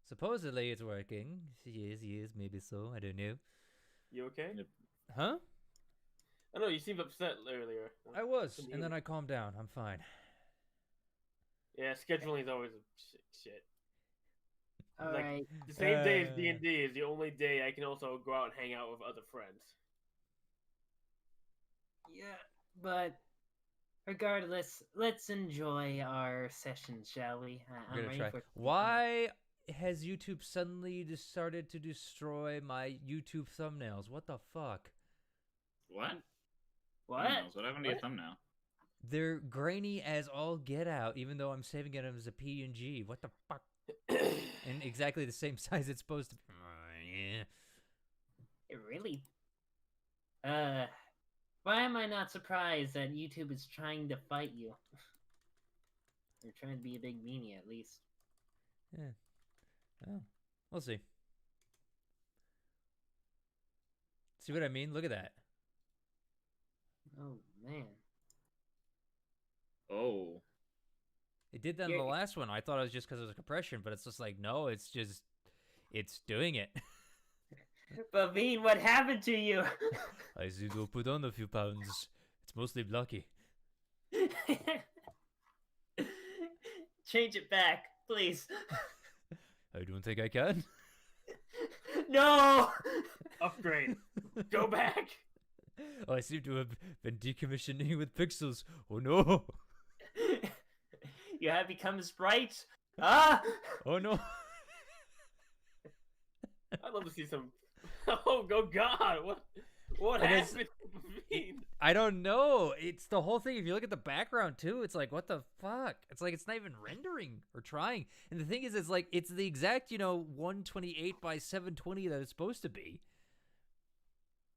Supposedly it's working. She is, maybe so. I don't know. You okay? Huh? I know you seemed upset earlier. I was, and then I calmed down. I'm fine. Yeah, scheduling is always a shit. All Like right. the same day as D&D is the only day I can also go out and hang out with other friends. Yeah, but regardless, let's enjoy our session, shall we? We're gonna try. Why has YouTube suddenly started to destroy my YouTube thumbnails? What the fuck? What? What? Thumbnails? What happened to your thumbnail? They're grainy as all get out, even though I'm saving it as a PNG. What the fuck? And exactly the same size it's supposed to be. Yeah. It really? Why am I not surprised that YouTube is trying to fight you? They're trying to be a big meanie, at least. Yeah. Oh, we'll see. See what I mean? Look at that. Oh, man. Oh. It did that in the last one. I thought it was just because it was a compression, but it's just like, no, it's just, it's doing it. But Bean, what happened to you? I see to put on a few pounds. It's mostly blocky. Change it back, please. I don't think I can. No! Upgrade. Go back. I seem to have been decommissioning with pixels. Oh no. You have become a sprite. Ah! Oh no. I'd love to see some. Oh God! What happened? I don't know. It's the whole thing. If you look at the background too, it's like, what the fuck? It's like it's not even rendering or trying. And the thing is, it's like it's the exact 128 by 720 that it's supposed to be.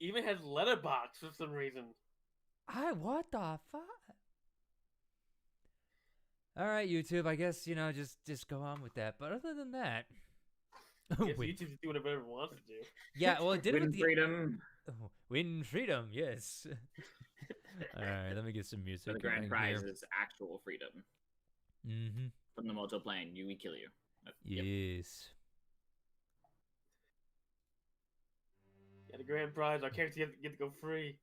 Even has letterbox for some reason. What the fuck? All right, YouTube. I guess just go on with that. But other than that, yes, YouTube just do whatever it wants to do. Yeah, well, it did Win with freedom. Win freedom. Yes. All right, let me get some music. So the grand prize is actual freedom. Mm-hmm. From the moto plane, we kill you. Yes. Yeah, the grand prize. Our characters get to go free,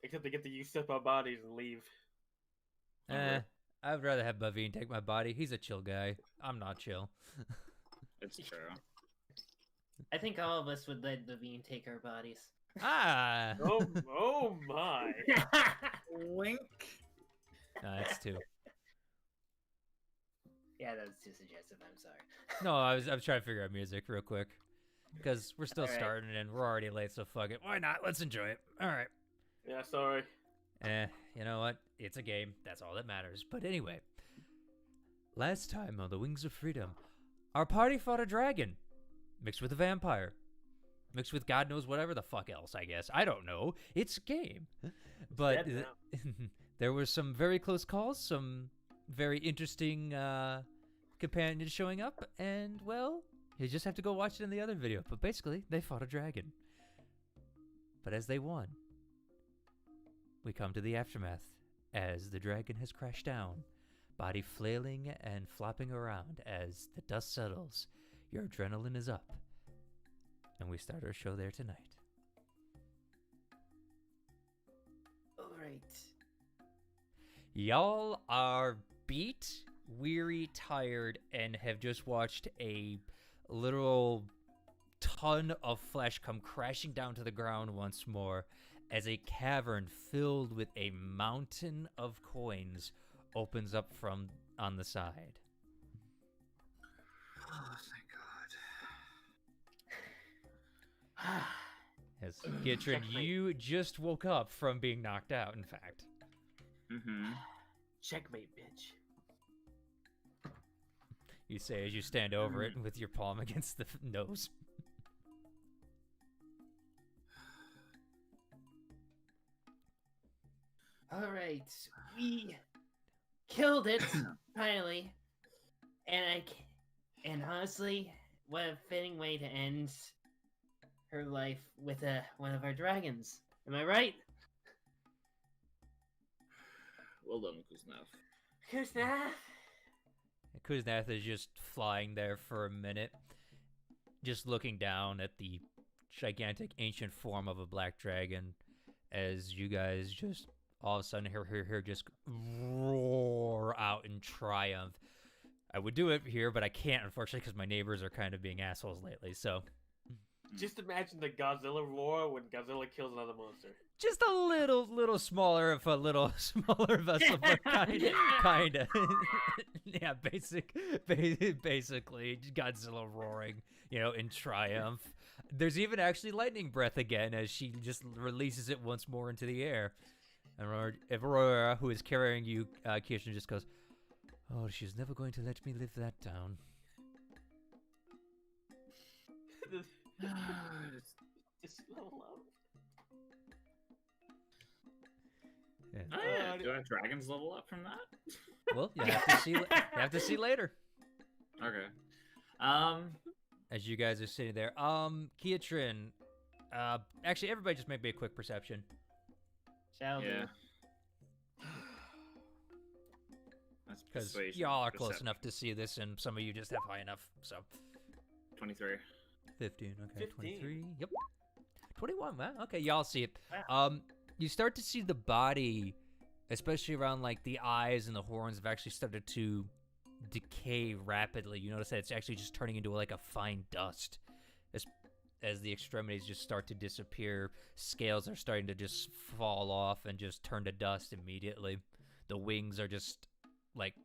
except they get to usurp our bodies and leave. I'd rather have Bavine take my body. He's a chill guy. I'm not chill. It's true. I think all of us would let Bavine take our bodies. Ah! Oh my! Wink. No, that's two. Yeah, that was too suggestive. I'm sorry. No, I was trying to figure out music real quick because we're still All right. starting and we're already late. So fuck it. Why not? Let's enjoy it. All right. Yeah, sorry. You know what? It's a game. That's all that matters. But anyway, last time on the Wings of Freedom, our party fought a dragon, mixed with a vampire, mixed with God knows whatever the fuck else, I guess. I don't know. It's a game. But there were some very close calls, some very interesting companions showing up, and, well, you just have to go watch it in the other video. But basically, they fought a dragon. But as they won, we come to the aftermath as the dragon has crashed down, body flailing and flopping around as the dust settles. Your adrenaline is up, and we start our show there tonight. All right. Y'all are beat, weary, tired, and have just watched a literal ton of flesh come crashing down to the ground once more as a cavern filled with a mountain of coins opens up from on the side. Oh, thank God. Yes, Gitrin, you just woke up from being knocked out, in fact. Mm-hmm. Checkmate, bitch. You say as you stand over it with your palm against the nose. All right. We killed it finally, and honestly, what a fitting way to end her life with one of our dragons. Am I right? Well done, Kuznav. Kuznath? Kuznath is just flying there for a minute. just looking down at the gigantic ancient form of a black dragon as you guys just all of a sudden hear just roar out in triumph. I would do it here, but I can't, unfortunately, because my neighbors are kind of being assholes lately, so... Just imagine the Godzilla roar when Godzilla kills another monster. Just a little smaller of a little smaller vessel, but kinda. Yeah, basically Godzilla roaring, in triumph. There's even actually lightning breath again as she just releases it once more into the air. And Aurora, who is carrying you, Kirsten, just goes, "Oh, she's never going to let me live that down." Just level up. Yeah. Oh, yeah. Do our dragons level up from that? Well, you have to see later. Okay. As you guys are sitting there, Kiatrin, actually, everybody just make me a quick perception. Shall Yeah. do. That's Because persuasion. y'all are close Perception. enough to see this, and some of you just have high enough, so. 23. 15, okay, 15. 23, yep. 21, wow, okay, y'all see it. Wow. You start to see the body, especially around, like, the eyes and the horns have actually started to decay rapidly. You notice that it's actually just turning into, like, a fine dust. As the extremities just start to disappear, scales are starting to just fall off and just turn to dust immediately. The wings are just, like,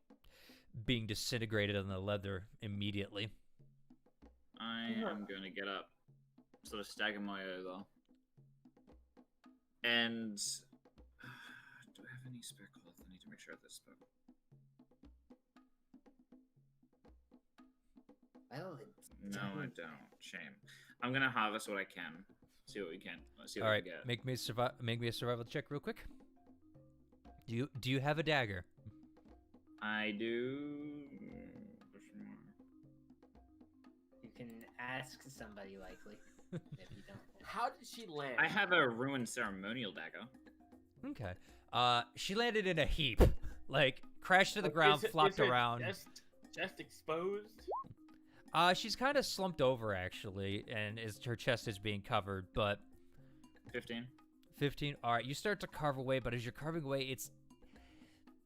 being disintegrated on the leather immediately. I am going to get up, sort of stagger my over. And do I have any spare cloth? I need to make sure I have this spare. Well, No, I don't. Shame. I'm gonna harvest what I can. See what we can. Let's see what All right, we get. make me a survival check real quick. Do you have a dagger? I do. you can ask somebody likely if you don't. How did she land? I have a ruined ceremonial dagger. Okay. She landed in a heap, like crashed to the ground, flopped around. Just exposed. She's kind of slumped over actually, and her chest is being covered. But 15. 15. All right, you start to carve away, but as you're carving away,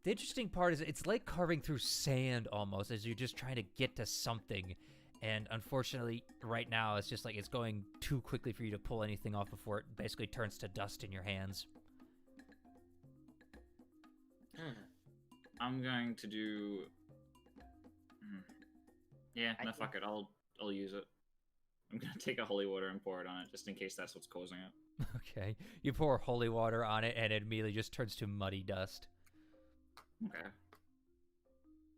the interesting part is it's like carving through sand almost, as you're just trying to get to something. And unfortunately, right now, it's just like it's going too quickly for you to pull anything off before it basically turns to dust in your hands. I'm going to do. Yeah, no, fuck it. I'll use it. I'm gonna take a holy water and pour it on it, just in case that's what's causing it. Okay. You pour holy water on it, and it immediately just turns to muddy dust. Okay.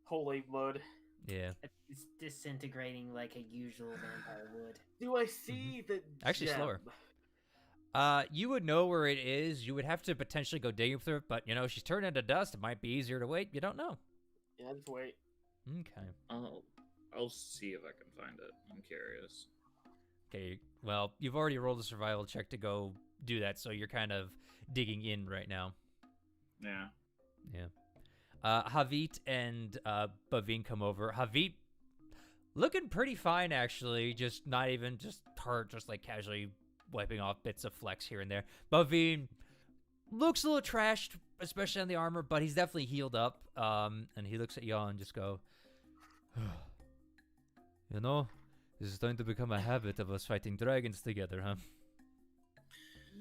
Holy mud. Yeah. It's disintegrating like a usual vampire would. Do I see the Actually, gem? slower. You would know where it is. You would have to potentially go digging through it, but she's turned into dust. It might be easier to wait. You don't know. Yeah, just wait. Okay. I'll see if I can find it. I'm curious. Okay. Well, you've already rolled a survival check to go do that, so you're kind of digging in right now. Yeah. Yeah. Havit and Bavine come over. Havit looking pretty fine, actually. Just not even just hurt, just like casually wiping off bits of flex here and there. Bavine looks a little trashed, especially on the armor, but he's definitely healed up. And he looks at y'all and just go, this is going to become a habit of us fighting dragons together, huh?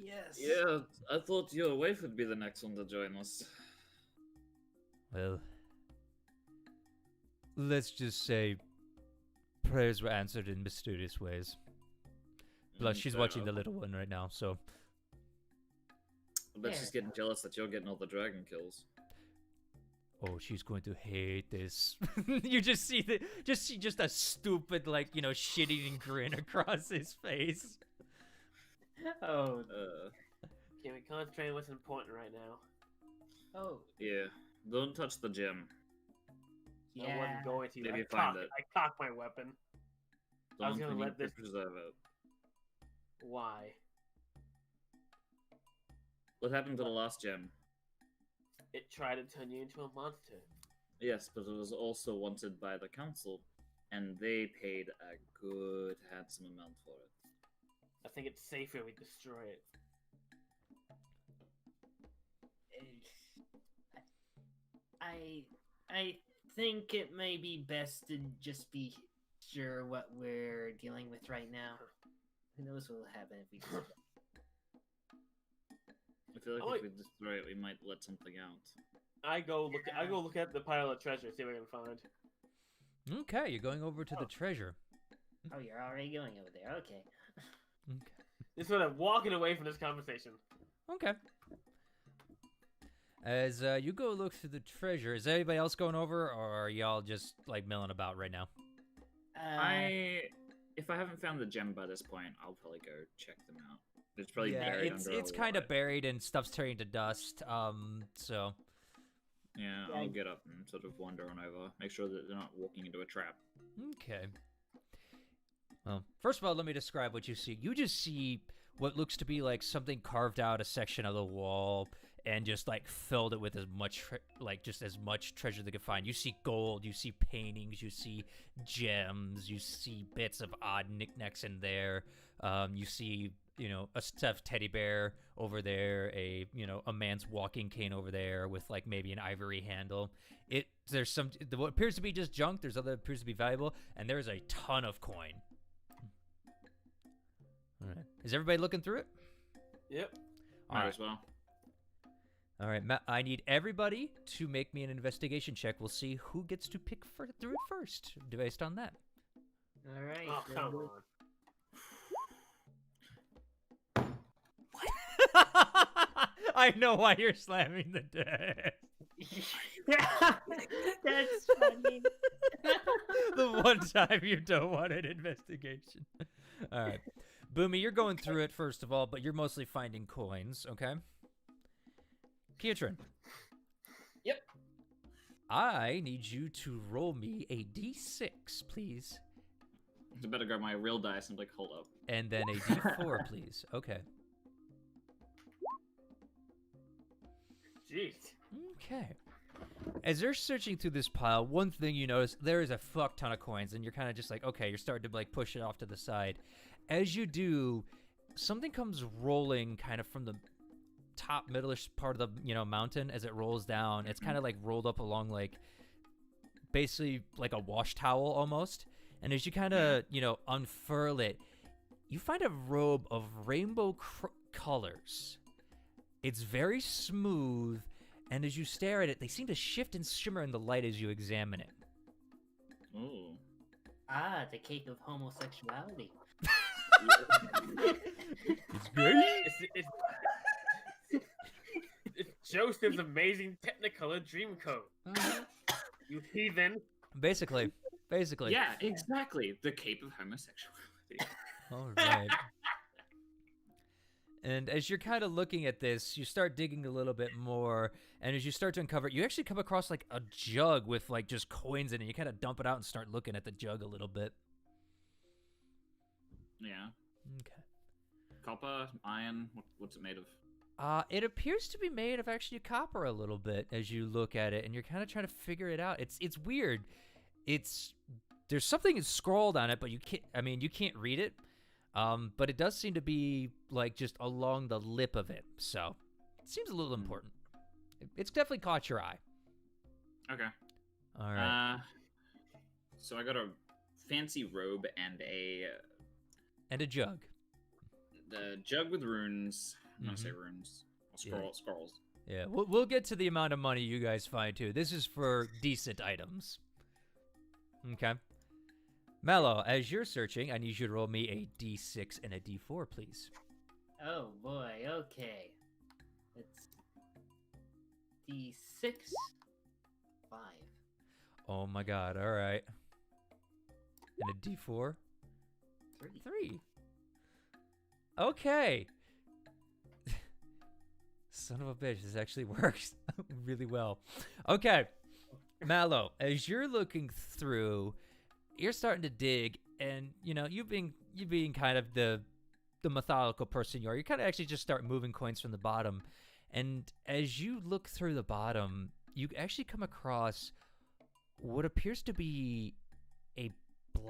Yes. Yeah, I thought your wife would be the next one to join us. Well, let's just say prayers were answered in mysterious ways. Plus, she's Fair watching the enough. little one right now, so... I bet Yeah. she's getting jealous that you're getting all the dragon kills. Oh, she's going to hate this. You just see just a stupid, shit-eating grin across his face. Oh. Can we concentrate on what's important right now? Oh. Yeah. Don't touch the gem. Yeah. I wasn't going to. Maybe I find cocked, it. I cocked my weapon. I was Don't gonna we let need this- to preserve it. Why? What happened to the last gem? It tried to turn you into a monster. Yes, but it was also wanted by the council. and they paid a good, handsome amount for it. I think it's safer we destroy it. I think it may be best to just be sure what we're dealing with right now. Who knows what will happen if we destroy it. I feel like Oh, if we destroy it, we might let something out. I go look at the pile of treasure, see what I can find. Okay, you're going over to the treasure. Oh, you're already going over there. Okay. Okay. Just sort of walking away from this conversation. Okay. As you go look through the treasure, is anybody else going over, or are y'all just like milling about right now? If I haven't found the gem by this point, I'll probably go check them out. It's probably yeah, buried it's under it's a kind of lot. buried and stuff's turning to dust. So Yeah, I'll get up and sort of wander on over, make sure that they're not walking into a trap. okay. Well, first of all, let me describe what you see. You just see what looks to be like something carved out a section of the wall and just like filled it with as much just as much treasure they could find. You see gold, you see paintings, you see gems, you see bits of odd knickknacks in there. You see, a stuffed teddy bear over there, a man's walking cane over there with like maybe an ivory handle. There's what appears to be just junk. There's other that appears to be valuable, and there's a ton of coin. All right. Is everybody looking through it? Yep. All Might right. as well. All right. I need everybody to make me an investigation check. We'll see who gets to pick through it first, based on that. All right. Oh, so come who- on. I know why you're slamming the desk. That's funny. The one time you don't want an investigation. All right. Boomy, you're going through it first of all, but you're mostly finding coins, okay? Kiatrin. Yep. I need you to roll me a d6, please. I better grab my real dice and hold up. And then a d4, please. Okay. Jeez. Okay. As they're searching through this pile, one thing you notice, there is a fuck ton of coins, and you're kind of just like, okay, you're starting to like push it off to the side. As you do, something comes rolling kind of from the top middle-ish part of the mountain as it rolls down. It's kind of like rolled up along like basically like a wash towel almost. And as you kind of unfurl it, you find a robe of rainbow colors. It's very smooth, and as you stare at it, they seem to shift and shimmer in the light as you examine it. Ooh. Ah, the cake of homosexuality. It's great. It's Joseph's amazing Technicolor Dreamcoat. You heathen. Basically. Yeah, exactly. The cape of homosexuality. All right. And as you're kind of looking at this, you start digging a little bit more, and as you start to uncover it, you actually come across like a jug with like just coins in it. You kind of dump it out and start looking at the jug a little bit. Yeah. Okay. Copper, iron, what's it made of? It appears to be made of actually copper a little bit as you look at it, and you're kind of trying to figure it out. It's weird. There's something scrawled on it, but you can't read it. But it does seem to be like just along the lip of it, so it seems a little important. It's definitely caught your eye. Okay. All right. So I got a fancy robe and And a jug. the jug with runes. I'm gonna say Mhm. runes. Yeah. Scrolls. Yeah, we'll get to the amount of money you guys find too. This is for decent items. Okay. Mallow, as you're searching, I need you to roll me a d6 and a d4, please. Oh boy, okay. It's D6 5. Oh my god, all right. And a d4? 3. 3. Okay. Son of a bitch, this actually works really well. Okay. Mallow, as you're looking through, you're starting to dig, and you being kind of the methodical person you are, you kind of actually just start moving coins from the bottom. And as you look through the bottom, you actually come across what appears to be a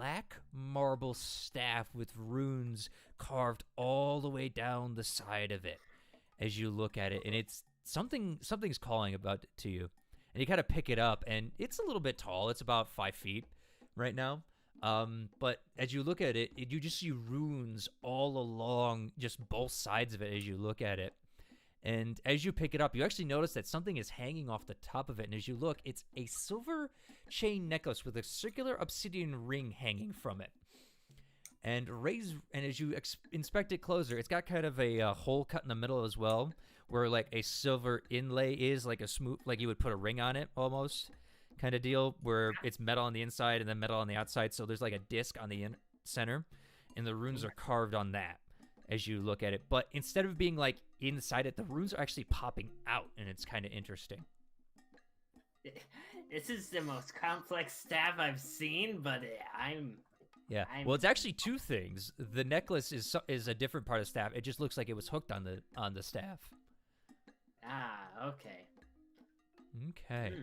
black marble staff with runes carved all the way down the side of it as you look at it, and it's something's calling about it to you. And you kind of pick it up, and it's a little bit tall. It's about 5 feet right now. But as you look at it, you just see runes all along just both sides of it as you look at it. And as you pick it up, you actually notice that something is hanging off the top of it. And as you look, it's a silver chain necklace with a circular obsidian ring hanging from it. And as you inspect it closer, it's got kind of a hole cut in the middle as well, where like a silver inlay is, like a smooth, like you would put a ring on it almost, kind of deal, where it's metal on the inside and then metal on the outside. So there's like a disc on the center, and the runes are carved on that as you look at it. But instead of being like inside it, the runes are actually popping out, and it's kind of interesting. This is the most complex staff I've seen, but Yeah. Well, it's actually two things. The necklace is a different part of staff. It just looks like it was hooked on the staff. Ah, okay. Okay.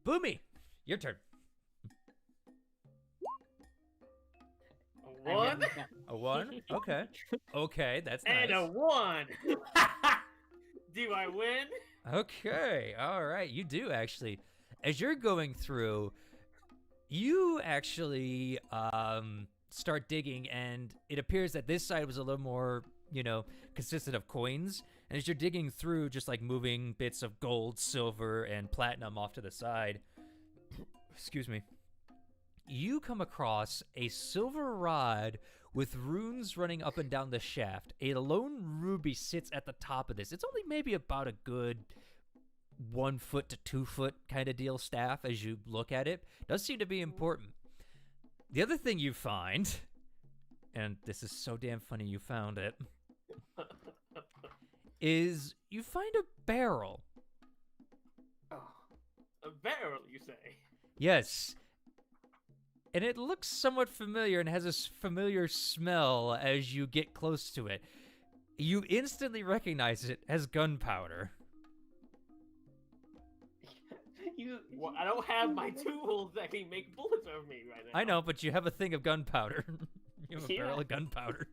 Boomy, your turn. A 1 A 1? Okay. Okay, that's nice. and a 1. Do I win? Okay. All right. You do actually. As you're going through, you actually start digging, and it appears that this side was a little more, consisted of coins. And as you're digging through, just like moving bits of gold, silver, and platinum off to the side, excuse me, you come across a silver rod with runes running up and down the shaft. A lone ruby sits at the top of this. It's only maybe about a good 1 foot to 2 foot kind of deal staff as you look at it. Does seem to be important. The other thing you find, and this is so damn funny you found it, is you find a barrel. Oh, a barrel, you say? Yes. And it looks somewhat familiar and has a familiar smell as you get close to it. You instantly recognize it as gunpowder. Well, I don't have my tools that can make bullets over me right now. I know, but you have a thing of gunpowder. You have a Yeah. barrel of gunpowder.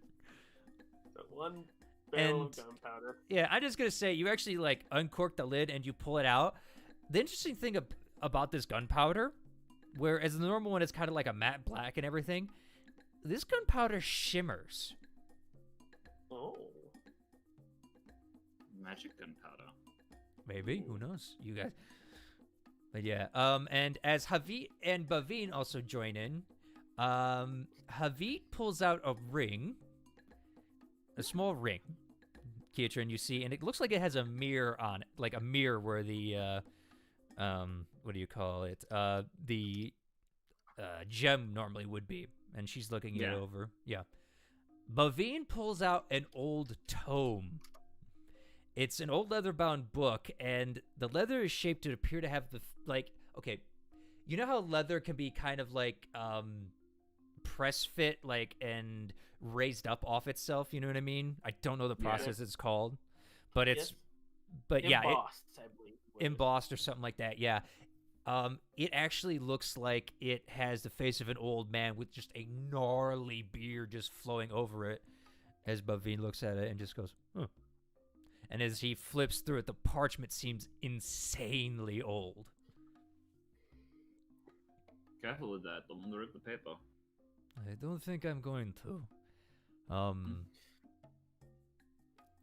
So 1 barrel of And- gunpowder. Yeah, I'm just going to say, you actually, like, uncork the lid and you pull it out. The interesting thing about this gunpowder, whereas the normal one is kind of like a matte black and everything, this gunpowder shimmers. Oh. Magic gunpowder. Maybe, who knows? You guys. But yeah, and as Havit and Bavine also join in, Havit pulls out a ring, a small ring, Kiatran, you see, and it looks like it has a mirror on it, like a mirror where the, what do you call it? The gem normally would be, and she's looking it over. Yeah. Bavine pulls out an old tome. It's an old leather-bound book, and the leather is shaped to appear to have the, okay, you know how leather can be kind of like press fit, like, and raised up off itself, you know what I mean? I don't know the process it's called, but it's, Yes. but yeah, Embossed, I believe. embossed or something like that, yeah. It actually looks like it has the face of an old man with just a gnarly beard just flowing over it, as Bavine looks at it and just goes, huh. And as he flips through it, the parchment seems insanely old. Careful with that. Don't want to rip the paper. I don't think I'm going to.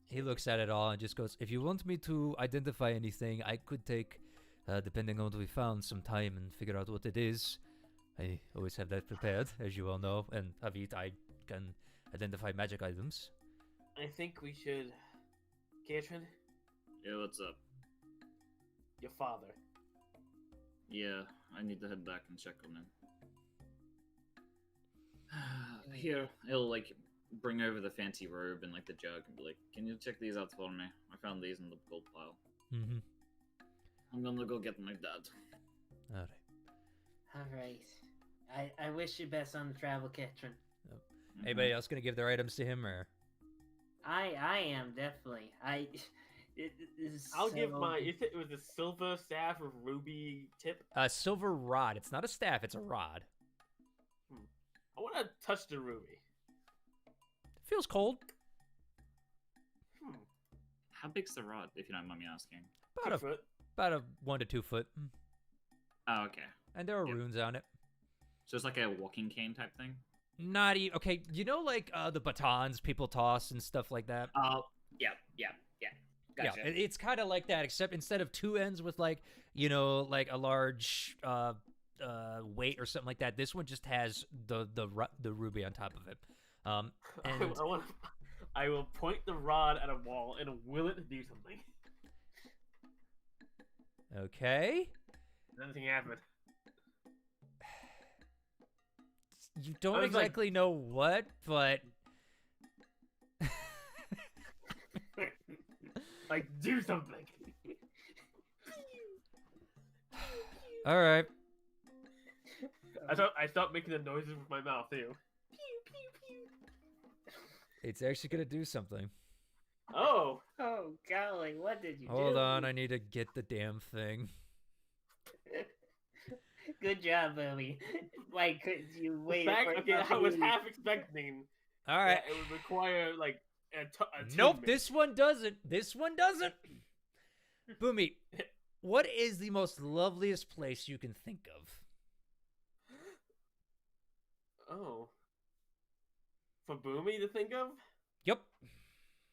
He looks at it all and just goes, if you want me to identify anything, I could take, depending on what we found, some time and figure out what it is. I always have that prepared, as you all know. And Havit, I can identify magic items. I think we should... Katrin, Yeah, what's up? your father. Yeah, I need to head back and check on him. Here, he'll like bring over the fancy robe and like the jug and be like, "Can you check these out for me? I found these in the gold pile. Mm-hmm. I'm gonna go get my dad." All right. Alright. I wish you best on the travel, Ketron. Mhm. Anybody else gonna give their items to him, or? I am, definitely. It is I'll give so- my... It was a silver staff with ruby tip. A silver rod. It's not a staff, it's a rod. want to touch the ruby. Feels cold. How big's the rod, if you don't mind me asking? About 2 foot. about a 1 to 2 foot. Oh, okay. And there are Yep. runes on it. So it's like a walking cane type thing? Not even okay. You know, like the batons people toss and stuff like that. Oh, yeah. Gotcha. Yeah, it's kind of like that, except instead of 2 ends with like like a large weight or something like that, this one just has the ruby on top of it. And I will point the rod at a wall and will it do something? okay, Nothing happened. you don't was like- exactly know what, but Like, do something. all right. I stopped making the noises with my mouth too. It's actually gonna do something. Oh, Oh golly, what did you do? Hold on, I need to get the damn thing. Good job, Boomy. Like, could you wait? okay, I was half expecting All right. that it would require like a Nope, attunement. this one doesn't. This one doesn't. Boomy, what is the most loveliest place you can think of? Oh, for Boomy to think of? Yep.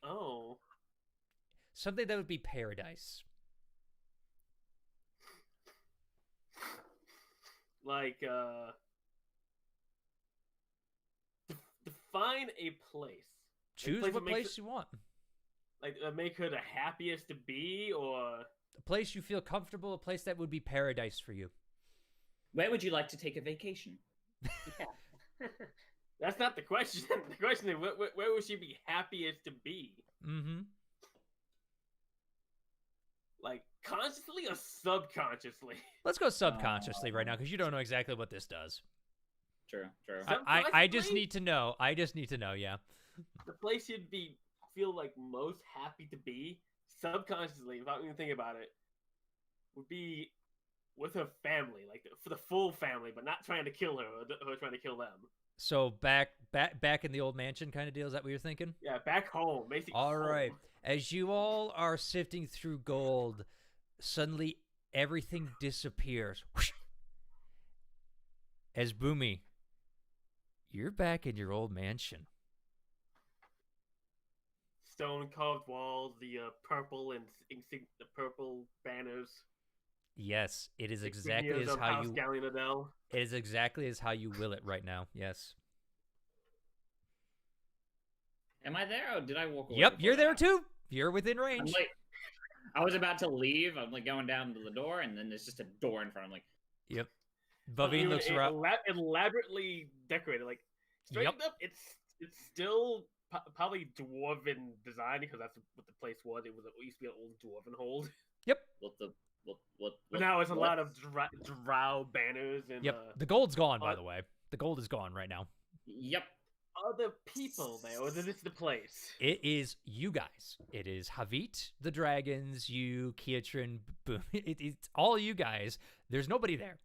Oh, Something that would be paradise. like define a place. Choose place what that makes place you want. Like make her the happiest to be, or A place you feel comfortable, a place that would be paradise for you. Where would you like to take a vacation? that's not the question. The question is, where would she be happiest to be? Mm-hmm. Like consciously or subconsciously? Let's go subconsciously right now, because you don't know exactly what this does. True. I just Subconsciously? need to know. I just need to know, yeah. The place you'd feel like most happy to be, subconsciously, without even thinking about it, would be with her family, like for the full family, but not trying to kill her or trying to kill them. So back in the old mansion kind of deal, is that what you're thinking? Yeah, back home, basically. All right. home. As you all are sifting through gold, suddenly everything disappears. Whoosh. As Boomy, you're back in your old mansion. Stone carved walls, the purple and the purple banners. Yes, it is exactly insignias as of how House you. Gallianadel. It is exactly as how you will it right now. Yes. Am I there, or did I walk away? Yep, before you're there that? too. You're within I'm range. like, I was about to leave. I'm like going down to the door, and then there's just a door in front. I'm like, Yep. Bavine looks around. Elaborately decorated, like straight Yep. up. It's still probably dwarven design because that's what the place was. It used to be an old dwarven hold, Yep. what? but now it's a what? lot of drow banners and Yep. The gold's gone, by uh, the way. The gold is gone right now. Yep. other people there. Or is this the place? It is you guys. It is Havit, the dragons, you, Kiatrin, Boom. It's all you guys. There's nobody there.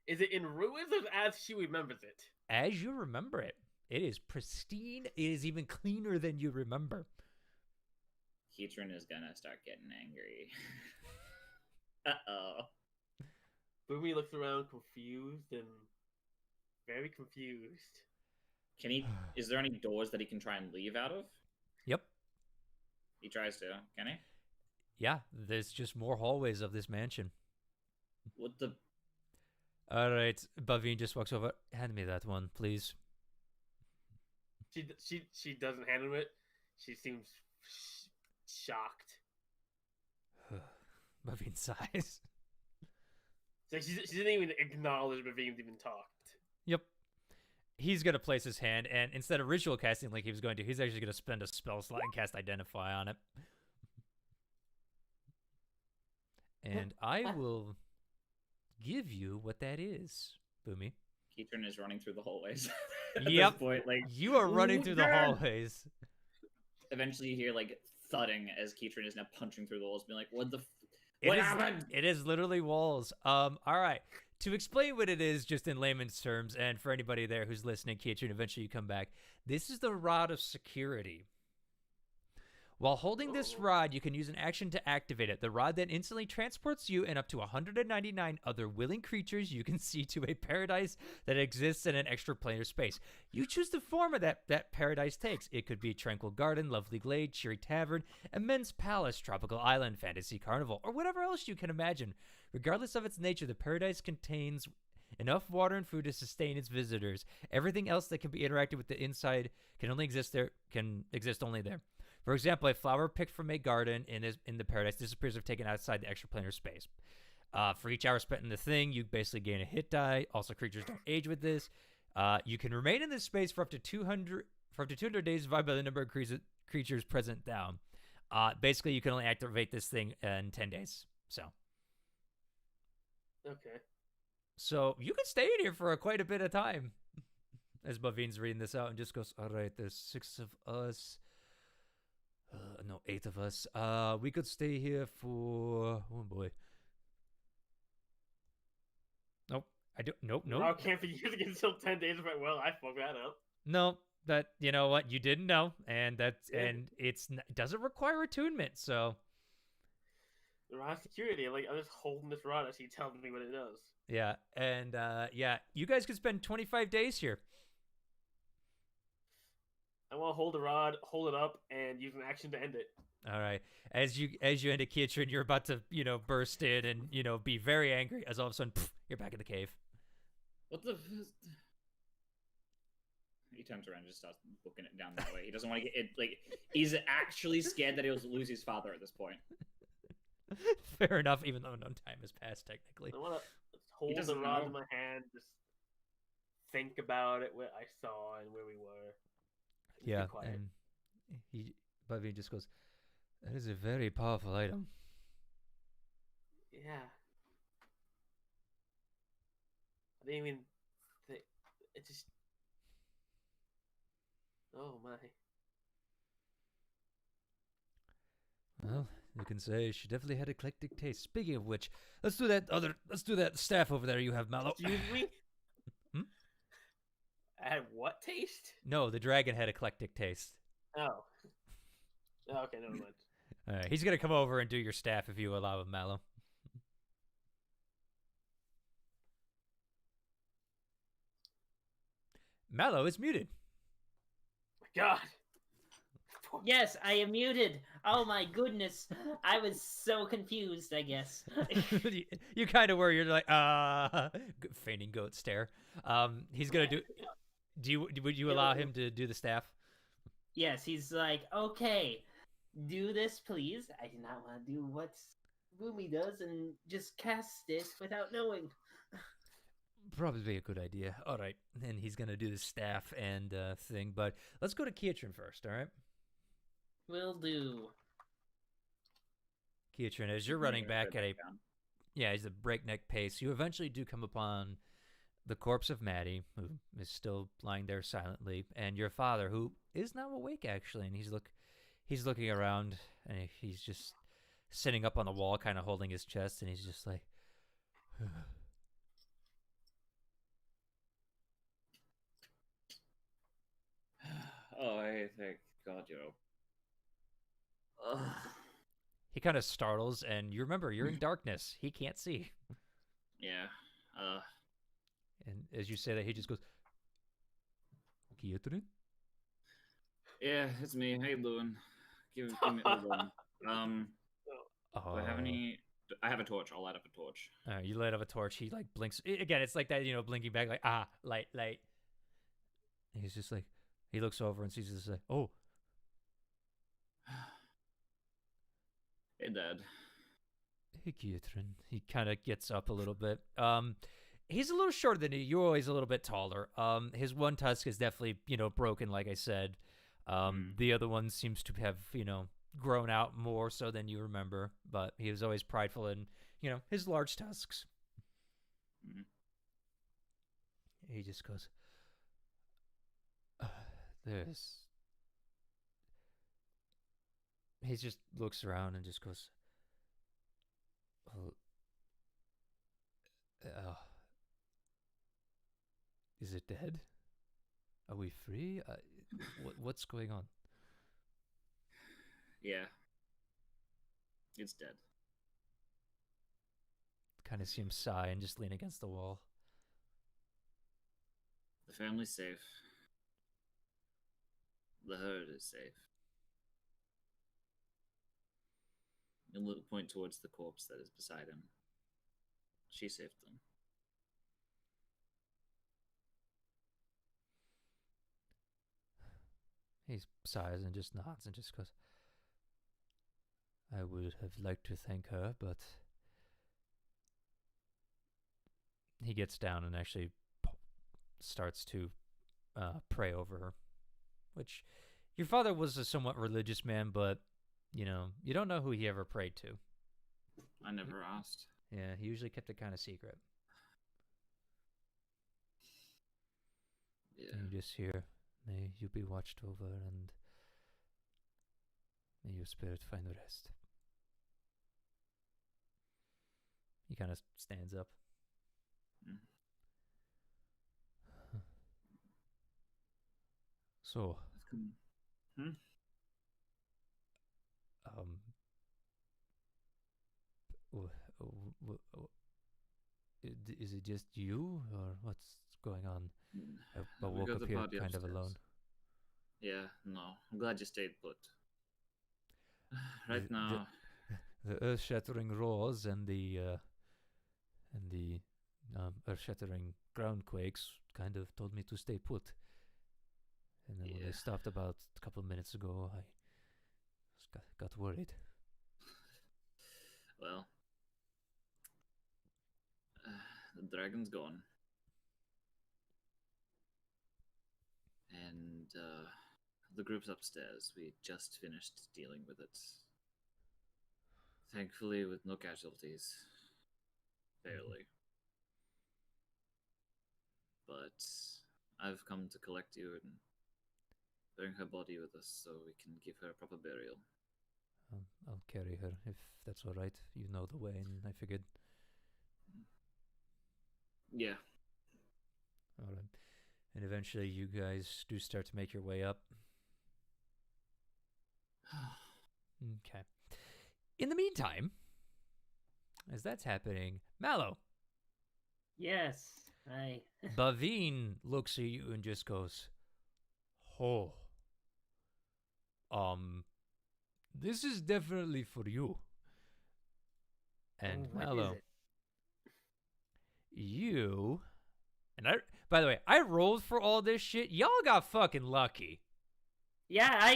Is it in ruins or as she remembers it? As you remember it, it is pristine. It is even cleaner than you remember. Keatron is gonna start getting angry. Uh-oh. Boomy looks around confused and very confused. Can he? Is there any doors that he can try and leave out of? Yep. He tries to. Can he? Yeah, there's just more hallways of this mansion. What the? All right, Bavine just walks over. Hand me that one, please. She doesn't handle it. She seems shocked. Bavine sighs. So she didn't even acknowledge Bavine even talked. Yep. He's going to place his hand, and instead of ritual casting like he was going to, he's actually going to spend a spell slot and cast Identify on it. And I will give you what that is, Boomy. Keatron is running through the hallways. Yep. This point, like You are running through the hallways. eventually you hear like thudding as Keatron is now punching through the walls, being like, "What the? It What is, happened?" it is literally walls. All right. to explain what it is, just in layman's terms, and for anybody there who's listening, Keitron, eventually you come back. This is the Rod of Security. While holding this rod, you can use an action to activate it. The rod then instantly transports you and up to 199 other willing creatures you can see to a paradise that exists in an extraplanar space. You choose the form of that paradise takes. It could be tranquil garden, lovely glade, cheery tavern, immense palace, tropical island, fantasy carnival, or whatever else you can imagine. Regardless of its nature, the paradise contains enough water and food to sustain its visitors. Everything else that can be interacted with the inside can exist only there. For example, a flower picked from a garden in the paradise disappears if taken outside the extraplanar space. For each hour spent in the thing, you basically gain a hit die. Also, creatures don't age with this. You can remain in this space for up to 200 days, divided by the number of creatures present down. Basically, you can only activate this thing in 10 days. Okay. So you can stay in here for quite a bit of time. As Bavin's reading this out and just goes, all right, there's 6 of us. No, 8 of us. We could stay here for... Oh, boy. Nope. Nope. I can't be using it until 10 days. Well, I fucked that up. No, that, you know what? You didn't know. And it doesn't require attunement, so... The rod of security. I'm just holding this rod as he tells me what it does. Yeah, and, you guys could spend 25 days here. I want to hold the rod, hold it up, and use an action to end it. All right. As you end it, Keitron, you're about to, burst in and, be very angry as all of a sudden, you're back in the cave. What the... He turns around and just starts booking it down that way. He doesn't want to get it, he's actually scared that he'll lose his father at this point. Fair enough, even though no time has passed, technically. I want to hold the rod in my hand, just think about it, what I saw and where we were. Yeah, and Bobby just goes, that is a very powerful item. Yeah. I didn't even think, it just... Oh my. Well, you can say she definitely had eclectic taste. Speaking of which, let's do that staff over there you have, Mallow. Excuse me? I had what taste? No, the dragon had eclectic taste. Oh. Okay, never mind. All right, he's gonna come over and do your staff if you allow him, Mallow. Mallow is muted. My God. Yes, I am muted. Oh my goodness. I was so confused, I guess. You kind of were. You're like, feigning goat stare. He's gonna do. Would you allow him to do the staff? Yes, he's like, okay, do this, please. I do not want to do what Boomy does and just cast it without knowing. Probably a good idea. All right, and he's gonna do the staff and thing, but let's go to Keitron first. All right. Will do. Keitron, as you're running back at he's a breakneck pace. You eventually do come upon the corpse of Maddie, who is still lying there silently, and your father, who is now awake actually, and he's looking around, and he's just sitting up on the wall, kind of holding his chest, and he's just like, oh, I thank God you're He kind of startles, and you remember you're in darkness. He can't see. Yeah. And as you say that, he just goes, Keitron? Yeah, it's me. How you doing? Give me a one. Do I have any? I have a torch. I'll light up a torch. You light up a torch. He blinks again. It's like that, blinking back, like light. And he's just like, he looks over and sees this, like, oh. Hey, Dad. Hey, Keitron. He kind of gets up a little bit. He's a little shorter than you. You're always a little bit taller. His one tusk is definitely, broken, like I said. The other one seems to have, grown out more so than you remember. But he was always prideful in, his large tusks. He just goes, he just looks around and just goes, Is it dead? Are we free? What's going on? Yeah. It's dead. Kind of see him sigh and just lean against the wall. The family's safe. The herd is safe. He'll point towards the corpse that is beside him. She saved them. He sighs and just nods and just goes, I would have liked to thank her, but... He gets down and actually starts to pray over her. Which, your father was a somewhat religious man, but, you know, you don't know who he ever prayed to. I never asked. Yeah, he usually kept it kind of secret. Yeah. And you just hear, may you be watched over, and may your spirit find rest. He kind of stands up. So, is it just you, or what's going on? I We woke got up the here party kind of upstairs. alone. Yeah, no. I'm glad you stayed put. Right The- now, The earth-shattering roars and the earth-shattering ground quakes kind of told me to stay put. And then when Yeah. they stopped about a couple of minutes ago, I just got worried. well, the dragon's gone. And the group's upstairs. We just finished dealing with it. Thankfully, with no casualties. Barely. But I've come to collect you and bring her body with us so we can give her a proper burial. I'll carry her if that's all right. You know the way, and I figured. Yeah. All right. And eventually, you guys do start to make your way up. Okay. In the meantime, as that's happening, Mallow, Yes, I. Bavine looks at you and just goes, "Oh, this is definitely for you." And What is Mallow, it? you, and by the way, I rolled for all this shit. Y'all got fucking lucky. Yeah,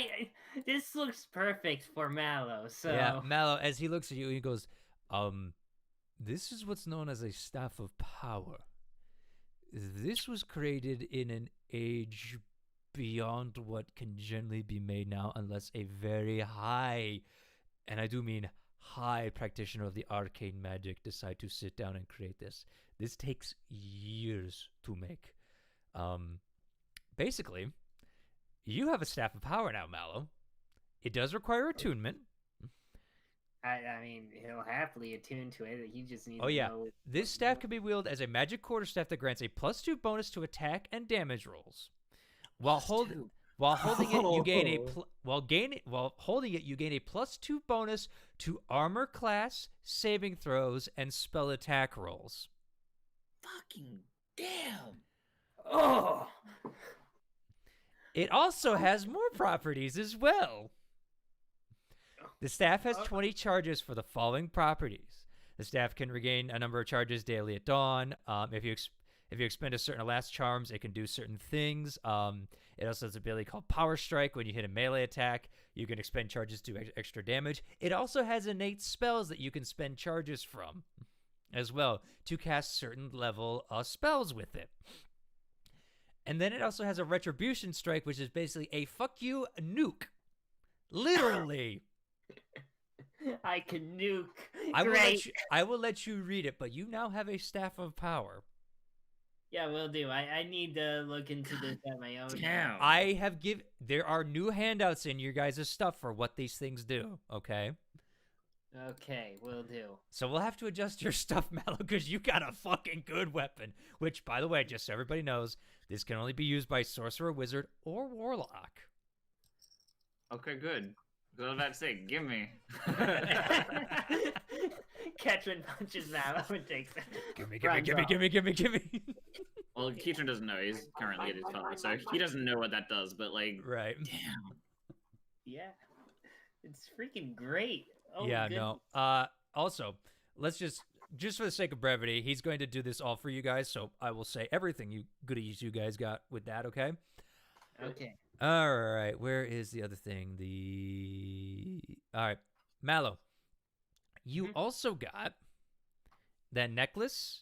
this looks perfect for Mallow. So Yeah, Mallow, as he looks at you, he goes, this is what's known as a staff of power. This was created in an age beyond what can generally be made now, unless a very high, and I do mean high practitioner of the arcane magic decide to sit down and create this. This takes years to make. Basically, you have a staff of power now, Mallow. It does require attunement. I mean, he'll happily attune to it. He just needs. Oh yeah, to know this staff can be wielded as a magic quarterstaff that grants a +2 bonus to attack and damage rolls. While holding it, you gain a while holding it, you gain a +2 bonus to armor class, saving throws, and spell attack rolls. Fucking damn. Oh, It also has more properties as well. The staff has 20 charges for the following properties. The staff can regain a number of charges daily at dawn. If you expend a certain last charms, it can do certain things. It also has an ability called Power Strike. When you hit a melee attack, you can expend charges to do extra damage. It also has innate spells that you can spend charges from as well to cast certain level spells with it. And then it also has a Retribution Strike, which is basically a fuck you nuke. Literally. I can nuke. I will let you read it, but you now have a staff of power. Yeah, will do. I need to look into this at my own. Damn. There are new handouts in your guys' stuff for what these things do, okay? Okay, will do. So we'll have to adjust your stuff, Mallow, because you got a fucking good weapon. Which, by the way, just so everybody knows, this can only be used by sorcerer, wizard, or warlock. Okay, good. I was about to say, give me. Ketrin punches Mallow and takes it. Gimme. Well, Keatron doesn't know. He's currently at his father, so he doesn't know what that does, but, like... Right. Damn. Yeah. It's freaking great. Oh, Yeah, goodness. no. Also, let's just for the sake of brevity, he's going to do this all for you guys, so I will say everything you goodies you guys got with that, okay? Okay. All right, where is the other thing? All right, Mallow, you also got that necklace,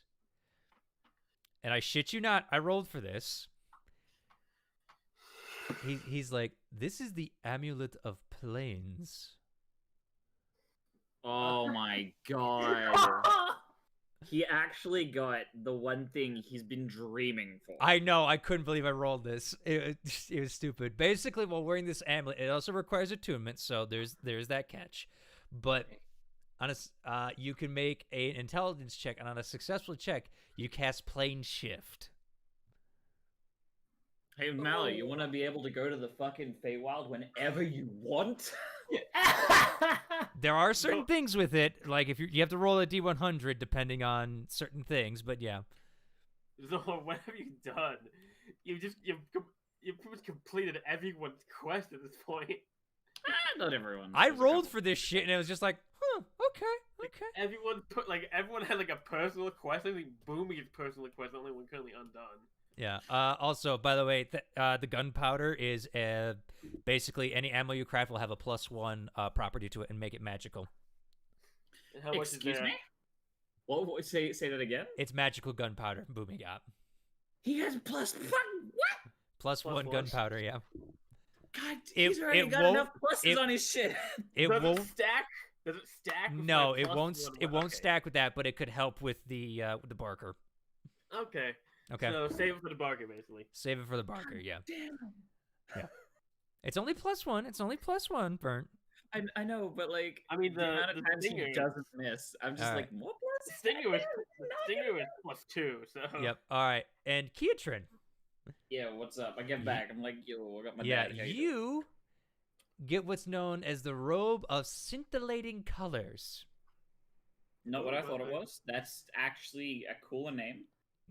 and I shit you not, I rolled for this. He's like, this is the Amulet of Plains. Oh my god. He actually got the one thing he's been dreaming for. I know, I couldn't believe I rolled this. It was stupid. Basically, while wearing this amulet, it also requires attunement, so there's that catch. But on you can make an intelligence check, and on a successful check, you cast Plane Shift. Hey, Mally, you want to be able to go to the fucking Feywild whenever you want? There are certain things with it, like if you have to roll a d100 depending on certain things, but yeah. So what have you done? You've pretty much completed everyone's quest at this point. Not everyone. I rolled for this shit, and it was just like, huh, okay. Everyone had like a personal quest. I think Boomy gets personal quest. The only one currently undone. Yeah. Also, by the way, the gunpowder is basically any ammo you craft will have a +1 property to it and make it magical. And how much Excuse is me? What? Say that again? It's magical gunpowder. Boomy got He has plus what? +1 gunpowder. Yeah. God, he's already got enough pluses on his shit. It Does won't it stack? Does it stack? With No, my it plus won't. one? It won't Okay. stack with that, but it could help with the barker. Okay. Okay. So save it for the bargain, basically. Save it for the barker. Yeah. Damn. Yeah. It's only +1. It's only +1, Burnt. I know, but like, I mean, the amount of times stinger he doesn't miss, I'm just All like, right. what The was stinger was +2. So Yep. All right. And Keatron. Yeah, what's up? I get back. I'm like, yo, I got my Yeah, dad. How you get what's known as the robe of scintillating colors. Not what I thought it was. That's actually a cooler name.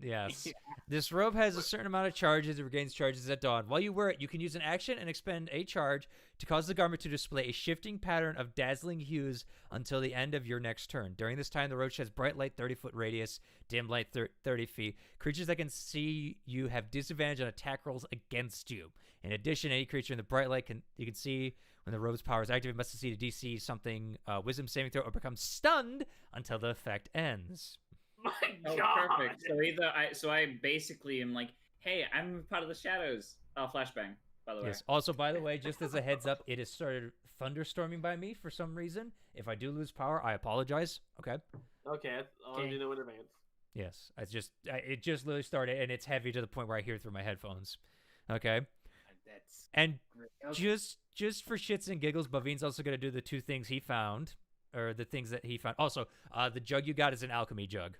Yes. This robe has a certain amount of charges. It regains charges at dawn. While you wear it, you can use an action and expend a charge to cause the garment to display a shifting pattern of dazzling hues until the end of your next turn. During this time, the robe sheds bright light 30-foot radius, dim light 30 feet. Creatures that can see you have disadvantage on attack rolls against you. In addition, any creature in the bright light you can see when the robe's power is activated must succeed a DC something wisdom saving throw or become stunned until the effect ends. my Oh, God. perfect. So I basically am like, hey, I'm part of the shadows. Oh, flashbang, by the way. Yes. Also, by the way, just as a heads up, it has started thunderstorming by me for some reason. If I do lose power, I apologize. Okay. Okay, I'll let you know in advance. Yes. It just literally started, and it's heavy to the point where I hear it through my headphones. Okay. That's And great. Okay. just for shits and giggles, Bavin's also going to do the two things he found, or the things that he found. Also, the jug you got is an alchemy jug.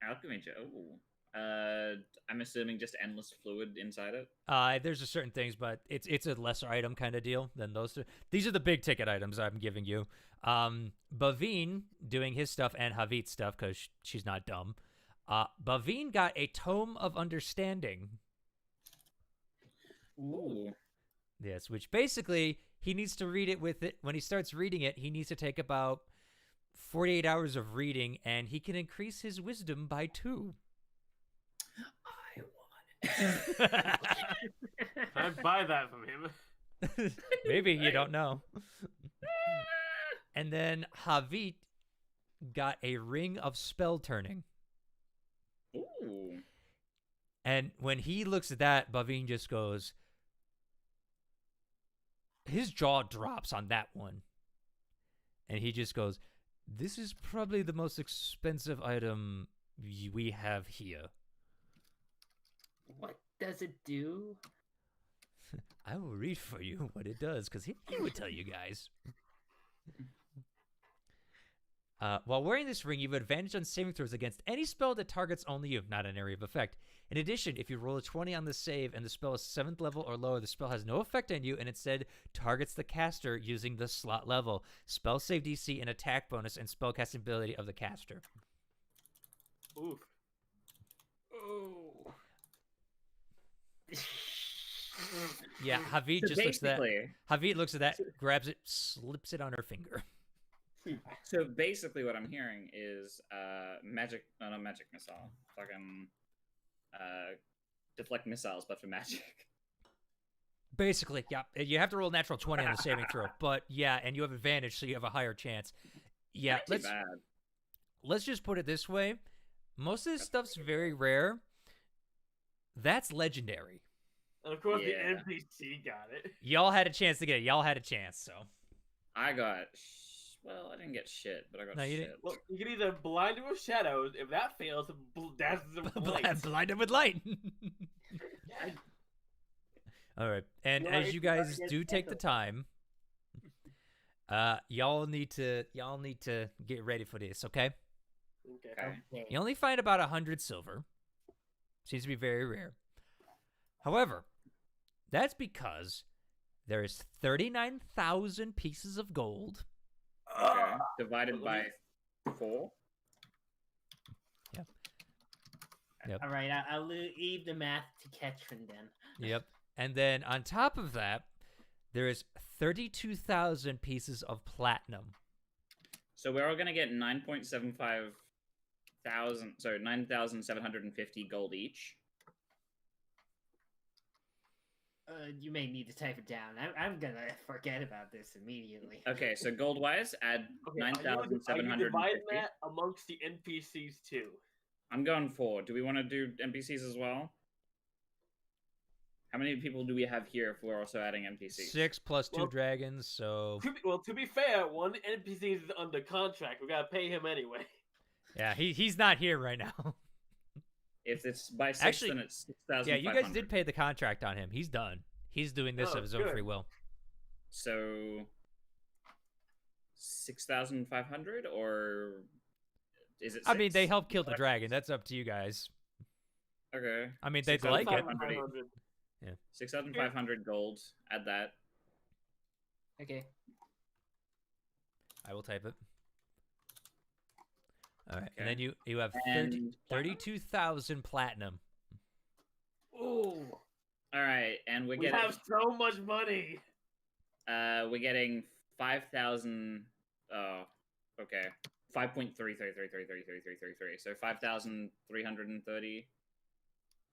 Alchemy Joe. I'm assuming just endless fluid inside it. There's a certain things, but it's a lesser item kind of deal than those two. These are the big ticket items I'm giving you. Bavine doing his stuff and Havit's stuff because she's not dumb. Bavine got a Tome of Understanding. Ooh. Yes, which basically he needs to read it with it. When he starts reading it, he needs to take about 48 hours of reading, and he can increase his wisdom by 2. I want it. I'd buy that from him. Maybe you don't know. And then Havit got a Ring of Spell Turning. Ooh. And when he looks at that, Bavine just goes, his jaw drops on that one. And he just goes, this is probably the most expensive item we have here. What does it do? I will read for you what it does, because he would tell you guys. While wearing this ring, you have advantage on saving throws against any spell that targets only you, not an area of effect. In addition, if you roll a 20 on the save and the spell is 7th level or lower, the spell has no effect on you and instead targets the caster using the slot level, spell save DC, and attack bonus and spellcasting ability of the caster. Oof. Oh. Yeah, Javid So just looks at that. basically- Javid looks at that, grabs it, slips it on her finger. So basically, what I'm hearing is magic. No, not magic missile. Fucking deflect missiles, but for magic. Basically, yeah. You have to roll a natural 20 on the saving throw, but yeah, and you have advantage, so you have a higher chance. Yeah, Not too bad. let's just put it this way. Most of this stuff's very rare. That's legendary. And of course, Yeah. the NPC got it. Y'all had a chance to get it. Y'all had a chance, so. I got. Well, I didn't get shit, but I got No, you shit. didn't. Well, you can either blind it with shadows. If that fails, dazzles them with lights. Blinded with light. All right, and Well, as you it's hard guys to get do take the scheduled. time, y'all need to get ready for this, okay? Okay. Okay. You only find about 100 silver. Seems to be very rare. However, that's because there is 39,000 pieces of gold. Okay. Divided by 4. All right, I'll leave the math to Ketrin then. Yep. And then on top of that, there is 32,000 pieces of platinum. So we're all gonna get 9.75 thousand. Sorry, 9,750 gold each. You may need to type it down. I'm gonna forget about this immediately. Okay, so gold wise, add Okay, nine thousand seven Are hundred. you dividing that amongst the NPCs too? I'm going 4. Do we want to do NPCs as well? How many people do we have here if we're also adding NPCs? 6 plus 2 Well- dragons, so To be fair, one NPC is under contract. We gotta pay him anyway. yeah, he's not here right now. If it's by 6, Actually, then it's 6,500. Yeah, you guys did pay the contract on him. He's done. He's doing this Oh, of his own good. free will. So 6,500, or is it? I mean, they 6? helped kill the dragon. That's up to you guys. Okay. I mean, they'd like it. 6,500. 6,500 gold. Add that. Okay. I will type it. All right, and Okay. then you have And 32,000 platinum. Ooh. All right, and we're We getting have so much money. we're getting 5,000. Oh, okay. 5.3333333333. So 5,330,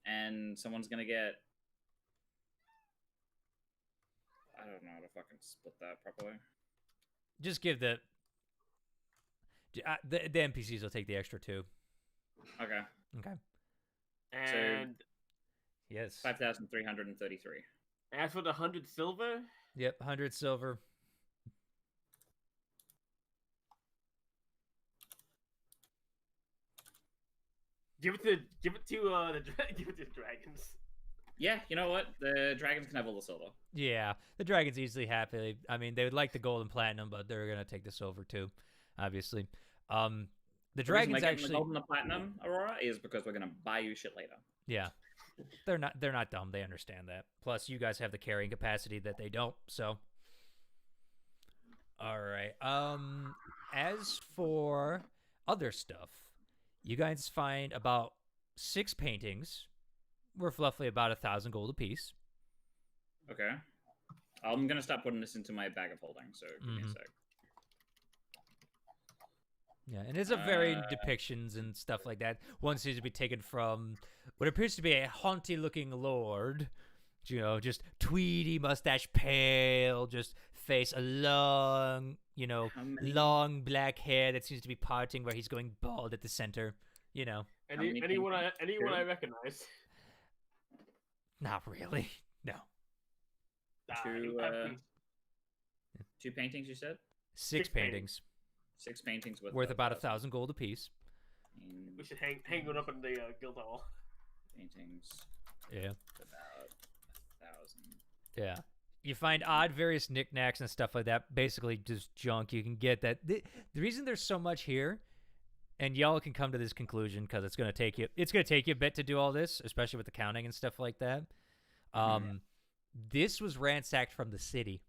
and someone's gonna get. I don't know how to fucking split that properly. Just give the NPCs will take the extra 2. Okay, Okay. And Yes. 5,333. as for the 100 silver, Yep. 100 silver. give it to give it to the dragons. Yeah, you know what? The dragons can have all the silver. Yeah, the dragon's easily happy. I mean, they would like the gold and platinum, but they're gonna take the silver too, obviously. The The reason we're dragon's getting actually the gold and the platinum, Aurora, is because we're gonna buy you shit later. yeah. They're not dumb. They understand that. Plus, you guys have the carrying capacity that they don't. So, all right. As for other stuff, you guys find about 6 paintings, worth roughly about 1,000 gold apiece. Okay. I'm gonna stop putting this into my bag of holding, so give me a Mhm. sec. Yeah, and it's a varied depictions and stuff like that. One seems to be taken from what appears to be a haughty-looking lord. You know, just tweedy mustache, pale, just face, a long, How many- long black hair that seems to be parting where he's going bald at the center. You know, many Anyone paintings? I recognize. not really. No, Two paintings, you said? 6 Six paintings. paintings 6 paintings worth about 1,000 gold apiece. We should hang it up in the guild hall. Paintings Yeah, about 1,000. yeah. You find odd various knickknacks and stuff like that. Basically, just junk. You can get that. The reason there's so much here, and y'all can come to this conclusion because it's gonna take you a bit to do all this, especially with the counting and stuff like that. This was ransacked from the city.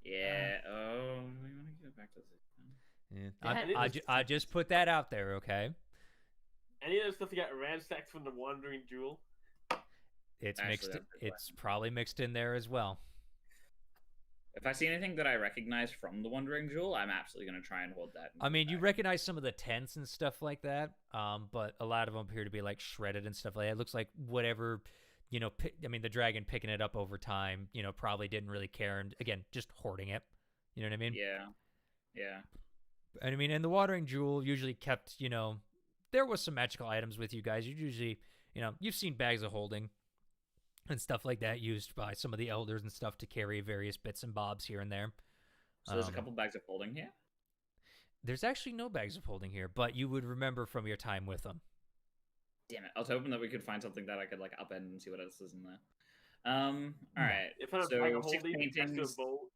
Yeah. Oh, we want to get back to this. Yeah. I just put that out there, okay? Any of the stuff you got ransacked from the Wandering Jewel? It's Actually, mixed. that's a good It's probably mixed in there as well. If I see anything that I recognize from the Wandering Jewel, I'm absolutely going to try and hold that. I mean, you recognize some of the tents and stuff like that, but a lot of them appear to be like shredded and stuff like that. It looks like whatever, the dragon picking it up over time, probably didn't really care, and again, just hoarding it. You know what I mean? Yeah. And I mean, and the Wandering Jewel usually kept, there was some magical items with you guys. You usually, you've seen bags of holding and stuff like that used by some of the elders and stuff to carry various bits and bobs here and there. So there's a couple bags of holding here? There's actually no bags of holding here, but you would remember from your time with them. Damn it. I was hoping that we could find something that I could, like, upend and see what else is in there. Alright. If I So, bag of 6 holding next to a paintings. bowl,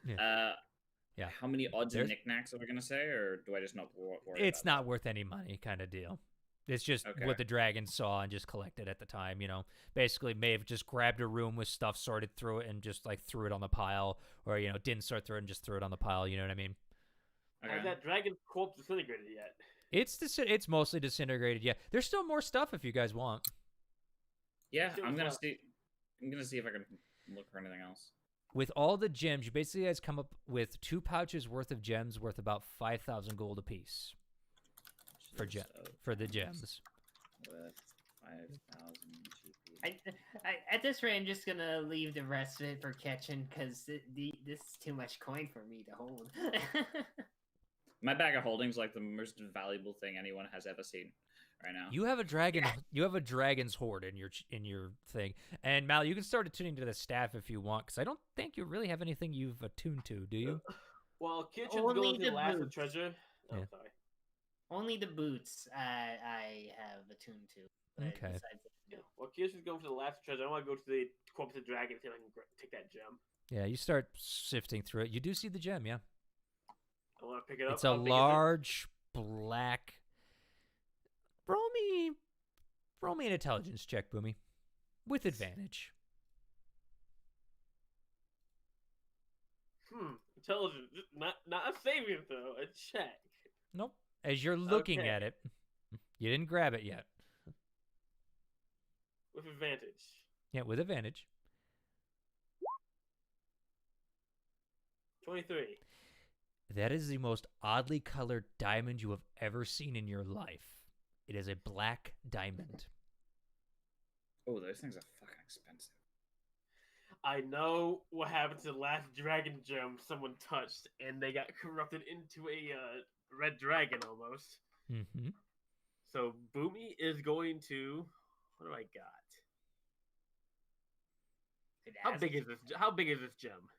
Yeah. How many odds There's- and knickknacks are we going to say, or do I just not worry It's about not worth any money kind of deal. It's just Okay. what the dragon saw and just collected at the time, Basically, may have just grabbed a room with stuff, sorted through it, and just, like, threw it on the pile. Or, didn't sort through it and just threw it on the pile, you know what I mean? it? has that dragon's corpse disintegrated yet? It's mostly disintegrated, yeah. There's still more stuff if you guys want. Yeah, Still I'm gonna tough. see. I'm gonna see if I can look for anything else. With all the gems, you basically guys come up with 2 pouches worth of gems worth about 5,000 gold apiece for the gems. With 5,000 GP. At this rate, I'm just gonna leave the rest of it for catching because this is too much coin for me to hold. My bag of holdings like the most valuable thing anyone has ever seen right now. You have a dragon. You have a dragon's hoard in your thing. And Mal, you can start attuning to the staff if you want, because I don't think you really have anything you've attuned to, do you? Well, kitchen's Only going to the the last of boots. treasure. Oh, Yeah. sorry. Only the boots I have attuned to. But Okay. besides that, Yeah. Well, kitchen's going for the last of treasure. I want to go to the corpse of the dragon and see if I can take that gem. Yeah, you start sifting through it. You do see the gem, yeah. I want to pick it up. It's a How big is it? large black. Roll me an intelligence check, Boomy, with advantage. Intelligence. Not a saving throw. A check. Nope. As you're looking Okay. at it, you didn't grab it yet. With advantage. Yeah, with advantage. 23. That is the most oddly colored diamond you have ever seen in your life. It is a black diamond. Oh, those things are fucking expensive. I know what happened to the last dragon gem someone touched, and they got corrupted into a red dragon almost. Mm-hmm. So Boomy is going to. What do I got? How big is this? How big is this gem?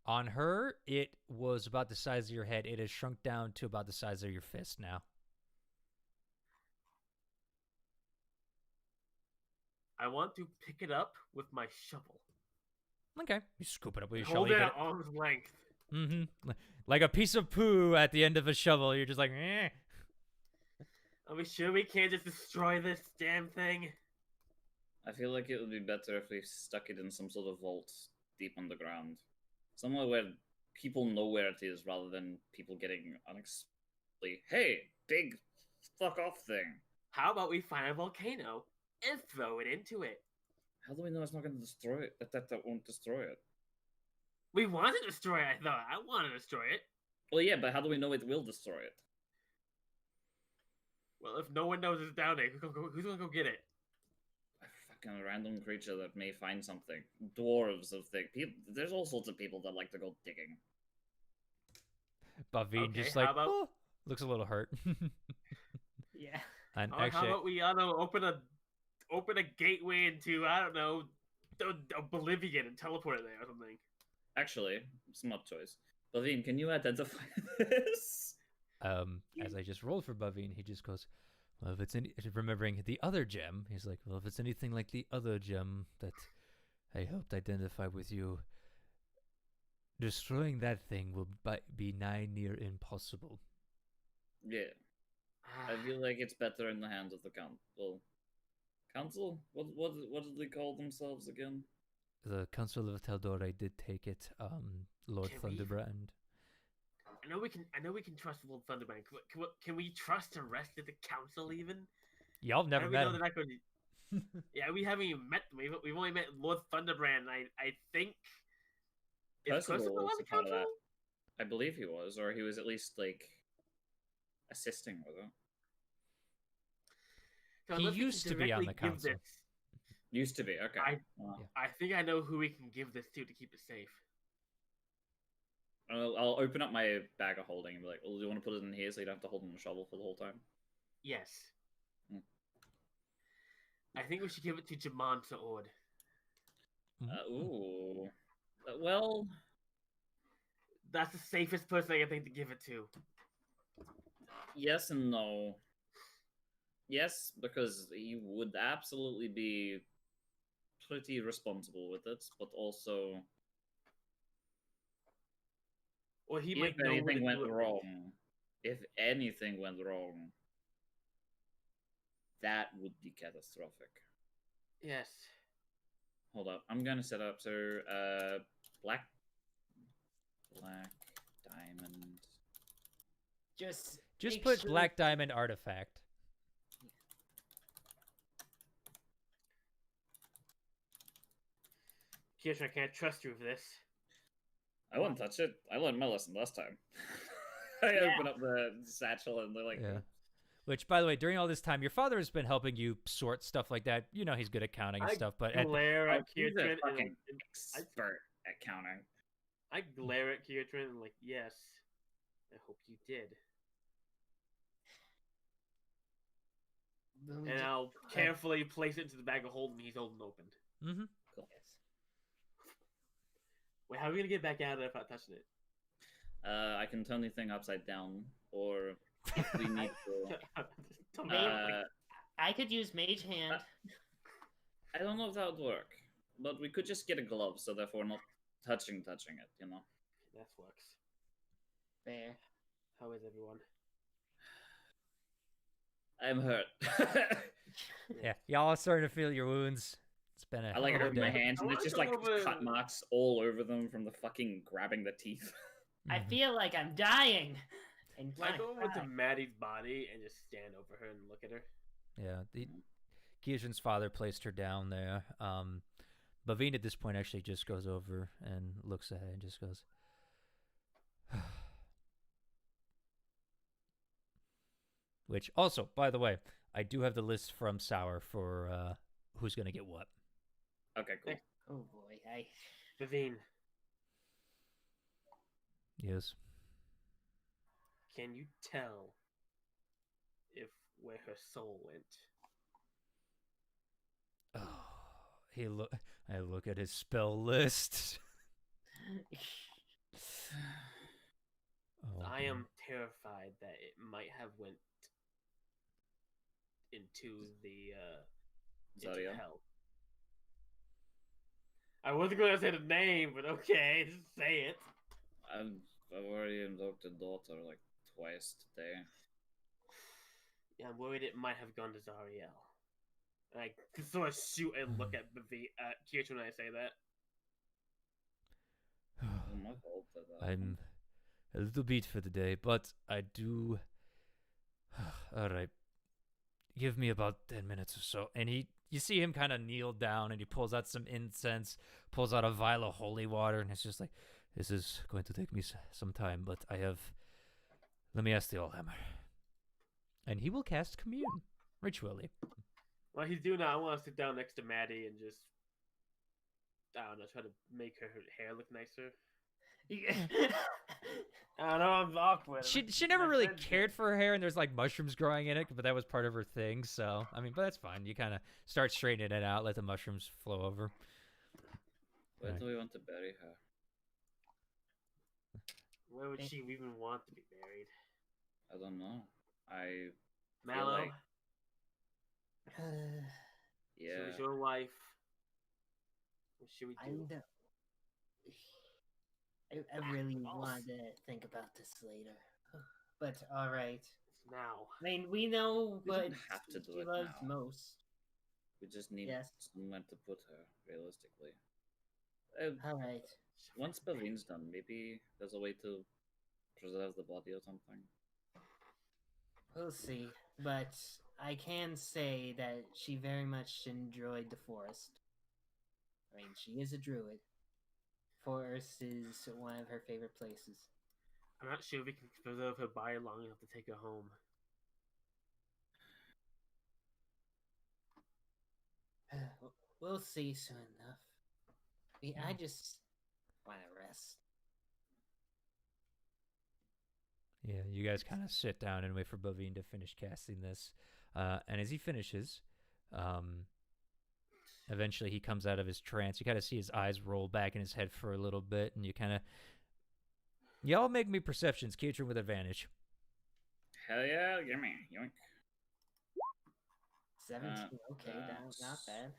On her, it was about the size of your head. It has shrunk down to about the size of your fist now. I want to pick it up with my shovel. Okay. You scoop it up with your Hold shovel. it You at arm's length. mm-hmm. Like a piece of poo at the end of a shovel. You're just like, eh. Are we sure we can't just destroy this damn thing? I feel like it would be better if we stuck it in some sort of vault deep underground. Somewhere where people know where it is rather than people getting unexpectedly, hey, big fuck off thing. How about we find a volcano and throw it into it? How do we know it's not going to destroy it? That won't destroy it. We want to destroy it, I thought. I want to destroy it. Well, yeah, but how do we know it will destroy it? Well, if no one knows it's down there, who's gonna go get it? A fucking random creature that may find something. Dwarves of things. There's all sorts of people that like to go digging. Bavine Okay, just how like, about- "Oh," looks a little hurt. Yeah. And How actually, about we, I don't know, open a gateway into, I don't know, Oblivion and teleport it there or something. Actually, smart choice. Bavine, can you identify this? as I just rolled for Bavine, he just goes, well, if it's remembering the other gem, he's like, well, if it's anything like the other gem that I helped identify with you. Destroying that thing will be nigh near impossible. Yeah, I feel like it's better in the hands of the council. Council? What did they call themselves again? The Council of tal'dorei did take it, Lord Can we- Thunderbrand. I know we can trust Lord Thunderbrand. Can we trust the rest of the council even? Y'all How never do we met know him. they're not going to? Yeah, we haven't even met them. We've only met Lord Thunderbrand. I think. Is Percival was on the a part of council? that. I believe he was, or he was at least like assisting with it. So He unless we can used to be on directly the give council. this- Used to be, okay. Yeah. I think I know who we can give this to keep it safe. I'll open up my bag of holding and be like, "Well, do you want to put it in here so you don't have to hold it on the shovel for the whole time?" Yes. Hmm. I think we should give it to Jamon to Ord. Ooh. Well, That's the safest person I can think to give it to. yes and no. Yes, because he would absolutely be pretty responsible with it, but also, Or he if might know where to anything do went it. wrong, that would be catastrophic. Yes. Hold up, I'm gonna set up black diamond. Just Just make put sure- Black Diamond Artifact. Kirsten, I can't trust you for this. I wouldn't touch it. I learned my lesson last time. I open up the satchel and they're like, Yeah. Which, by the way, during all this time, your father has been helping you sort stuff like that. You know he's good at counting and stuff, but glare "Oh, at he's a Kirsten fucking and expert at counting." I glare at Kirsten and like, yes, I hope you did. Then we And just- I'll carefully place it into the bag of holding he's holding open. mm-hmm. Yes. Wait, how are we gonna get back out of there without touching it? I can turn the thing upside down, or if we need to. Don't Maybe- Uh, I could use Mage Hand. I don't know if that would work, but we could just get a glove, so therefore not touching it. You know. that works. There. How is everyone? I'm hurt. Yeah, y'all are starting to feel your wounds. It's been a I like hell of a open my day. hands, and I it's just wanna like go over- cut marks all over them from the fucking grabbing the teeth. I Mhm. feel like I'm dying. And I wanna go over to cry. Maddie's body and just stand over her and look at her. Yeah, Kyujin's father placed her down there. Bavine at this point actually just goes over and looks at her and just goes, which also, by the way, I do have the list from Sour for who's gonna get what. Okay, cool. Oh boy, Vivine, Yes. can you tell if where her soul went? Oh, I look at his spell list. Oh, I boy. am terrified that it might have went into into Zaria? hell. I wasn't going to say the name, but okay, just say it. I've already invoked a daughter like twice today. Yeah, I'm worried it might have gone to Zariel. And I sort of shoot and look at Kirch when I say that. Oh, my fault that I'm a little beat for the day, but I do. All right, give me about 10 minutes or so. And you see him kind of kneel down, and he pulls out some incense, pulls out a vial of holy water, and it's just like, this is going to take me some time, but I have. Let me ask the Allhammer. And he will cast commune ritually. While he's doing that, I want to sit down next to Maddie and just, I don't know, try to make her hair look nicer. I don't know, I'm awkward. She never really cared for her hair, and there's like mushrooms growing in it, but that was part of her thing. So I mean, but that's fine. You kind of start straightening it out, let the mushrooms flow over. Where Right. do we want to bury her? Where would she even want to be buried? I don't know. I feel Mallow, like- she yeah. was your wife. What should we I do? don't. I really Boss. want to think about this later. But all right. It's now. I mean, we know We what don't have to do she it loves now. most. We just need Yes. somewhere to put her, realistically. All right. Once Bavin's done, maybe there's a way to preserve the body or something. We'll see. But I can say that she very much enjoyed the forest. I mean, she is a druid. Forest is one of her favorite places. I'm not sure if we can preserve her body long enough to take her home. We'll see soon enough. I just want to rest. Yeah, you guys kind of sit down and wait for Bovine to finish casting this. And as he finishes, eventually he comes out of his trance. You kind of see his eyes roll back in his head for a little bit, and you kind of... Y'all make me perceptions, Keitron with advantage. Hell yeah, give me. Yoink. 17. Okay, not bad.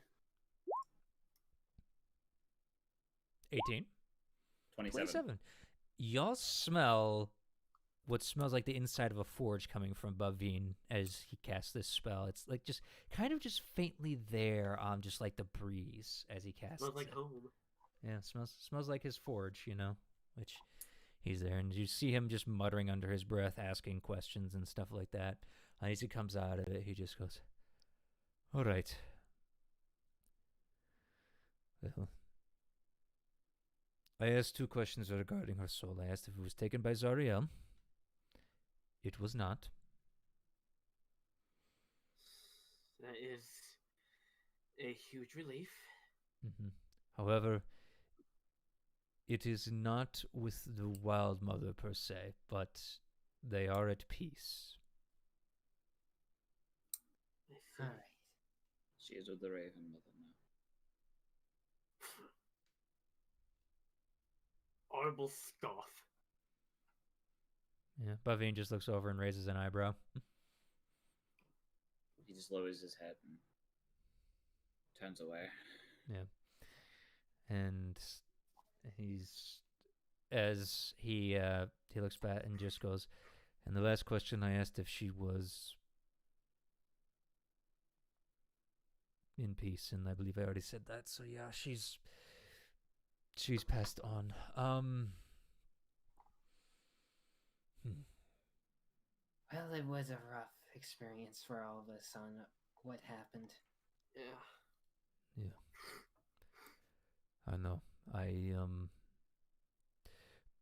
18. 27. 27. Y'all smell what smells like the inside of a forge coming from Bavine as he casts this spell. It's like just kind of just faintly there, just like the breeze as he casts Smells like it. home. Yeah, smells like his forge, you know, which he's there. And you see him just muttering under his breath, asking questions and stuff like that. And as he comes out of it, he just goes, all right. Well, I asked 2 questions regarding her soul. I asked if it was taken by Zariel. It was not. That is a huge relief. Mm-hmm. However, it is not with the Wild Mother per se, but they are at peace. I see. All right. She is with the Raven Mother now. Audible scoff. Yeah, Bavine just looks over and raises an eyebrow. He just lowers his head and turns away. Yeah, and as he looks back and just goes, and the last question I asked if she was in peace, and I believe I already said that. So yeah, she's passed on. Well, it was a rough experience for all of us on what happened. Yeah. Yeah. I know.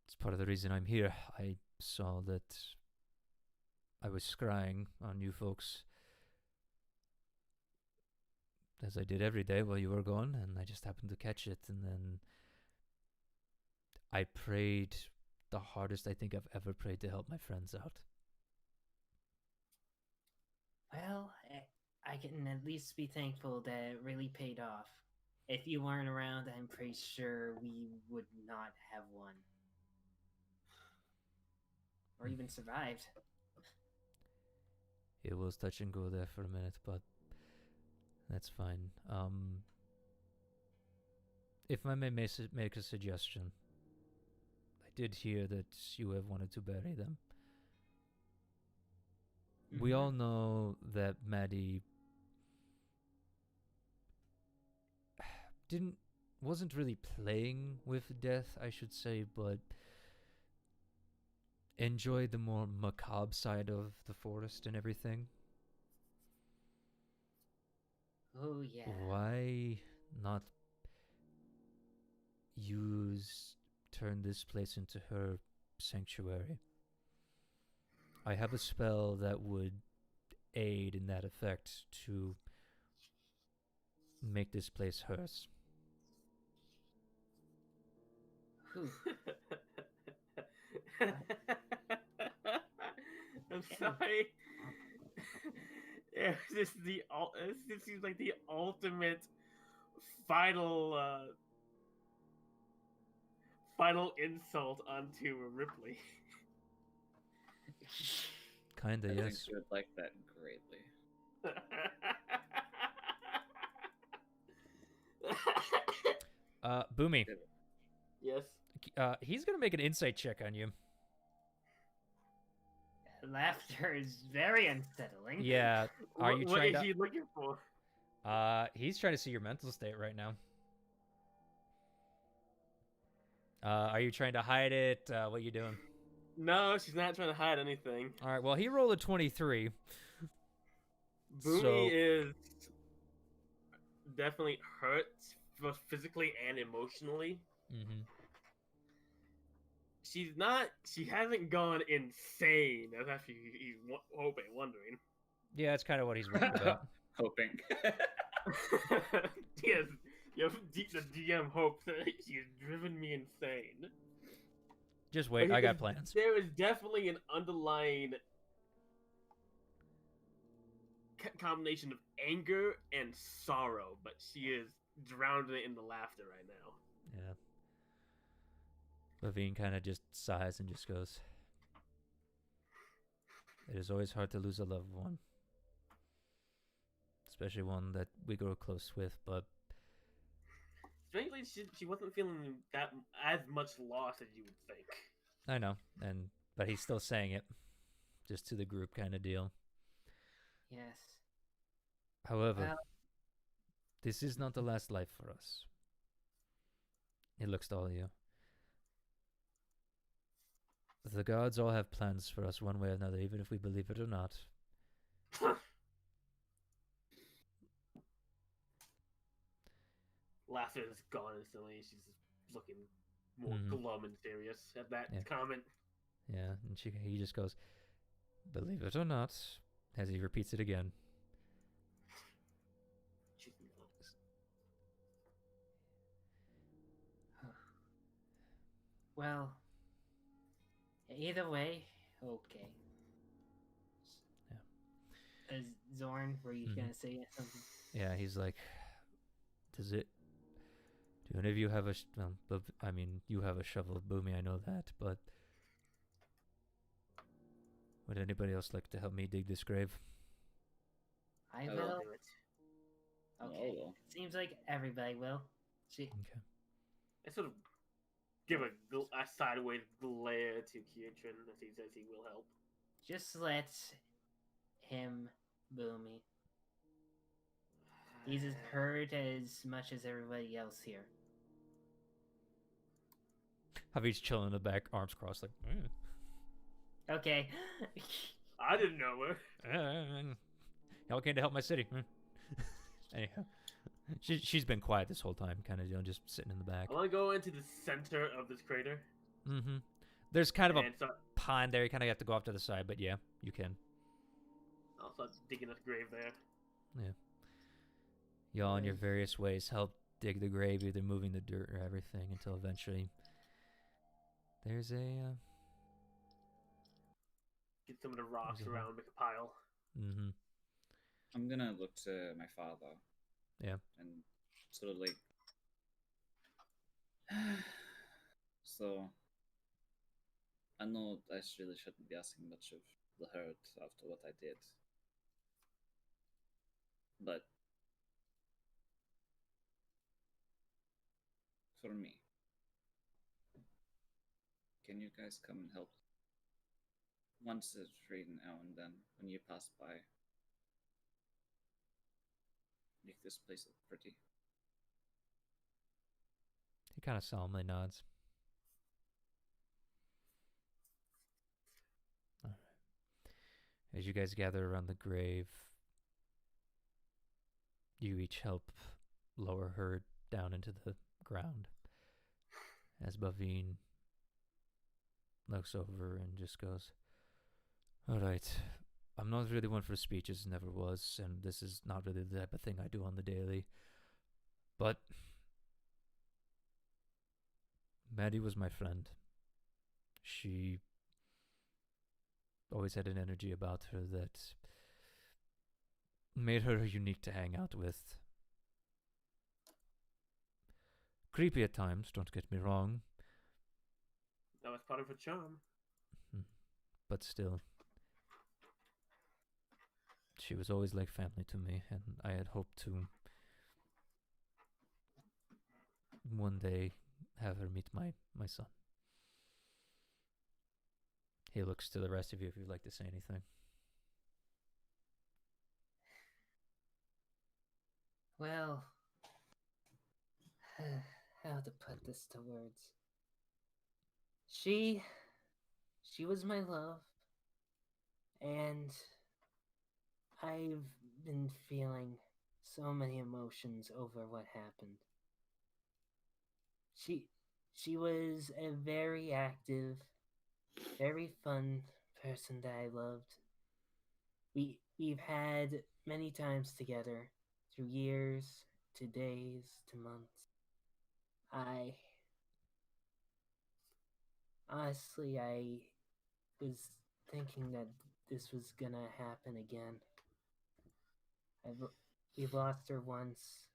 It's part of the reason I'm here. I saw that I was scrying on you folks as I did every day while you were gone, and I just happened to catch it, and then I prayed the hardest I think I've ever prayed to help my friends out. Well, I can at least be thankful that it really paid off. If you weren't around, I'm pretty sure we would not have won. Or even survived. It was touch and go there for a minute, but that's fine. If I may make a suggestion, I did hear that you have wanted to bury them. We all know that Maddie wasn't really playing with death, I should say, but enjoyed the more macabre side of the forest and everything. Oh, yeah. Why not turn this place into her sanctuary? I have a spell that would aid in that effect to make this place hers. Whew. I'm sorry. Yeah, this seems like the ultimate final insult onto Ripley. Kinda, I think yes. she would like that greatly. Boomy, Yes. he's gonna make an insight check on you. Laughter is very unsettling. Yeah. Are you What trying is to? he looking for? He's trying to see your mental state right now. Are you trying to hide it? What you doing? No, she's not trying to hide anything. All right. Well, he rolled a 23. Boomy So- is definitely hurt, both physically and emotionally. Mm-hmm. She hasn't gone insane. That's actually he's wondering. Yeah, that's kind of what he's worried about. Hoping. Yes, the DM hopes that she's driven me insane. Just wait. I got plans. There is definitely an underlying combination of anger and sorrow, but she is drowning it in the laughter right now. Yeah. Levine kind of just sighs and just goes, "It is always hard to lose a loved one. Especially one that we grow close with, but Strangely, she wasn't feeling that as much loss as you would think. I know, but he's still saying it, just to the group kind of deal. Yes. However, Well- this is not the last life for us." He looks to all of you. The gods all have plans for us one way or another, even if we believe it or not. Laughter is gone instantly. She's just looking more Mhm. glum and serious at that Yeah. comment. Yeah, and he just goes, "Believe it or not," as he repeats it again. She's not. Well, either way, okay. Yeah. Zorn, were you Mhm. gonna say something? Yeah, he's like, do any of you have I mean, you have a shovel, Boomy, I know that, but would anybody else like to help me dig this grave? I I will. will Do it. Okay. Oh, Seems like everybody will. See, Okay. I sort of give a sideways glare to Kietrin as he says he will help. just let him boo me. He's as hurt as much as everybody else here. Javi's chilling in the back, arms crossed, like, Okay. I didn't know her. Y'all came to help my city. Anyhow, she's been quiet this whole time, kind of, just sitting in the back. I want to go into the center of this crater. Mm-hmm. There's kind of a and start, pond there. You kind of have to go off to the side, but yeah, you can. I'll start digging a grave there. Yeah. Y'all, in your various ways, help dig the grave, either moving the dirt or everything, until eventually there's a. Get some of the rocks There's a- around, make a pile. Mm-hmm. I'm gonna look to my father. Yeah. And sort of like. So. I know I really shouldn't be asking much of the herd after what I did. But. For me. Can you guys come and help? Once every now and then, when you pass by. Make this place look pretty. He kind of solemnly nods. All right. As you guys gather around the grave, you each help lower her down into the ground. As Bavine looks over and just goes, "All right, I'm not really one for speeches, never was, and this is not really the type of thing I do on the daily. But Maddie was my friend. She always had an energy about her that made her unique to hang out with. Creepy at times, don't get me wrong, That was part of her charm. but still, she was always like family to me, and I had hoped to one day have her meet my son. He looks to the rest of you if you'd like to say anything. Well, how to put this to words? She was my love, and I've been feeling so many emotions over what happened. She was a very active, very fun person that I loved. We've had many times together, through years, to days, to months. I honestly, I was thinking that this was gonna happen again. We've lost her once.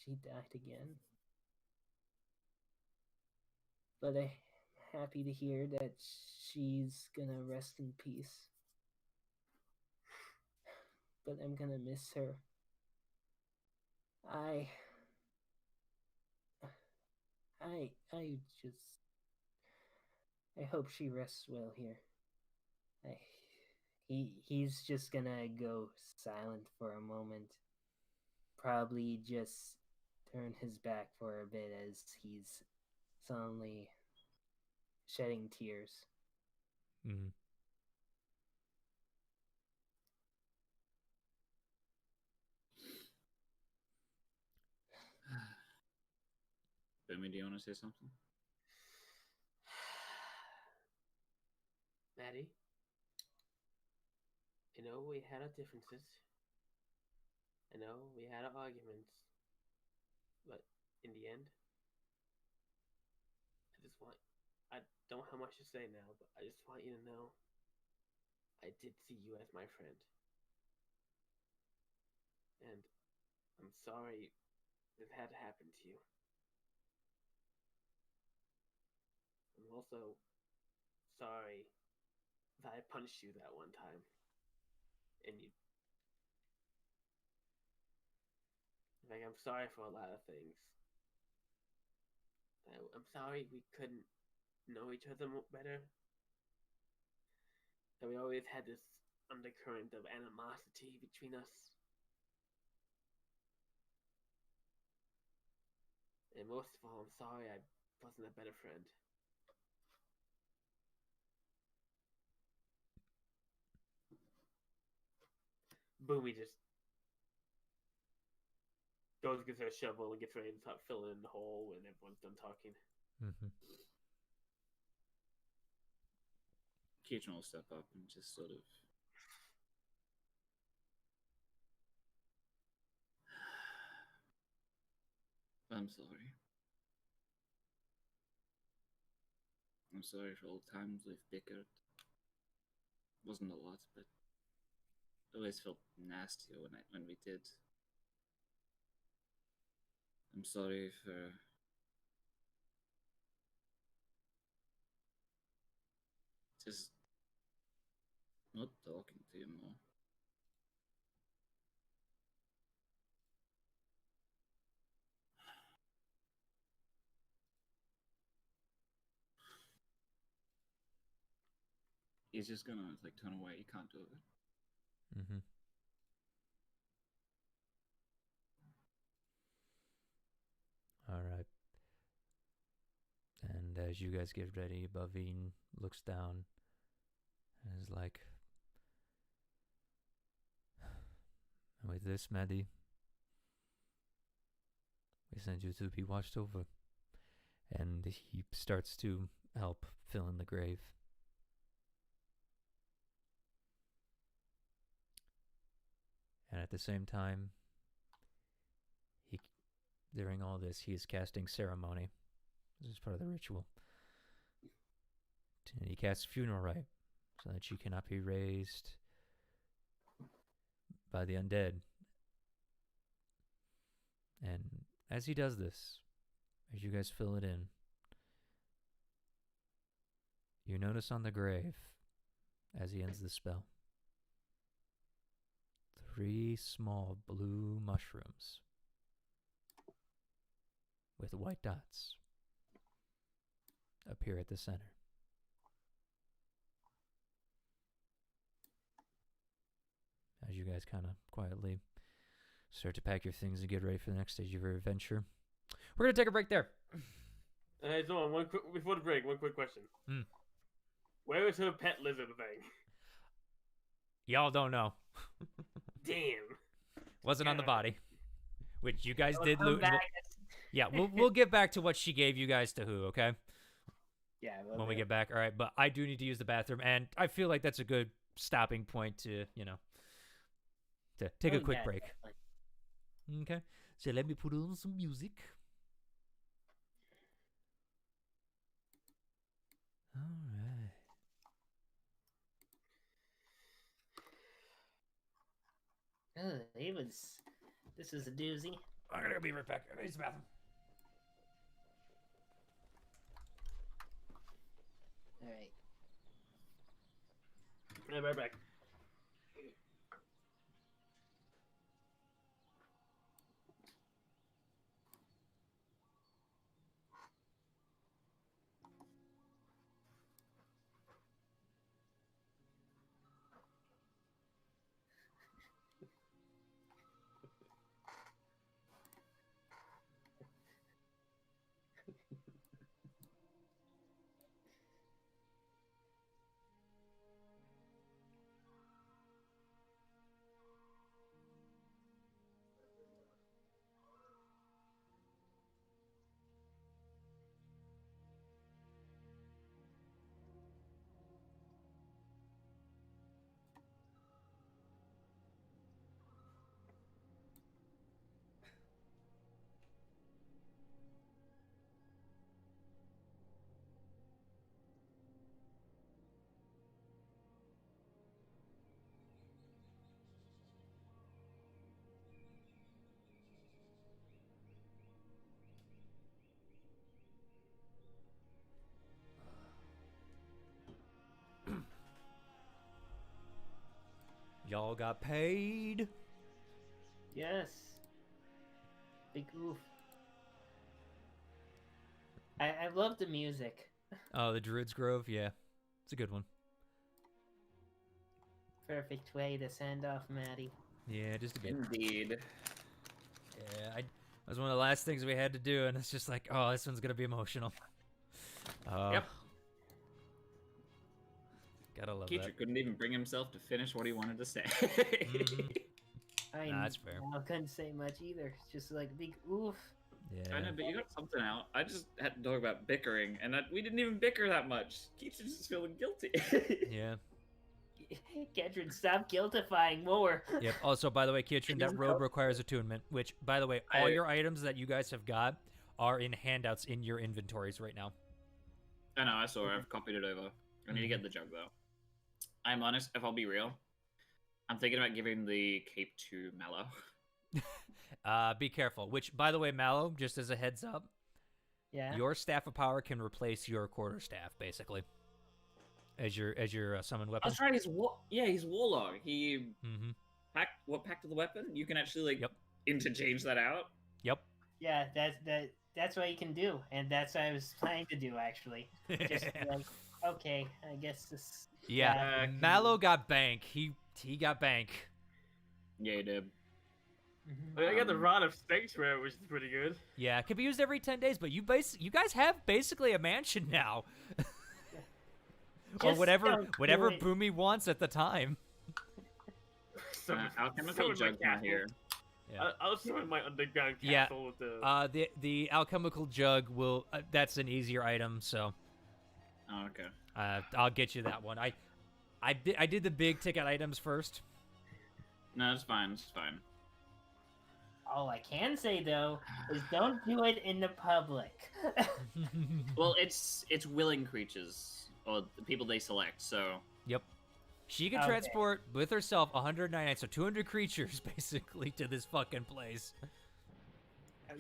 She died again. But I'm happy to hear that she's gonna rest in peace. But I'm gonna miss her. I just I hope she rests well here. He's just gonna go silent for a moment. Probably just turn his back for a bit as he's suddenly shedding tears. Mm-hmm. Boomy, do you want to say something? Maddie, I know we had our differences. I know we had our arguments. But in the end, I don't have much to say now, but I just want you to know I did see you as my friend. And I'm sorry this had to happen to you. I'm also sorry that I punched you that one time. And you. Like, I'm sorry for a lot of things. I'm sorry we couldn't know each other better. That we always had this undercurrent of animosity between us. And most of all, I'm sorry I wasn't a better friend. Boomy just goes and gets her shovel and gets ready to start filling in the hole when everyone's done talking. Mm-hmm. Keaton will step up and just sort of I'm sorry. I'm sorry for all the times we've bickered. Wasn't a lot, but it always felt nastier when we did. I'm sorry for just not talking to you more. He's just gonna like turn away. He can't do it. Mm-hmm. All right. And as you guys get ready, Bavine looks down and is like, with this, Maddie, we send you to be watched over. And he starts to help fill in the grave. And at the same time, during all this, he is casting ceremony. This is part of the ritual. And he casts funeral rite so that she cannot be raised by the undead. And as he does this, as you guys fill it in, you notice on the grave, as he ends the spell, 3 small blue mushrooms with white dots appear at the center. As you guys kind of quietly start to pack your things and get ready for the next stage of your adventure. We're going to take a break there. Hey, Zorn, before the break, one quick question. Where is her pet lizard thing? Y'all don't know. Damn. Wasn't on the body. Which you guys It'll did come loot. back. Yeah, we'll get back to what she gave you guys to who, okay? Yeah, When we get back. All right, but I do need to use the bathroom, and I feel like that's a good stopping point to, to take a quick break. Okay, so let me put on some music. All right. This is a doozy. I'm gonna be right back. I'm gonna use the bathroom. All right. Yeah, right back. Y'all got paid. Yes. Big oof. I love the music. Oh, the Druid's Grove? Yeah. It's a good one. Perfect way to send off Maddie. Yeah, just a bit. Indeed. Yeah, that was one of the last things we had to do, and it's just like, oh, this one's gonna be emotional. Yep. Gotta love Keecher that. couldn't even bring himself to finish what he wanted to say. Nah, that's fair. I couldn't say much either. It's just like big oof. Yeah. I know, but you got something out. I just had to talk about bickering, and we didn't even bicker that much. Keecher's just feeling guilty. Yeah. Ketrin, stop guiltifying more. Yep. Also, by the way, Kitchen, that robe requires attunement, which, by the way, all your items that you guys have got are in handouts in your inventories right now. I know, I saw it. I've copied it over. I need to get the jug, though. I'm honest, if I'll be real, I'm thinking about giving the cape to Mallow. Be careful. Which, by the way, Mallow, just as a heads up, Yeah. your Staff of Power can replace your quarterstaff, basically, as your summon weapon. That's right. He's Warlock. He Mm-hmm. packed the weapon. You can actually Yep. interchange that out. Yep. Yeah, that's what you can do, and that's what I was planning to do actually. Just like, okay, I guess this. Yeah. Mallow got bank. He got bank. Yeah, he did. I got the Rod of Snakes for it, which is pretty good. Yeah, it can be used every 10 days, but you guys have basically a mansion now. Or Just whatever don't do it. Boomy wants at the time. So, Alchemical jug's not here. Yeah. I'll summon my underground Yeah. castle with the. The alchemical jug will that's an easier item, so Oh, okay. I'll get you that one. I did the big ticket items first. No, it's fine. It's fine. All I can say though is don't do it in the public. Well, it's willing creatures or the people they select. So Yep. She can Okay. transport with herself 199, so 200 creatures basically to this fucking place. That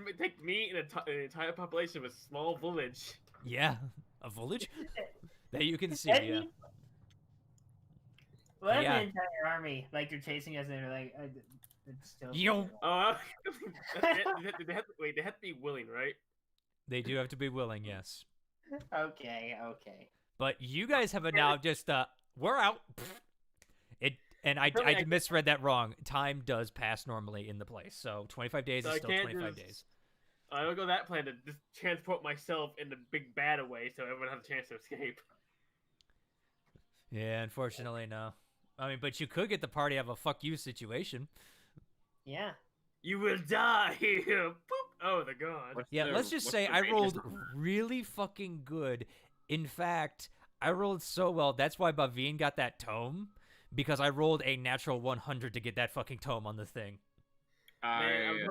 would take me and an entire population of a small village. Yeah, a village that you can see. That'd Yeah. be- What if Yeah. the entire army, like, they're chasing us and they're like, it's still. Yo. They have to, wait, they have to be willing, right? They do have to be willing, yes. Okay. But you guys have now just we're out. And I Apparently I- misread that wrong. Time does pass normally in the place, so 25 days So is I still can't 25 just- days. I don't go that plan to just transport myself in the big bad away so everyone has a chance to escape. Yeah, unfortunately, no. I mean, but you could get the party out of a fuck you situation. Yeah. You will die here. Boop. Oh, they're gone. What's Yeah, the- let's just what's say the I radius rolled on that? really fucking good. In fact, I rolled so well. That's why Bavine got that tome, because I rolled a natural 100 to get that fucking tome on the thing. Man,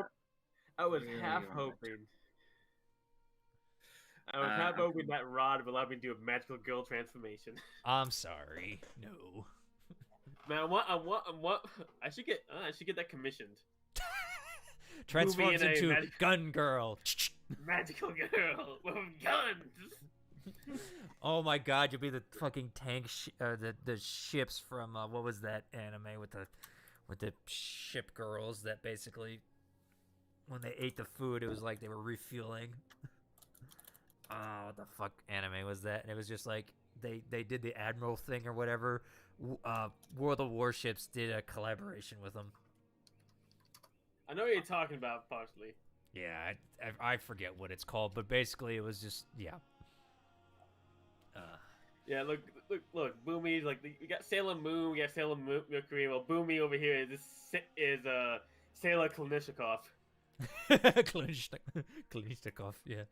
I was really half want that hoping. I was half I'm hoping that rod would allow me to do a magical girl transformation. I'm sorry. No. Man, I should get that commissioned. Transforms in a into magic- gun girl. Magical girl with guns. Oh my god, you'll be the fucking tank, the ships from what was that anime with the ship girls that basically, when they ate the food, it was like they were refueling. What the fuck anime was that? And it was just like they did the Admiral thing or whatever. World of Warships did a collaboration with them. I know what you're talking about, partially. Yeah, I forget what it's called, but basically it was just yeah. Yeah, look, Boomy, like we got Sailor Moon, we got Sailor Mercury. Well, Boomy over here is Sailor Kalishnikov. Kalishnikov, yeah.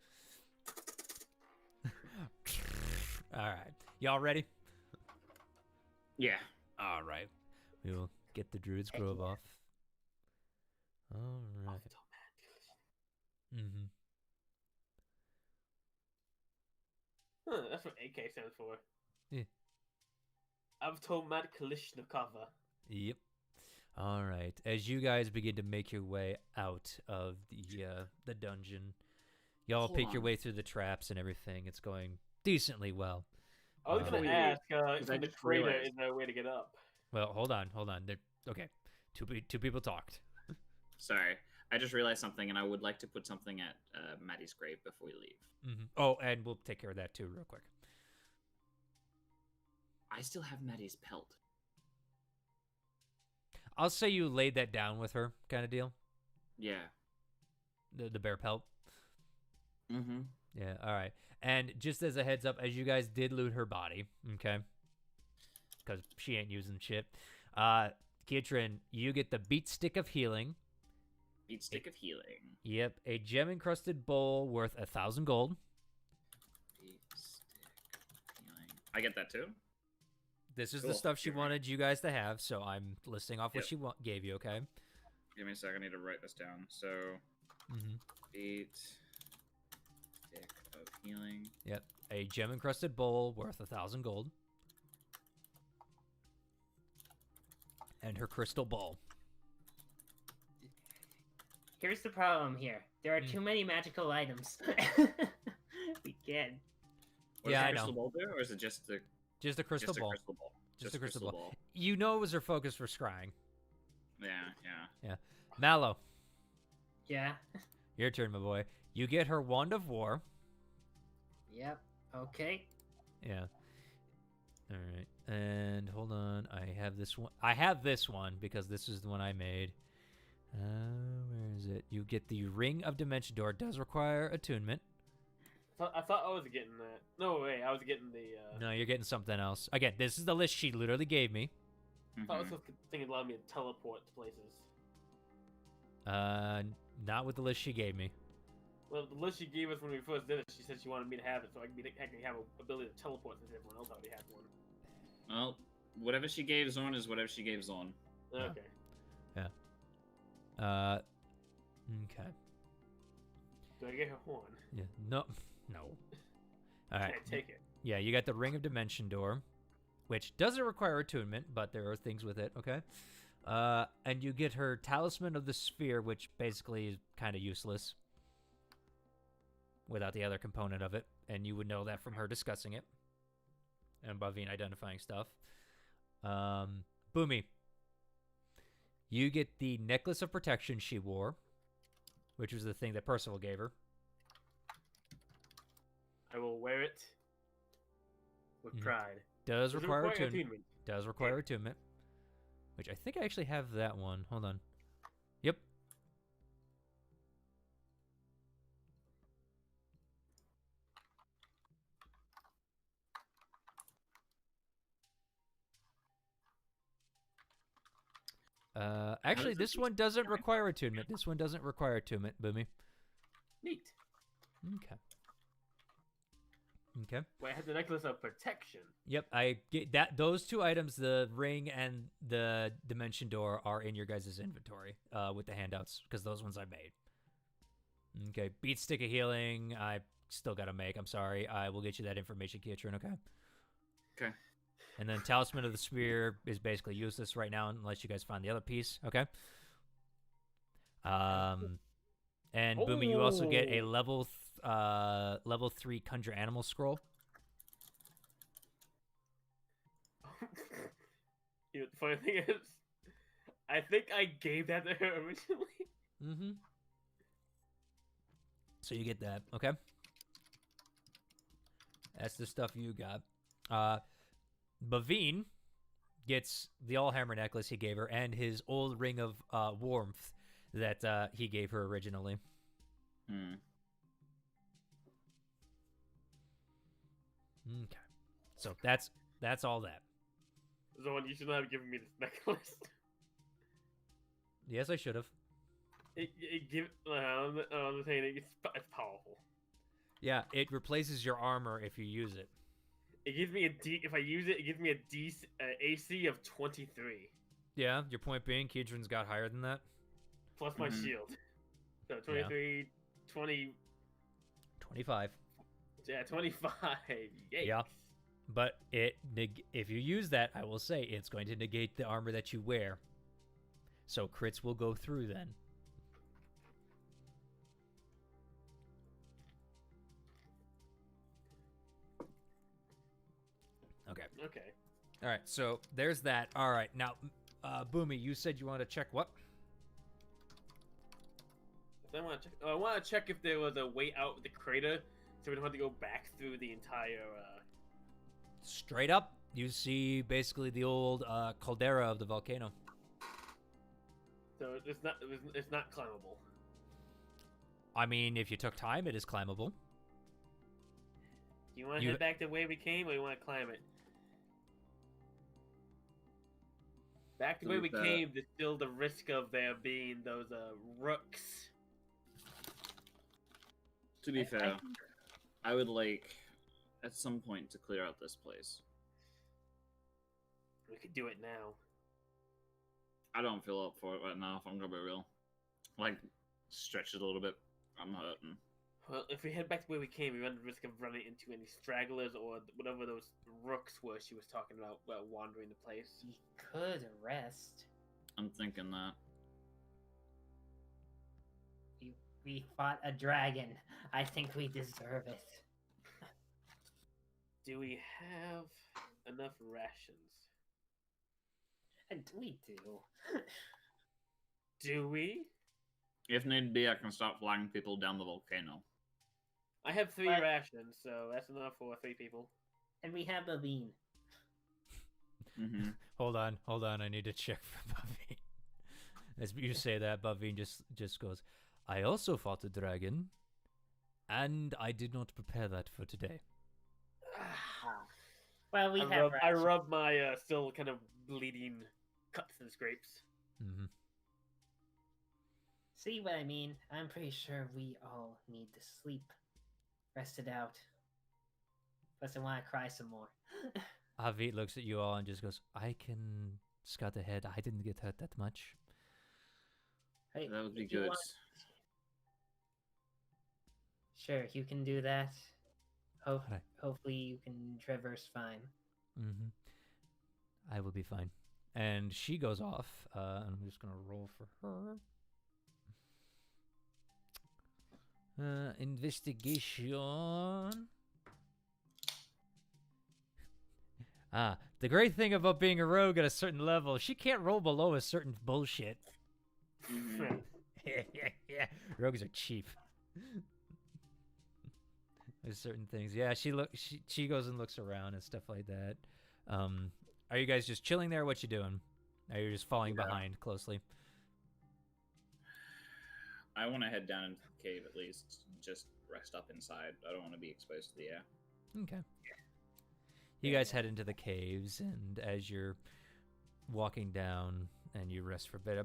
All right, y'all ready? Yeah. All right, we will get the Druid's Grove off. All right. Mm-hmm. Huh, that's what AK stands for. Yeah. Avtomat Kalishnikova. Yep. All right. As you guys begin to make your way out of the dungeon, y'all Hold pick your on. way through the traps and everything. It's going decently well. I was Uh, gonna Wait, ask because I if the just crater realized- is there a way to get up. Well, hold on. Okay. Two people talked. Sorry. I just realized something, and I would like to put something at Maddie's grave before we leave. Mm-hmm. Oh, and we'll take care of that too, real quick. I still have Maddie's pelt. I'll say you laid that down with her, kind of deal. Yeah. The bear pelt. Mm-hmm. Yeah. All right. And just as a heads up, as you guys did loot her body, okay, because she ain't using shit. Kietrin, you get the beat stick of healing. Beat stick of healing. Yep, a gem encrusted bowl worth 1,000 gold. Beat stick of healing. I get that too? This is the Cool. stuff she wanted you guys to have, so I'm listing off what Yep. she gave you. Okay. Give me a second. I need to write this down. So, Mm-hmm. beat stick of healing. Yep, a gem encrusted bowl worth 1,000 gold. And her crystal ball. Here's the problem here. There are Mm. too many magical items. We can't. What Yeah, does I the crystal know. ball do, or is it just the Just a crystal just ball. a crystal ball? Just a crystal ball. You know it was her focus for scrying. Yeah. Mallow, Yeah. your turn, my boy. You get her Wand of War. Yep. Okay. Yeah. All right. And hold on. I have this one. I have this one because this is the one I made. Where is it? You get the Ring of Dimension Door. It does require attunement. I thought I was getting that. No way, I was getting the. No, you're getting something else. Again, this is the list she literally gave me. I thought it was Mhm. the thing that allowed me to teleport to places. Not with the list she gave me. Well, the list she gave us when we first did it, she said she wanted me to have it so I could actually have an ability to teleport since everyone else already had one. Well, whatever she gave Zorn is whatever she gave Zorn. Yeah. Okay. Okay. Do I get her horn? Yeah. No. All right. Can't take it. Yeah, you got the Ring of Dimension Door, which doesn't require attunement, but there are things with it, okay? And you get her Talisman of the Sphere, which basically is kind of useless without the other component of it, and you would know that from her discussing it and Bavine identifying stuff. Boomy, you get the necklace of protection she wore, which was the thing that Percival gave her. I will wear it with pride. Does Does it require require attunement. Does require attunement. Which I think I actually have that one. Hold on. Yep. Actually, this one doesn't require attunement. This one doesn't require attunement, Boomy. Neat. Okay. Okay. Wait, I had the necklace of protection. Yep, I get that. Those two items, the ring and the dimension door, are in your guys' inventory with the handouts, because those ones I made. Okay, beat stick of healing, I still gotta make. I'm sorry. I will get you that information, Kiatrin, okay? Okay. And then Talisman of the Spear is basically useless right now unless you guys find the other piece, okay? And Boomy, you also get a level 3 Conjure Animal Scroll. You know, the funny thing is, I think I gave that to her originally. Mm-hmm. So you get that, okay? That's the stuff you got. Bavine gets the Allhammer necklace he gave her and his old ring of warmth that he gave her originally. Hmm. Okay. So that's all that. Zorn, you should not have given me this necklace. Yes, I should have. I'm saying it's powerful. Yeah, it replaces your armor if you use it. It gives me a D. If I use it, it gives me a D AC of 23. Yeah, your point being, Kiatrin's got higher than that. Plus my shield. So 23, 20. 25. Yeah, 25. Yikes. Yeah. But if you use that, I will say it's going to negate the armor that you wear. So crits will go through then. Okay. Okay. All right, so there's that. All right, now, Boomy, you said you want to check what? I want to check if there was a way out of the crater, so we don't have to go back through the entire. Straight up, you see basically the old caldera of the volcano. So it's not climbable. I mean, if you took time, it is climbable. You want to head back the way we came, or you want to climb it? Back the way we came, there's still the risk of there being those rooks. To be fair, I would like, at some point, to clear out this place. We could do it now. I don't feel up for it right now, if I'm gonna be real. Like, stretch it a little bit. I'm hurting. Well, if we head back the way we came, we run the risk of running into any stragglers or whatever those rooks were she was talking about while wandering the place. We could rest. I'm thinking that. We fought a dragon. I think we deserve it. Do we have enough rations? And we do. Do we? If need be, I can start flying people down the volcano. I have 3 What? rations, so that's enough for 3 people. And we have a bean. Mm-hmm. Hold on, I need to check for Bavine. As you say that, Bavine just goes, I also fought a dragon, and I did not prepare that for today. Well, I rub my still kind of bleeding cuts and scrapes. Mm-hmm. See what I mean? I'm pretty sure we all need to sleep. Rest it out. Plus, I want to cry some more. Avit looks at you all and just goes, I can scout ahead. I didn't get hurt that much. Hey, That would be if you good. want- Sure, you can do that. Alright. Hopefully you can traverse fine. Mm-hmm. I will be fine. And she goes off, and I'm just going to roll for her. Investigation. The great thing about being a rogue at a certain level, she can't roll below a certain bullshit. Mhm. Yeah, rogues are cheap. There's certain things. Yeah, she goes and looks around and stuff like that. Are you guys just chilling there? What you doing? Are you just falling Yeah. behind closely? I want to head down into the cave at least. Just rest up inside. I don't want to be exposed to the air. Okay. You guys head into the caves, and as you're walking down and you rest for a bit,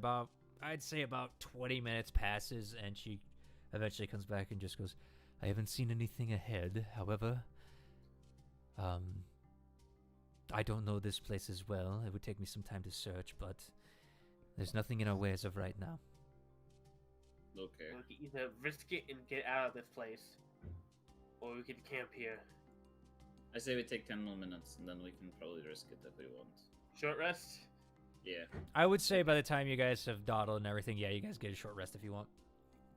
I'd say about 20 minutes passes, and she eventually comes back and just goes, I haven't seen anything ahead. However, I don't know this place as well. It would take me some time to search, but there's nothing in our way as of right now. Okay. We can either risk it and get out of this place, or we can camp here. I say we take 10 more minutes, and then we can probably risk it if we want. Short rest? Yeah. I would say by the time you guys have dawdled and everything, yeah, you guys get a short rest if you want.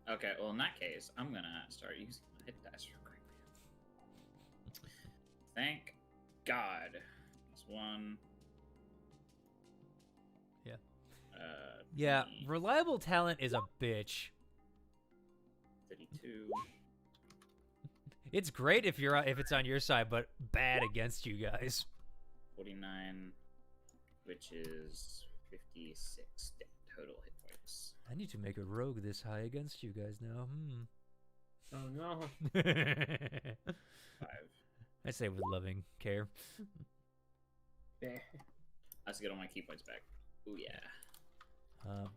Okay, well, in that case, I'm gonna start using my hit dice real quick. Thank God. That's one. Yeah. Uh, Yeah, 20, reliable talent is a bitch. 32. It's great if it's on your side, but bad against you guys. 49, which is 56 total hit points. I need to make a rogue this high against you guys now. Oh no. 5. I say with loving care. Yeah. I have to get all my key points back. Ooh, yeah.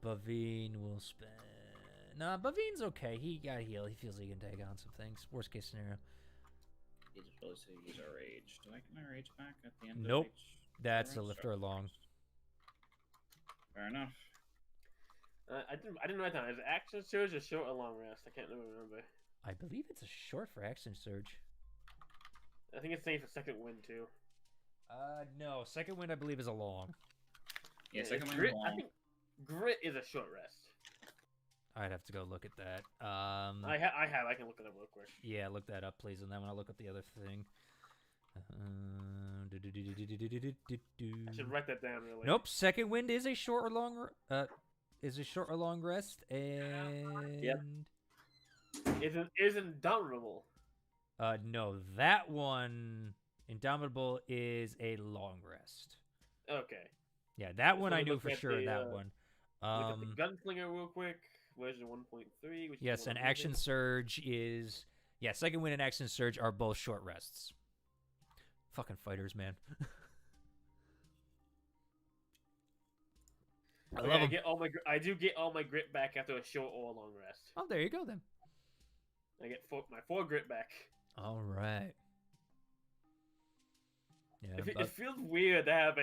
Bavine will spend... Nah, Bavine's okay. He got healed. He feels he can take on some things. Worst case scenario. He just really say use our rage. Do I get my rage back at the end Nope. of each? That's a rage? lifter along. Fair enough. I didn't write down. Is it action surge or short or long rest? I can't remember. I believe it's a short for action surge. I think it's saying for second wind too. No. Second wind, I believe, is a long. Yeah, second one grit. long. I think grit is a short rest. I'd have to go look at that. I have. I can look it up real quick. Yeah, look that up, please, and then when I look up the other thing. I should write that down really. Nope. Second wind is a short or long. Is a short or long rest, and Yep. Is indomitable. No, that one, Indomitable, is a long rest. Okay. Yeah, that one So I we knew look for at sure. the, That one. Look at the gunslinger real quick. Version 1.3. Which Yes, is and one action moving. surge is second wind and action surge are both short rests. Fucking fighters, man. I Okay, love them. I do get all my grit back after a short or a long rest. Oh, there you go then. I get my 4 grit back. All right. Yeah, It feels weird to have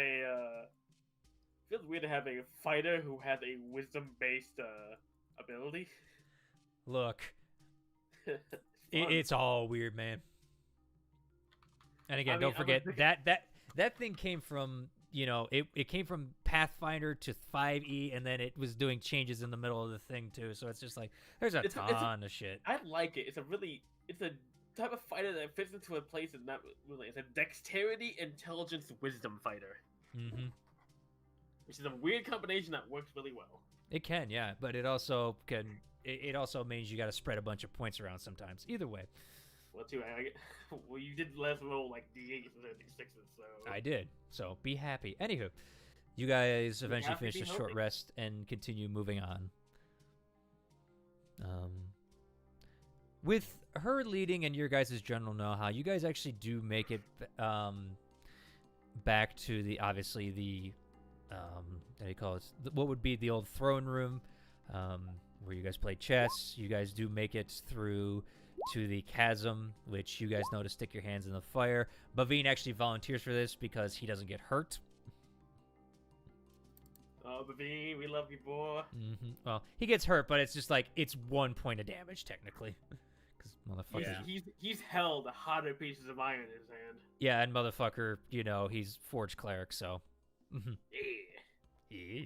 a fighter who has a wisdom based ability. look, It's fun. it's all weird, man. And again, I mean, don't I'm forget a- that thing came from, it came from Pathfinder to 5e, and then it was doing changes in the middle of the thing too. So it's just like there's a It's a- ton of shit. I like it. It's a type of fighter that fits into a place and not really. It's a dexterity, intelligence, wisdom fighter, Mm-hmm. which is a weird combination that works really well. It can, yeah, but it also can. It also means you got to spread a bunch of points around sometimes. Either way, Well, too, well, you did last roll like d8s instead of d6s, so I did. So be happy. Anywho, you guys eventually happy, finish be a short healthy. rest and continue moving on. With her leading and your guys' general know-how, you guys actually do make it back to the obviously the how do you call it? What would be the old throne room, where you guys play chess. You guys do make it through to the chasm, which you guys know to stick your hands in the fire. Bavine actually volunteers for this because he doesn't get hurt. Oh, Bavine, we love you, boy. Well, he gets hurt, but it's just like it's 1 point of damage technically, because motherfucker. Yeah. He's held 100 pieces of iron in his hand. Yeah, and motherfucker, he's forge cleric, so. Yeah. Yeah.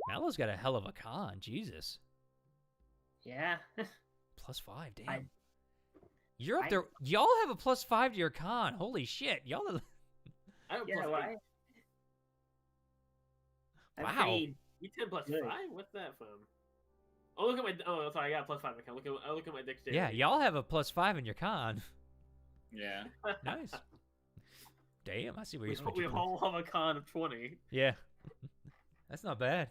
Mallow's got a hell of a con, Jesus. Yeah. +5, damn. I- You're up I- there. Y'all have a +5 to your con. Holy shit, y'all. Are... I have Yeah, plus well, 8. I'm Wow. pretty You 10 plus Good. 5? What's that from? Oh, look at my. Oh, sorry, I got a plus 5 account. I look at my dexterity. Yeah, y'all have a +5 in your con. Yeah. Nice. Damn, I see where you spent We your points. all have a con of 20. Yeah. That's not bad.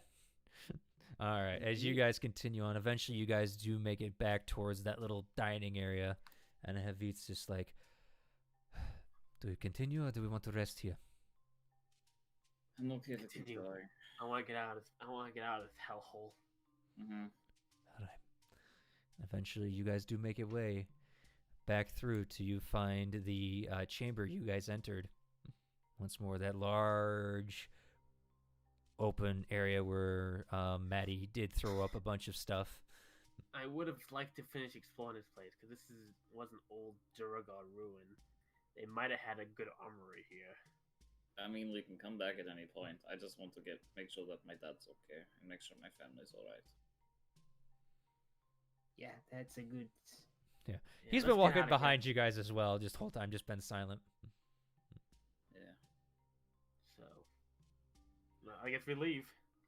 All right, as you guys continue on, eventually you guys do make it back towards that little dining area, and Havit's just like, do we continue or do we want to rest here? I'm okay to keep Continue. going. I want to get out of this hellhole. Mm-hmm. All right. Eventually you guys do make your way back through to you find the chamber you guys entered. Once more, that large open area where Maddie did throw up a bunch of stuff. I would have liked to finish exploring this place because was an old Duragar ruin. They might have had a good armory here. I mean, we can come back at any point. I just want to make sure that my dad's okay and make sure my family's alright. Yeah, that's a good. Yeah, let's he's been get walking outta here. behind you guys as well, just the whole time, just been silent. Yeah. So, I guess we leave.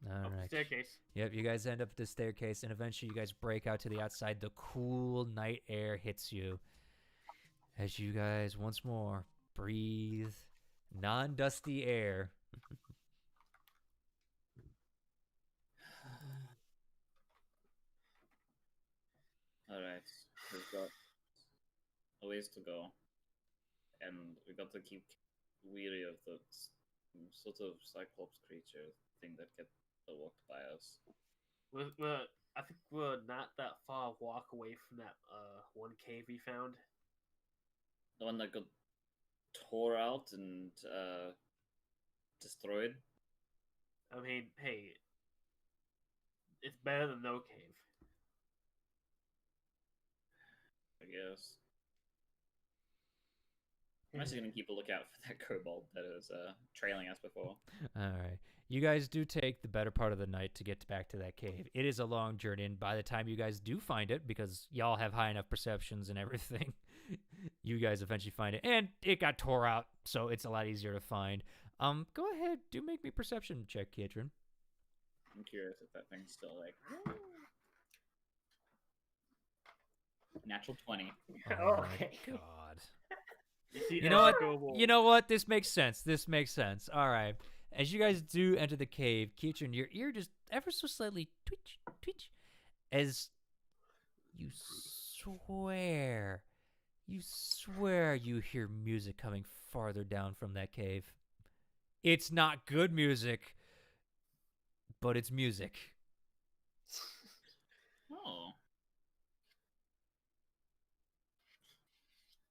All Up the right. staircase. Yep, you guys end up at the staircase, and eventually you guys break out to the outside. The cool night air hits you as you guys once more breathe non-dusty air. Alright. We've got a ways to go. And we got to keep weary of the sort of cyclops creature thing that kept walked by us. I think we're not that far walk away from that one cave we found. The one that got tore out and destroyed. I mean, hey, it's better than no cave. I guess. I'm actually going to keep a lookout for that kobold that was trailing us before. All right. You guys do take the better part of the night to get back to that cave. It is a long journey, and by the time you guys do find it, because y'all have high enough perceptions and everything, you guys eventually find it. And it got tore out, so it's a lot easier to find. Go ahead. Do make me a perception check, Kietrin. I'm curious if that thing's still like... Natural 20. Oh Okay. my god. You know what? You know what? This makes sense. This makes sense. All right. As you guys do enter the cave, Kietrin, your ear just ever so slightly twitch, twitch, as you swear you hear music coming farther down from that cave. It's not good music, but it's music. Oh.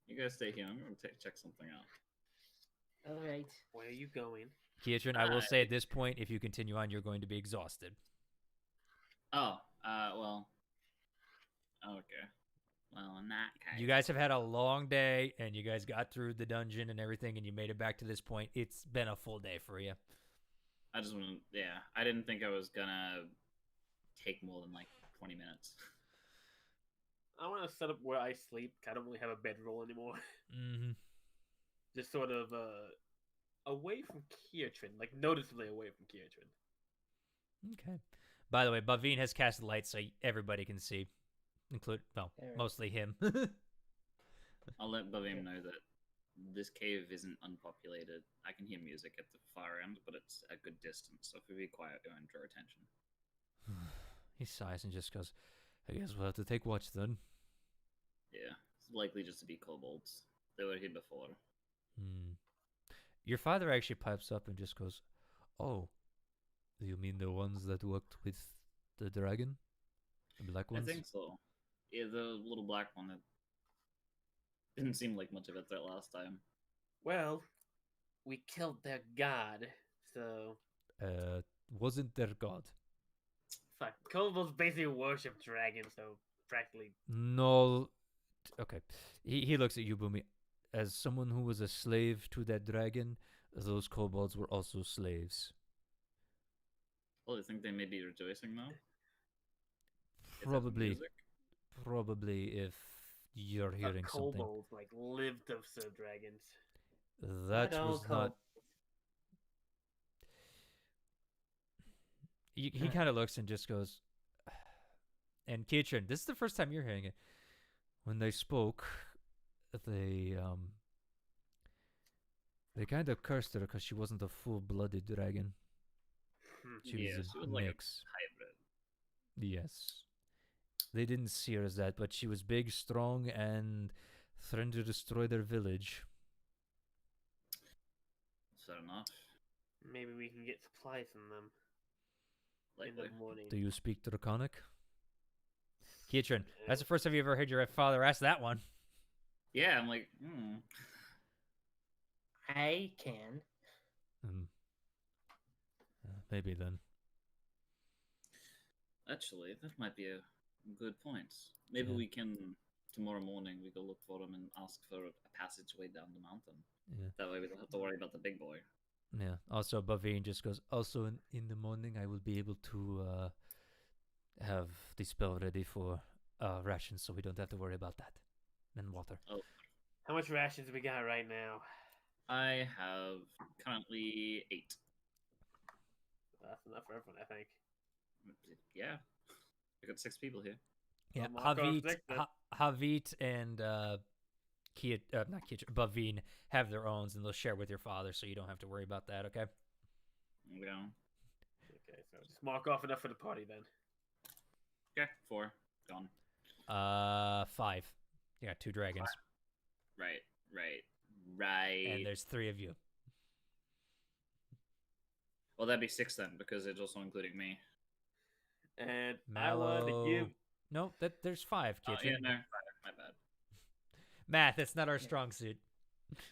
You guys stay here. I'm going to check something out. All right. Where are you going? Kietrin, I will say at this point, if you continue on, you're going to be exhausted. Oh, well. Okay. Well, in that case. You guys have had a long day, and you guys got through the dungeon and everything, and you made it back to this point. It's been a full day for you. I just want to, yeah. I didn't think I was going to take more than like 20 minutes. I want to set up where I sleep. I don't really have a bedroll anymore. Mm-hmm. Just sort of away from Kietrin, like noticeably away from Kietrin. Okay. By the way, Bavine has cast lights so everybody can see, Alright. mostly him. I'll let Bavim know that this cave isn't unpopulated. I can hear music at the far end, but it's a good distance, so if we be quiet, it won't draw attention. He sighs and just goes, I guess we'll have to take watch then. Yeah, it's likely just to be kobolds. They were here before. Your father actually pipes up and just goes, oh, you mean the ones that worked with the dragon? The black ones? I think so. Yeah, the little black one that didn't seem like much of a threat last time. Well, we killed their god, so Wasn't their god. fuck. Kobolds basically worship dragons, so practically. No. Okay. He looks at you, Boomy. As someone who was a slave to that dragon, those kobolds were also slaves. Oh, you think they may be rejoicing now? Probably. Music? Probably if you're hearing something. Kobolds like lived to serve dragons. That Not all was not He kind of looks and just goes, and Kitchen, this is the first time you're hearing it. When they spoke, they kind of cursed her because she wasn't a full-blooded dragon. She Yeah, was she a was like a mix. hybrid. Yes. They didn't see her as that, but she was big, strong, and threatened to destroy their village. Fair enough. Maybe we can get supplies from them in Likely. the morning. Do you speak Draconic? Kitchen, that's the first time you ever heard your father ask that one. Yeah, I'm like, I can. Maybe then. Actually, that might be a good point. Maybe Yeah. we can, tomorrow morning, we go look for him and ask for a passageway down the mountain. Yeah. That way we don't have to worry about the big boy. Yeah. Also, Bavine just goes, also in the morning I will be able to have the spell ready for rations so we don't have to worry about that. And water. How much rations we got right now? I have currently 8. That's enough for everyone, I think. Yeah. We got 6 people here. Yeah, I'll mark off six then. Havit and not Kiet, Bavine have their own, and they'll share with your father, so you don't have to worry about that. Okay. Yeah. Okay, so just mark off enough for the party then. Okay, 4. Gone. 5. Yeah, 2 dragons, Right. and there's 3 of you. Well, that'd be 6 then, because it's also including me. And Mallow. I want to give. No, there's 5. Oh, Kitchen. yeah, no, my bad. Math, it's not our strong suit.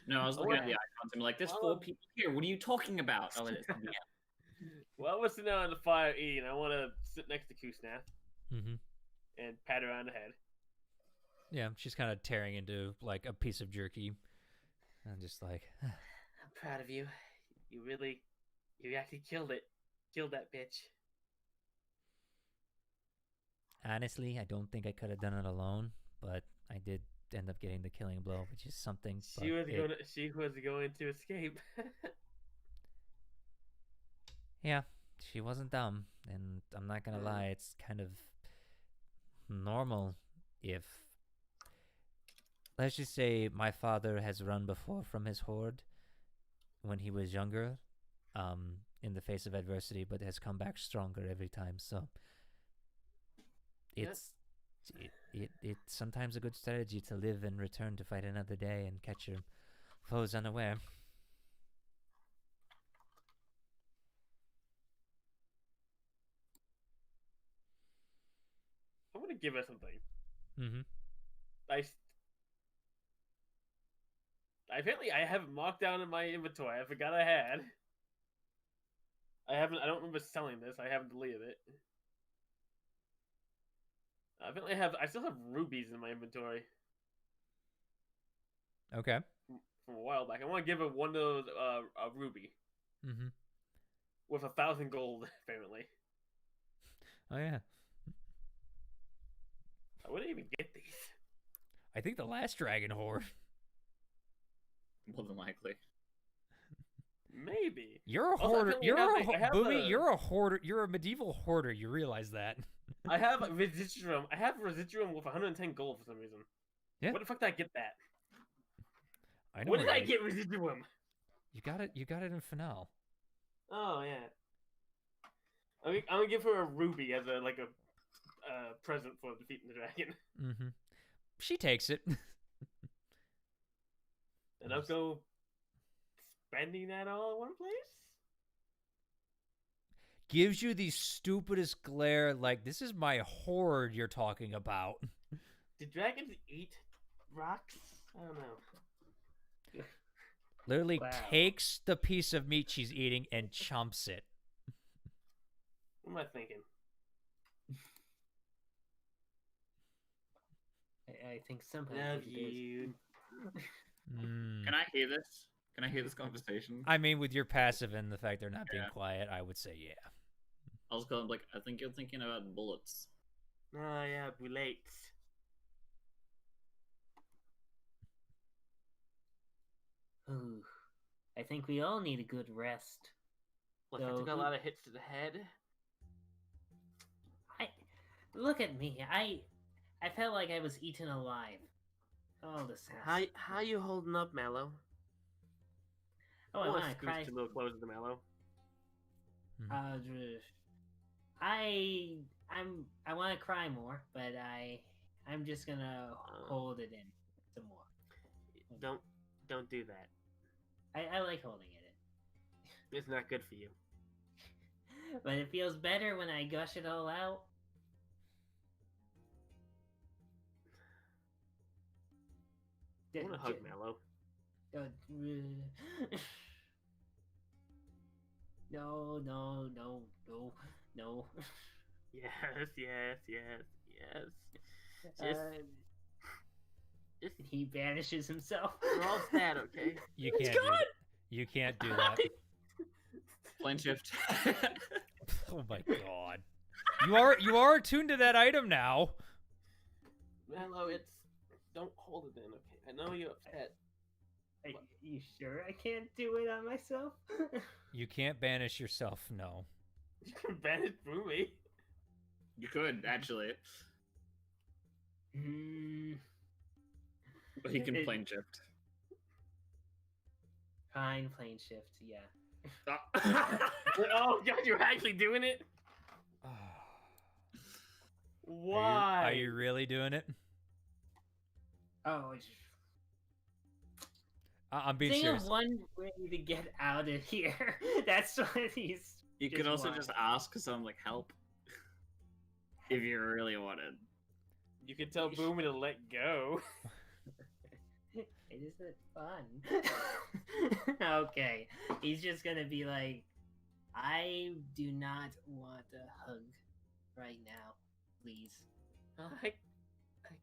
No, I was looking at the Yeah. icons. I'm like, there's Well, 4 people here. What are you talking about? Oh, it's yeah. Well, I was sitting on the fire eating. I want to sit next to Kusnath Mm-hmm. and pat her on the head. Yeah, she's kind of tearing into like a piece of jerky, and just like, I'm proud of you. You actually killed it. Killed that bitch. honestly, I don't think I could have done it alone, but I did end up getting the killing blow, which is something. She was going to escape. Yeah, she wasn't dumb, and I'm not gonna lie, it's kind of normal if, let's just say, my father has run before from his horde when he was younger, in the face of adversity, but has come back stronger every time. So it's sometimes a good strategy to live and return to fight another day and catch your foes unaware. I'm gonna give her something. Mm-hmm. Apparently I haven't marked down in my inventory. I forgot I had. I don't remember selling this. I haven't deleted it. I still have rubies in my inventory Okay. from a while back. I want to give her one of those, a ruby Mm-hmm. with 1,000 gold, apparently. Oh yeah. I wouldn't even get these. I think the last dragon horde. More than likely. Maybe. You're a Also, I hoarder. feel like You're I have Boomy. a- You're a hoarder. You're a medieval hoarder. You realize that? I have residuum. I have residuum with 110 gold for some reason. Yeah. Where the fuck did I get that? I know. Where did where I you- get residuum? You got it. You got it in Finale. Oh yeah. I'm gonna give her a ruby as a present for defeating the dragon, Mm-hmm. She takes it. and I'll go spending that all in one place. Gives you the stupidest glare. Like, this is my hoard you're talking about. Do dragons eat rocks? I don't know. Literally Wow. takes the piece of meat she's eating and chomps it. What am I thinking? I think somehow. Love it is. you. Mm. Can I hear this? Can I hear this conversation? I mean, with your passive and the fact they're not being Yeah. quiet, I would say yeah. I was kind of like, I think you're thinking about bullets. Oh yeah, bullets. Ooh, I think we all need a good rest. Look, I So took a who- lot of hits to the head. Look at me. I felt like I was eaten alive. Oh, this house. How you holding up, Mallow? Oh, I want want to cry. a little closer to Mallow. I want to cry more, but I'm just gonna hold it in some more. Don't do that. I like holding it in. It's not good for you. But it feels better when I gush it all out. I want to hug Mallow. No. Yes. He banishes himself. We're all sad, okay? You can't. You can't do that. Plane shift. Oh my god. You are attuned to that item now. Mallow, don't hold it in, okay? I know you're upset. Are you sure I can't do it on myself? You can't banish yourself, no. You can banish Boomy. You could, actually. But he can plane shift. Fine, plane shift, yeah. Oh god, you're actually doing it? Why? Are you really doing it? Oh, I'm being think serious. of one way to get out of here. That's what he's. You could also just ask some help if you really wanted. You could tell Boomy to let go. It isn't fun. Okay, he's just gonna be like, I do not want a hug right now, please. I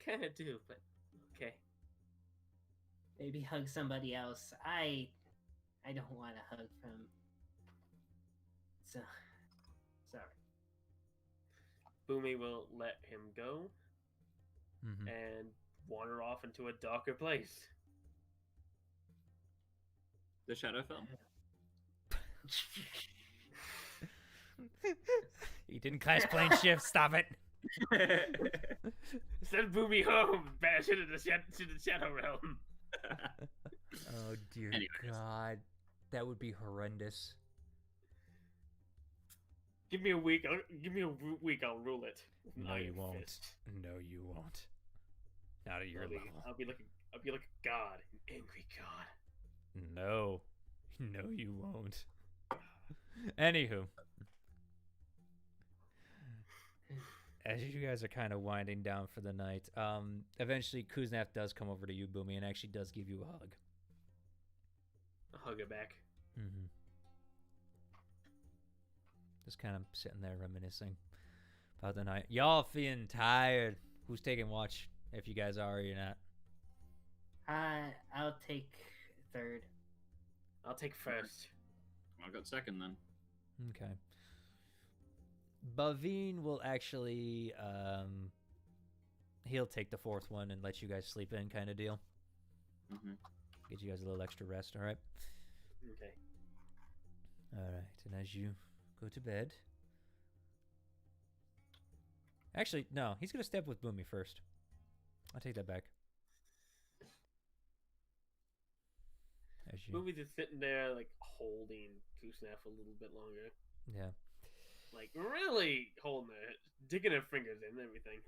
kind of do, but okay. Maybe hug somebody else. I don't want a hug from. So, sorry. Boomy will let him go and wander off into a darker place. The Shadowfell? He didn't cast plane shift. Stop it. Send Boomy home. Bash into the Shadow Realm. Oh dear God, that would be horrendous. Give me a week. I'll rule it. No, you won't. No, you won't. Not at your level. I'll be like a god, an angry god. No, you won't. Anywho, as you guys are kind of winding down for the night, eventually Kuznaf does come over to you, Boomy, and actually does give you a hug. I'll hug it back. Just kind of sitting there reminiscing about the night. Y'all feeling tired? Who's taking watch? If you guys are or you're not. I'll take third. I'll take first. I'll go second then. Okay. Bavine will actually, he'll take the fourth one and let you guys sleep in, kind of deal. Get you guys a little extra rest, all right? Okay. All right, and as you go to bed. Actually, no, he's gonna step with Boomy first. I'll take that back. Boomy's just sitting there, holding Kuznaf a little bit longer. Yeah. Really holding it, digging her fingers in and everything.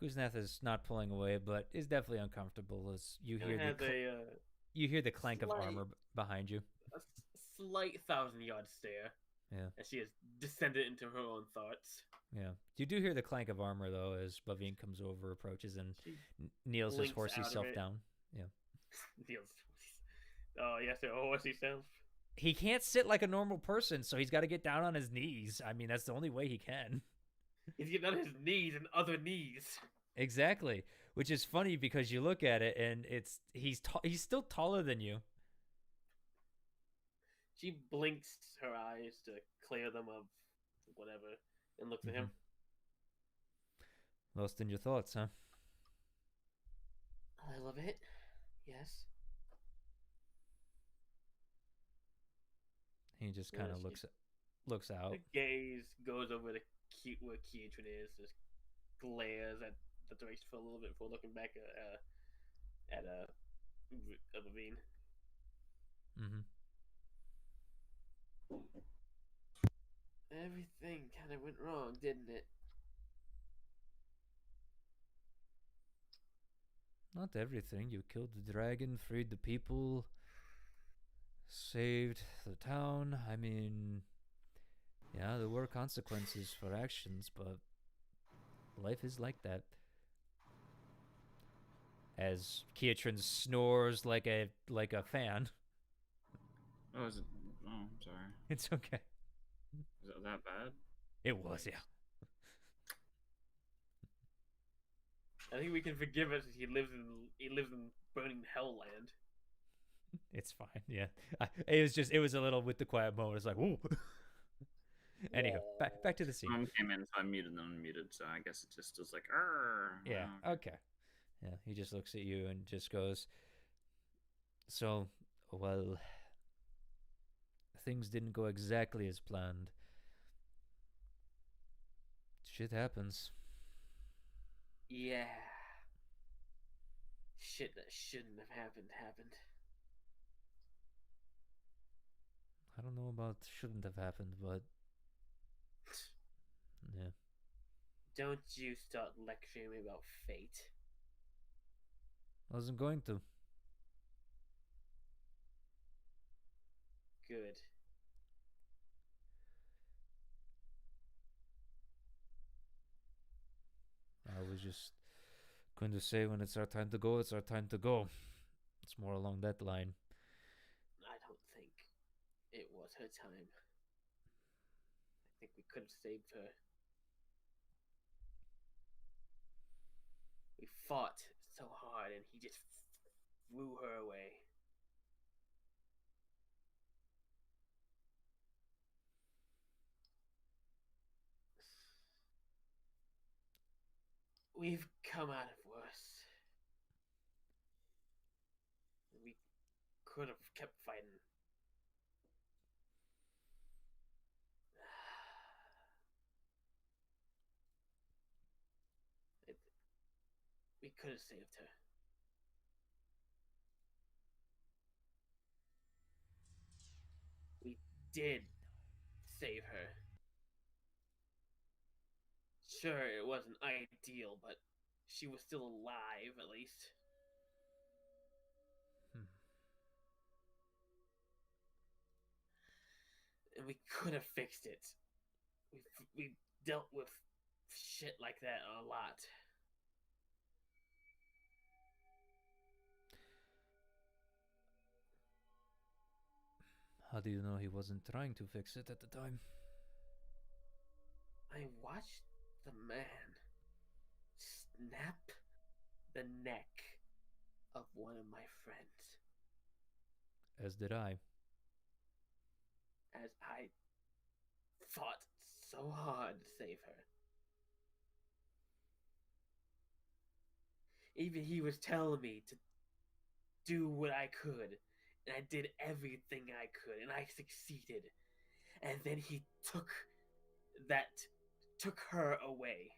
Kuznaf is not pulling away, but is definitely uncomfortable as you hear the clank of armor behind you. A slight 1,000-yard stare. Yeah. As she has descended into her own thoughts. Yeah. You do hear the clank of armor, though, as Bavine comes over, approaches, and kneels his horsey self down. Yeah. Oh, yes, a horsey self. He can't sit like a normal person, so he's got to get down on his knees. I mean, that's the only way he can. He's getting on his knees and other knees. Exactly. Which is funny because you look at it, and he's still taller than you. She blinks her eyes to clear them of whatever and looks at him. Lost in your thoughts, huh? A little bit, yes. He just kind of looks out. The gaze goes over to cute where Keatron is, just glares at the direction for a little bit before looking back at Levine. Mm-hmm. Everything kind of went wrong, didn't it? Not everything. You killed the dragon, freed the people, saved the town. I mean, yeah, there were consequences for actions, but life is like that. As Keatron snores like a fan. Oh, is it? Oh, I'm sorry. It's okay. Is it that bad? It was, yeah. I think we can forgive it. He lives in burning hell land. It's fine. Yeah, it was a little with the quiet moment. It's like, ooh. Anyhow, back to the scene. Mom came in, so I muted and unmuted. So I guess it just was like, "Arr." Yeah. Oh, Okay. Yeah. He just looks at you and just goes, "So, well, things didn't go exactly as planned. Shit happens." Yeah. Shit that shouldn't have happened. I don't know about shouldn't have happened, but yeah. Don't you start lecturing me about fate. Wasn't going to. Good. I was just going to say when it's our time to go, it's our time to go. It's more along that line. I don't think it was her time. I think we could have saved her. We fought so hard and he just threw her away. We've come out of worse. We could have kept fighting. We could have saved her. We did save her. Sure, it wasn't ideal, but she was still alive, at least. And we could have fixed it. We dealt with shit like that a lot. How do you know he wasn't trying to fix it at the time? I watched the man snap the neck of one of my friends As did I. as I fought so hard to save her. Even he was telling me to do what I could, and I did everything I could, and I succeeded. And then he took her away.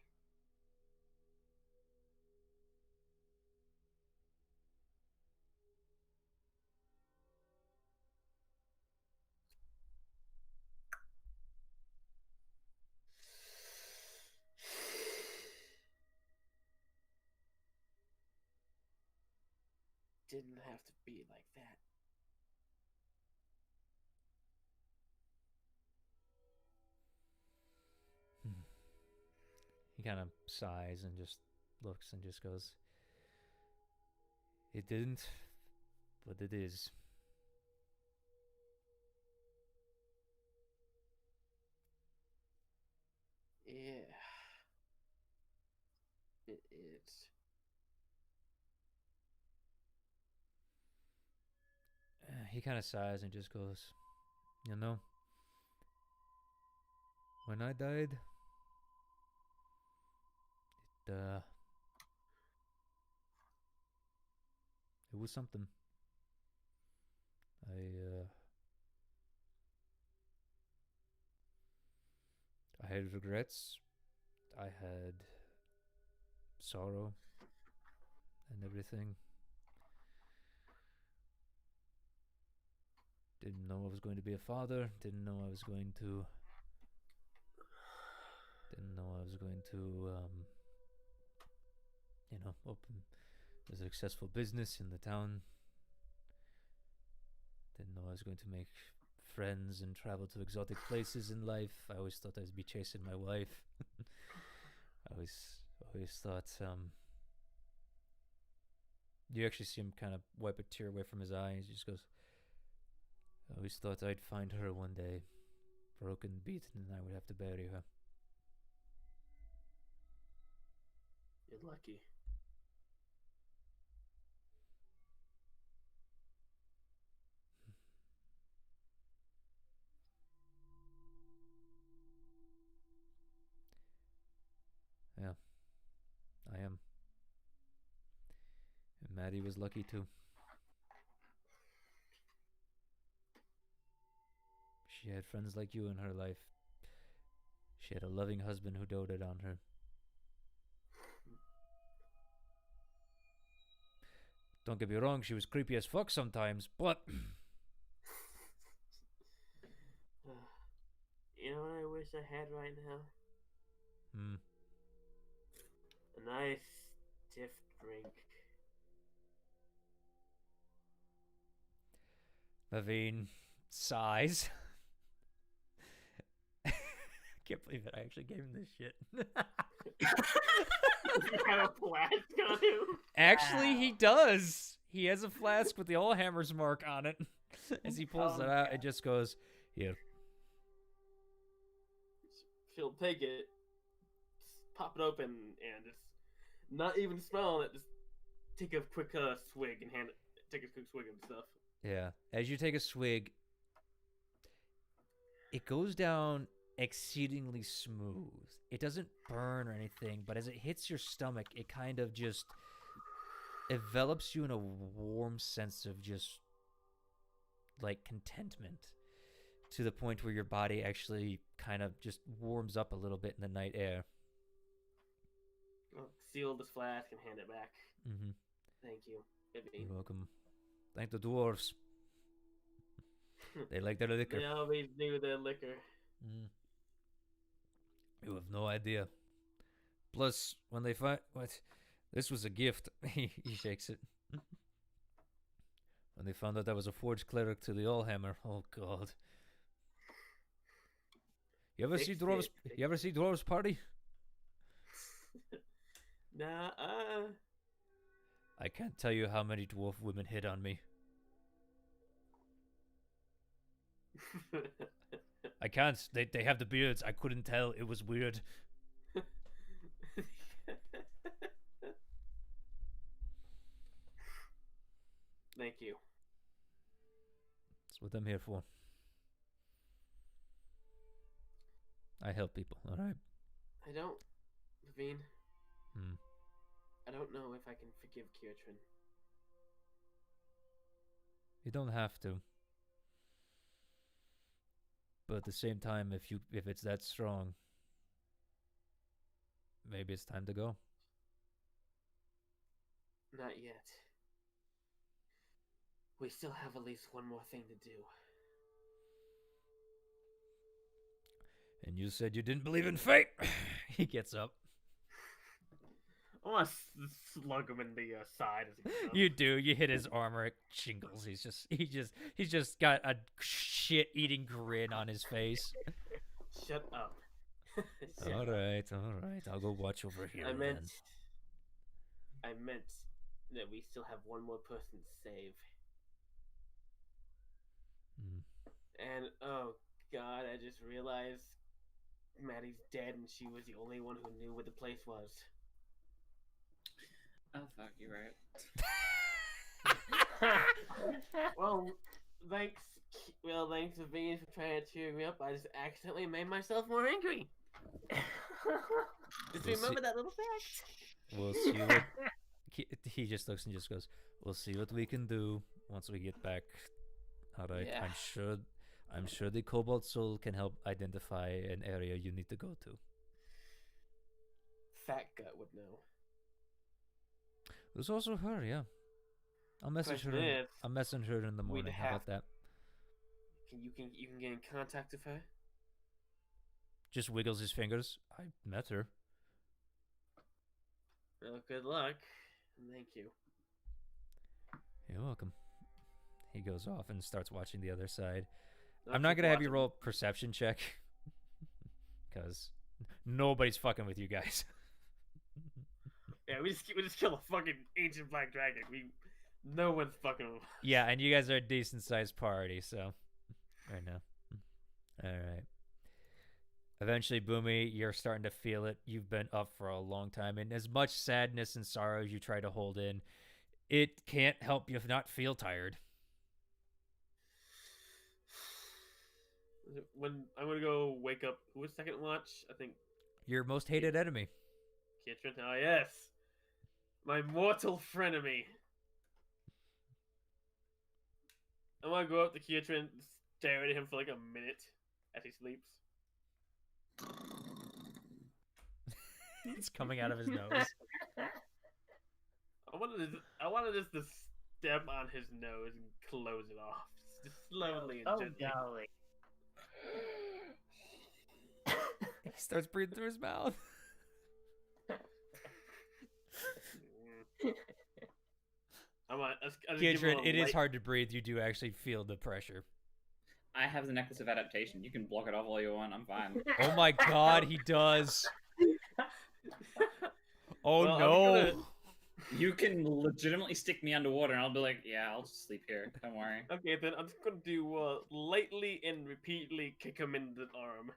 Didn't have to be like that. He kind of sighs and just looks and just goes, "It didn't, but it is." Yeah. It is. He kind of sighs and just goes, "You know, when I died, it was something. I had regrets, I had sorrow and everything. Didn't know I was going to be a father. Didn't know I was going to. Didn't know I was going to, open a successful business in the town. Didn't know I was going to make friends and travel to exotic places in life. I always thought I'd be chasing my wife. I always thought, you actually see him kind of wipe a tear away from his eye. He just goes, I always thought I'd find her one day, broken, beaten, and I would have to bury her. You're lucky. Yeah, I am. And Maddie was lucky too. She had friends like you in her life. She had a loving husband who doted on her. Don't get me wrong, she was creepy as fuck sometimes, but You know what I wish I had right now? hmm, A nice stiff drink. Naveen sighs. I can't believe it. I actually gave him this shit. You have a flask on him? Actually, he does. He has a flask with the Allhammer's mark on it. As he pulls it out, it just goes, here. She'll take it, just pop it open, and just not even smelling it, just take a quick swig and take a quick swig and stuff. Yeah. As you take a swig, it goes down exceedingly smooth. It doesn't burn or anything, but as it hits your stomach, it kind of just envelops you in a warm sense of just like contentment, to the point where your body actually kind of just warms up a little bit in the night air. I'll seal this flask and hand it back. Mm-hmm. Thank you, Vivian. You're welcome. Thank the dwarves. They like their liquor. They always do their liquor. Mm. You have no idea. Plus, when they find this was a gift. He shakes it. When they found out I was a forged cleric to the Allhammer, oh god. You ever see dwarves? You ever see dwarves party? Nah, I can't tell you how many dwarf women hit on me. I can't. They have the beards. I couldn't tell. It was weird. Thank you. That's what I'm here for. I help people, alright? I don't, Vivian. Hmm. I don't know if I can forgive Kiertrin. You don't have to. But at the same time, if it's that strong, maybe it's time to go. Not yet. We still have at least one more thing to do. And you said you didn't believe in fate. He gets up. I want to slug him in the side as he gets up. You do. You hit his armor. It shingles. He's just got a shit-eating grin on his face. Shut up. All right. I'll go watch over here. I meant that we still have one more person to save. Hmm. And oh god, I just realized Maddie's dead, and she was the only one who knew where the place was. Oh fuck, you're right. Well, thanks to Venus for trying to cheer me up. I just accidentally made myself more angry. Just We'll remember see. that little fact. We'll see what he just looks and just goes, we'll see what we can do once we get back. All right. Yeah. I'm sure the Cobalt Soul can help identify an area you need to go to. Fat Gut would know. There's also her, yeah. I'll message her. Question is, I'll message her in the we'd morning. How about have- that? You can get in contact with her. Just wiggles his fingers. I met her. Well, good luck. Thank you. You're welcome. He goes off and starts watching the other side. I'll I'm not keep gonna have you watching. roll a perception check, because nobody's fucking with you guys. Yeah, we just kill a fucking ancient black dragon. No one's fucking. Yeah, and you guys are a decent sized party, so right now. All right. Eventually, Boomy, you're starting to feel it. You've been up for a long time, and as much sadness and sorrow as you try to hold in, it can't help you not feel tired. When I'm gonna go wake up, who was second watch? I think Your most hated enemy. Kitrin. Oh yes, my mortal frenemy. I'm gonna go up to Kitrin, stare at him for like a minute as he sleeps. It's coming out of his nose. I wanted just to step on his nose and close it off, just slowly and Oh gently. golly. He starts breathing through his mouth. Kietrin, it is hard to breathe. You do actually feel the pressure. I have the necklace of adaptation. You can block it off all you want. I'm fine. Oh my god, he does. Oh Well, no. You can legitimately stick me underwater, and I'll be like, "Yeah, I'll just sleep here. Don't worry." Okay, then I'm just gonna do lightly and repeatedly kick him in the arm.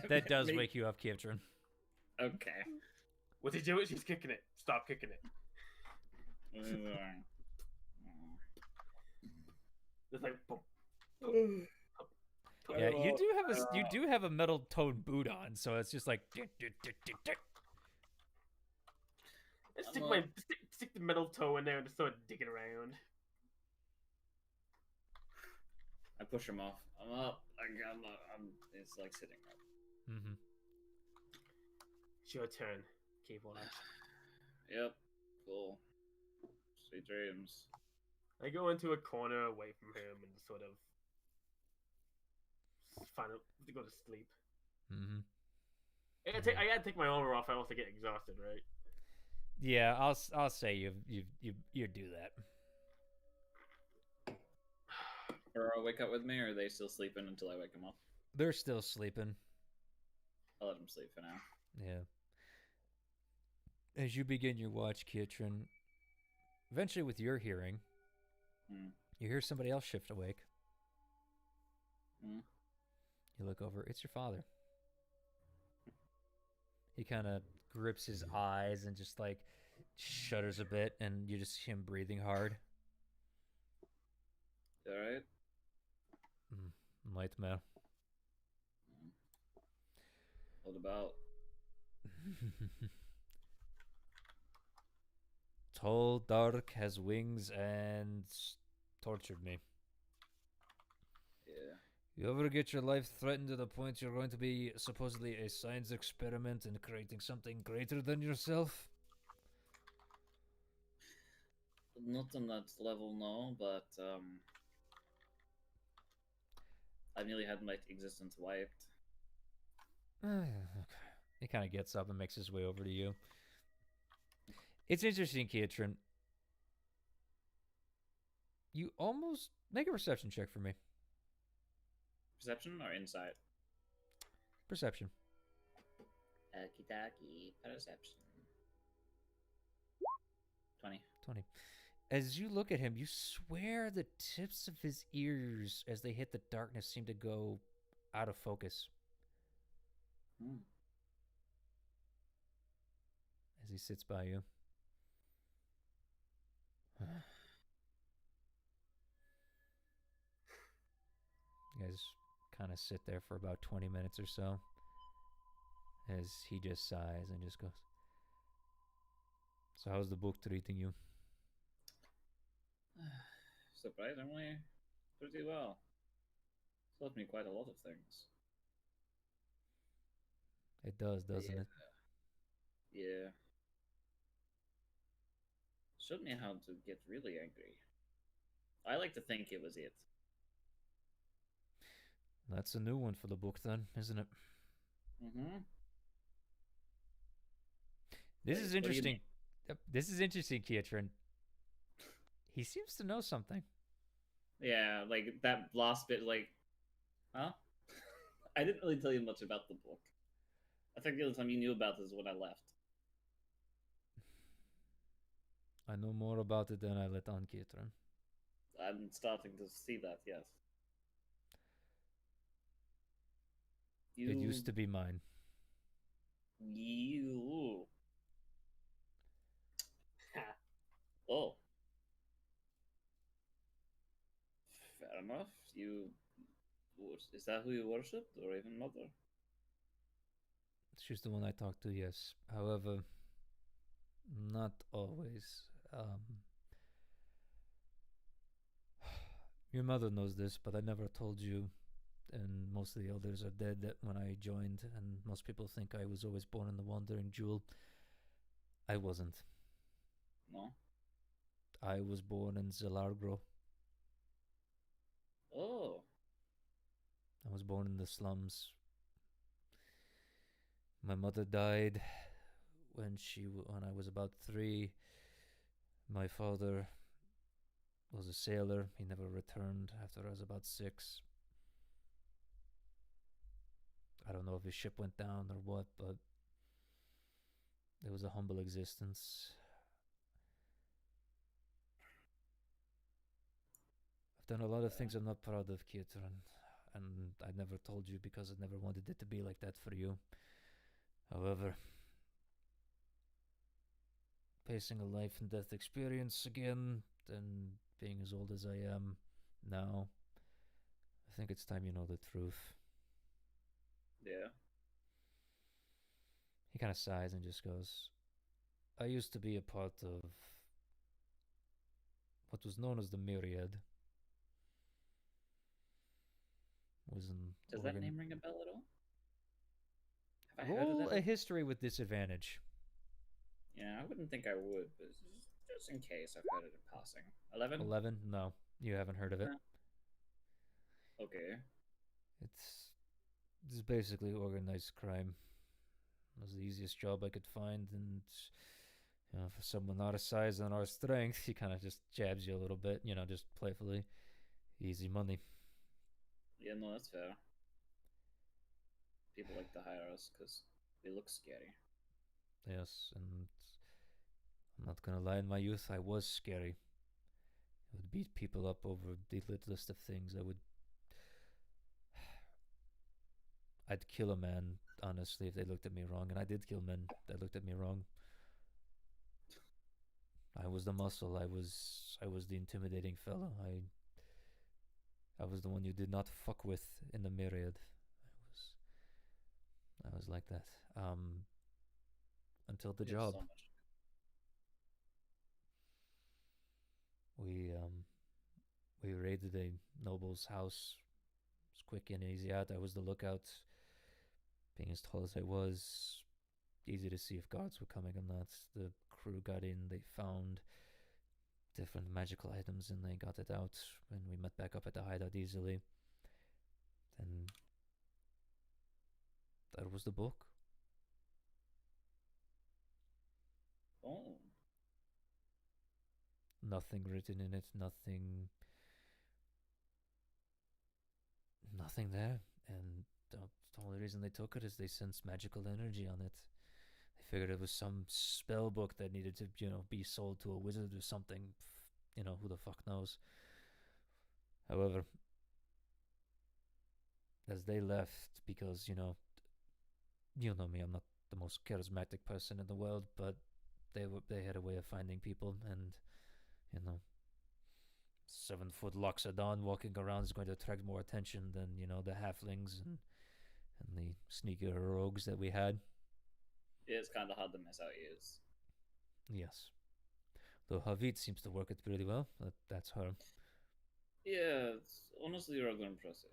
That does Me- wake you up, Kietrin. Okay. What's he doing? She's kicking it. Stop kicking it. Just like boom. Yeah, you do have a metal toed boot on, so it's just like Let's I'm stick the metal toe in there and just start digging around. I push him off. I'm up. It's like sitting up. Mm-hmm. It's your turn. Keep watch. Yep. Cool. Sweet dreams. I go into a corner away from him and sort of to go to sleep. Mm-hmm. I gotta take my armor off. I also get exhausted, right? Yeah, I'll say you do that. Or I'll wake up with me, or are they still sleeping until I wake them up? They're still sleeping. I'll let them sleep for now. Yeah. As you begin your watch, Kietrin, eventually with your hearing, you hear somebody else shift awake. You look over, it's your father. He kind of grips his eyes and just like shudders a bit, and you just see him breathing hard. You alright? Nightmare. What about? Tall, dark, has wings, and tortured me. Yeah. You ever get your life threatened to the point you're going to be supposedly a science experiment and creating something greater than yourself? Not on that level, no, but I nearly had my existence wiped. Okay. He kind of gets up and makes his way over to you. It's interesting, Kietrin. You almost make a perception check for me. Perception or insight? Perception. Okie perception. 20. 20. As you look at him, you swear the tips of his ears, as they hit the darkness, seem to go out of focus. As he sits by you. You guys kind of sit there for about 20 minutes or so, as he just sighs and just goes, "So how's the book treating you?" Surprisingly, pretty well. Taught me quite a lot of things. It does, doesn't it? Yeah. Showed me how to get really angry. I like to think it was it. That's a new one for the book, then, isn't it? Mm-hmm. This Wait, is what do you interesting. mean? Yep, this is interesting, Kietran. He seems to know something. Yeah, like that last bit, like, huh? I didn't really tell you much about the book. I think the only time you knew about it is when I left. I know more about it than I let on, Kietran. I'm starting to see that, yes. It used to be mine. You. Oh. Fair enough. You. Is that who you worshipped, or even mother? She's the one I talked to, yes. However, not always. Your mother knows this, but I never told you, and most of the elders are dead that when I joined, and most people think I was always born in the Wandering Jewel. I wasn't. No. I was born in Zelargro. Oh. I was born in the slums. My mother died when I was about 3. My father was a sailor. He never returned after I was about 6. I don't know if his ship went down or what, but it was a humble existence. I've done a lot of things I'm not proud of, Kietran, and I never told you because I never wanted it to be like that for you. However, facing a life and death experience again, and being as old as I am now, I think it's time you know the truth. Yeah. He kind of sighs and just goes, I used to be a part of what was known as the Myriad. Was an Does that name ring a bell at all? Have I heard of Roll that? a history with disadvantage. Yeah, I wouldn't think I would, but just in case I've heard it in passing. 11? 11? No, you haven't heard of it. Okay. It's basically organized crime. It was the easiest job I could find, and for someone our size and our strength, he kind of just jabs you a little bit, just playfully. Easy money. Yeah, no, that's fair. People like to hire us because we look scary. Yes, and I'm not gonna lie, in my youth, I was scary. I would beat people up over the littlest of things. I'd kill a man, honestly, if they looked at me wrong, and I did kill men that looked at me wrong. I was the muscle. I was the intimidating fellow. I was the one you did not fuck with in the myriad. I was like that. Until the job. So much. We raided a noble's house. It was quick in, easy out. I was the lookout. Being as tall as I was, easy to see if guards were coming or not. The crew got in. They found different magical items and they got it out. And we met back up at the hideout easily. And that was the book. Oh. Nothing written in it. Nothing there. And the only reason they took it is they sensed magical energy on it. They figured it was some spell book that needed to, be sold to a wizard or something. Who the fuck knows. However, as they left, because, you know me, I'm not the most charismatic person in the world, but they had a way of finding people, and, 7-foot Loxodon walking around is going to attract more attention than, the halflings and the sneakier rogues that we had. Yeah, it's kind of hard to miss out ears. Yes. Though Havid seems to work it really well. That's her. Yeah, it's honestly rather impressive.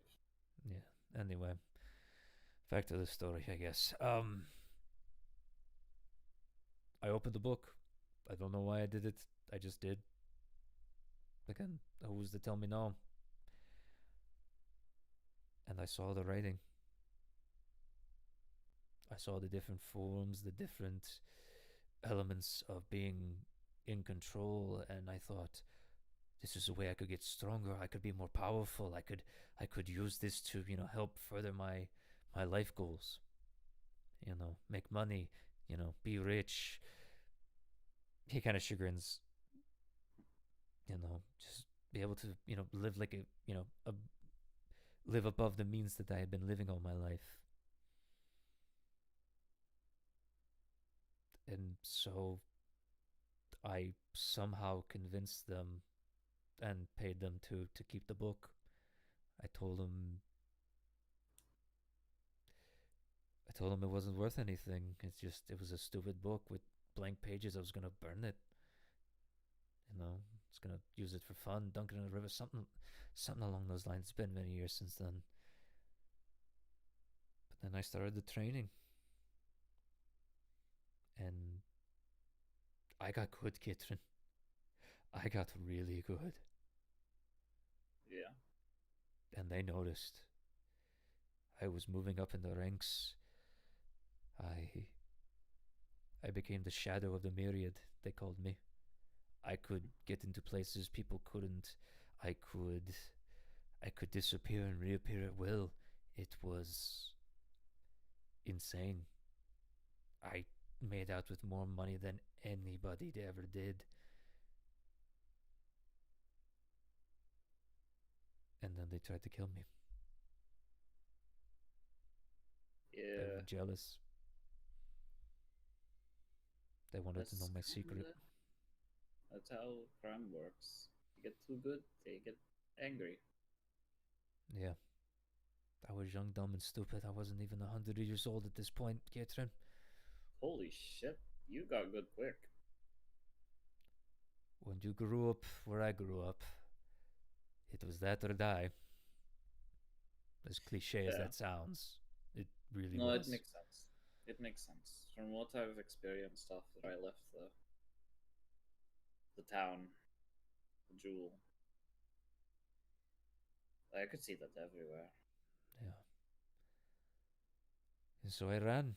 Yeah. Anyway, back to the story, I guess. opened the book. I don't know why I did it. I just did. Again, who's to tell me no? And I saw the writing. I saw the different forms, the different elements of being in control, and I thought, this is a way I could get stronger. I could be more powerful. I could use this to, help further my life goals. Make money, be rich. He kind of chagrins, just be able to, live like live above the means that I had been living all my life. And so I somehow convinced them and paid them to keep the book. I told them it wasn't worth anything. It was a stupid book with blank pages. I was gonna burn it. I was gonna use it for fun, dunk it in the river, something along those lines. It's been many years since then. But then I started the training. And I got good, Kitrin. I got really good. Yeah. And they noticed. I was moving up in the ranks. I became the shadow of the myriad, they called me. I could get into places people couldn't. I could disappear and reappear at will. It was insane. I made out with more money than anybody ever did. And then they tried to kill me. Yeah. They were jealous. They wanted to know my secret. That's how crime works. You get too good, they get angry. Yeah. I was young, dumb, and stupid. I wasn't even 100 years old at this point, Catherine. Holy shit, you got good quick. When you grew up where I grew up, it was that or die. As cliche as that sounds, it really was. No, it makes sense. It makes sense. From what I've experienced after I left the town, the jewel, I could see that everywhere. Yeah. And so I ran.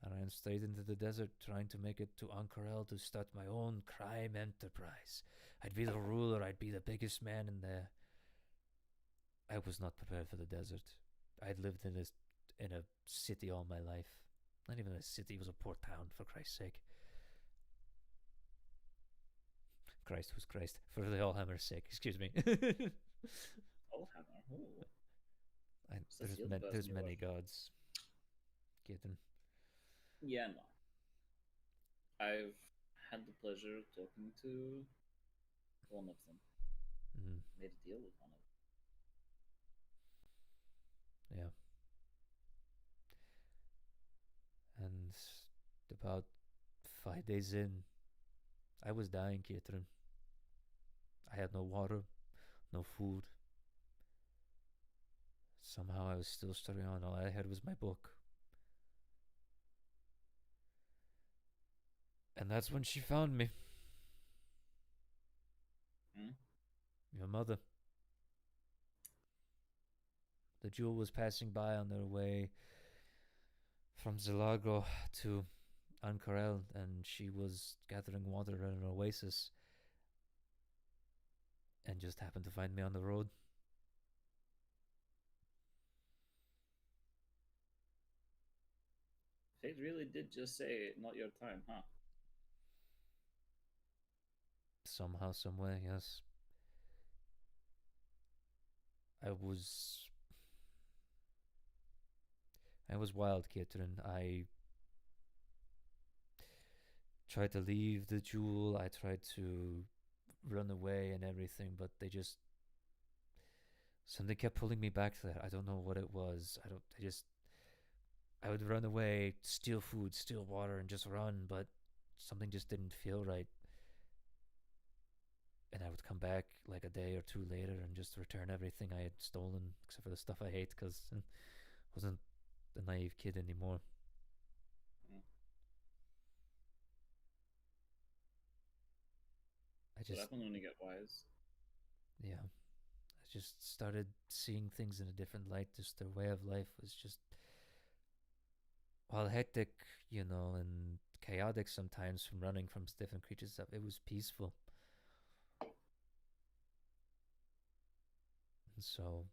I ran straight into the desert, trying to make it to Ankarel to start my own crime enterprise. I'd be the ruler. I'd be the biggest man in there. I was not prepared for the desert. I'd lived in a city all my life. Not even a city, it was a poor town, for Christ's sake. Christ, who's Christ? For the Allhammer's sake, excuse me. Allhammer? Ooh. There's many gods. Kidding. Yeah, no. I've had the pleasure of talking to one of them. Mm. Made a deal with one of them. Yeah. And about 5 days in, I was dying, Catherine. I had no water, no food. Somehow I was still studying on. All I had was my book. And that's when she found me. Your mother. The jewel was passing by on their way from Zilagro to Ankarel, and she was gathering water at an oasis and just happened to find me on the road. Fate really did just say, not your time, huh? Somehow, somewhere, yes. I was wild, Catherine. I tried to leave the jewel. I tried to run away and everything, but something kept pulling me back to that. I don't know what it was. I would run away, steal food, steal water, and just run, but something just didn't feel right. And I would come back like a day or two later and just return everything I had stolen, except for the stuff I hate, because I wasn't a naive kid anymore. That's what happens when you get wise. Yeah, I just started seeing things in a different light. Just their way of life was just, while hectic, and chaotic sometimes from running from different creatures stuff, it was peaceful. And so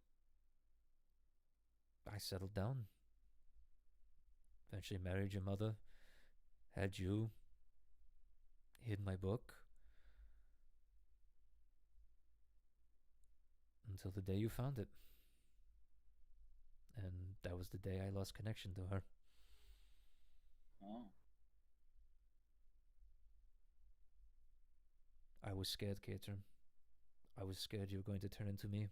I settled down. Eventually married your mother, had you, hid my book, until the day you found it. And that was the day I lost connection to her. Oh. I was scared, Katrin. I was scared you were going to turn into me.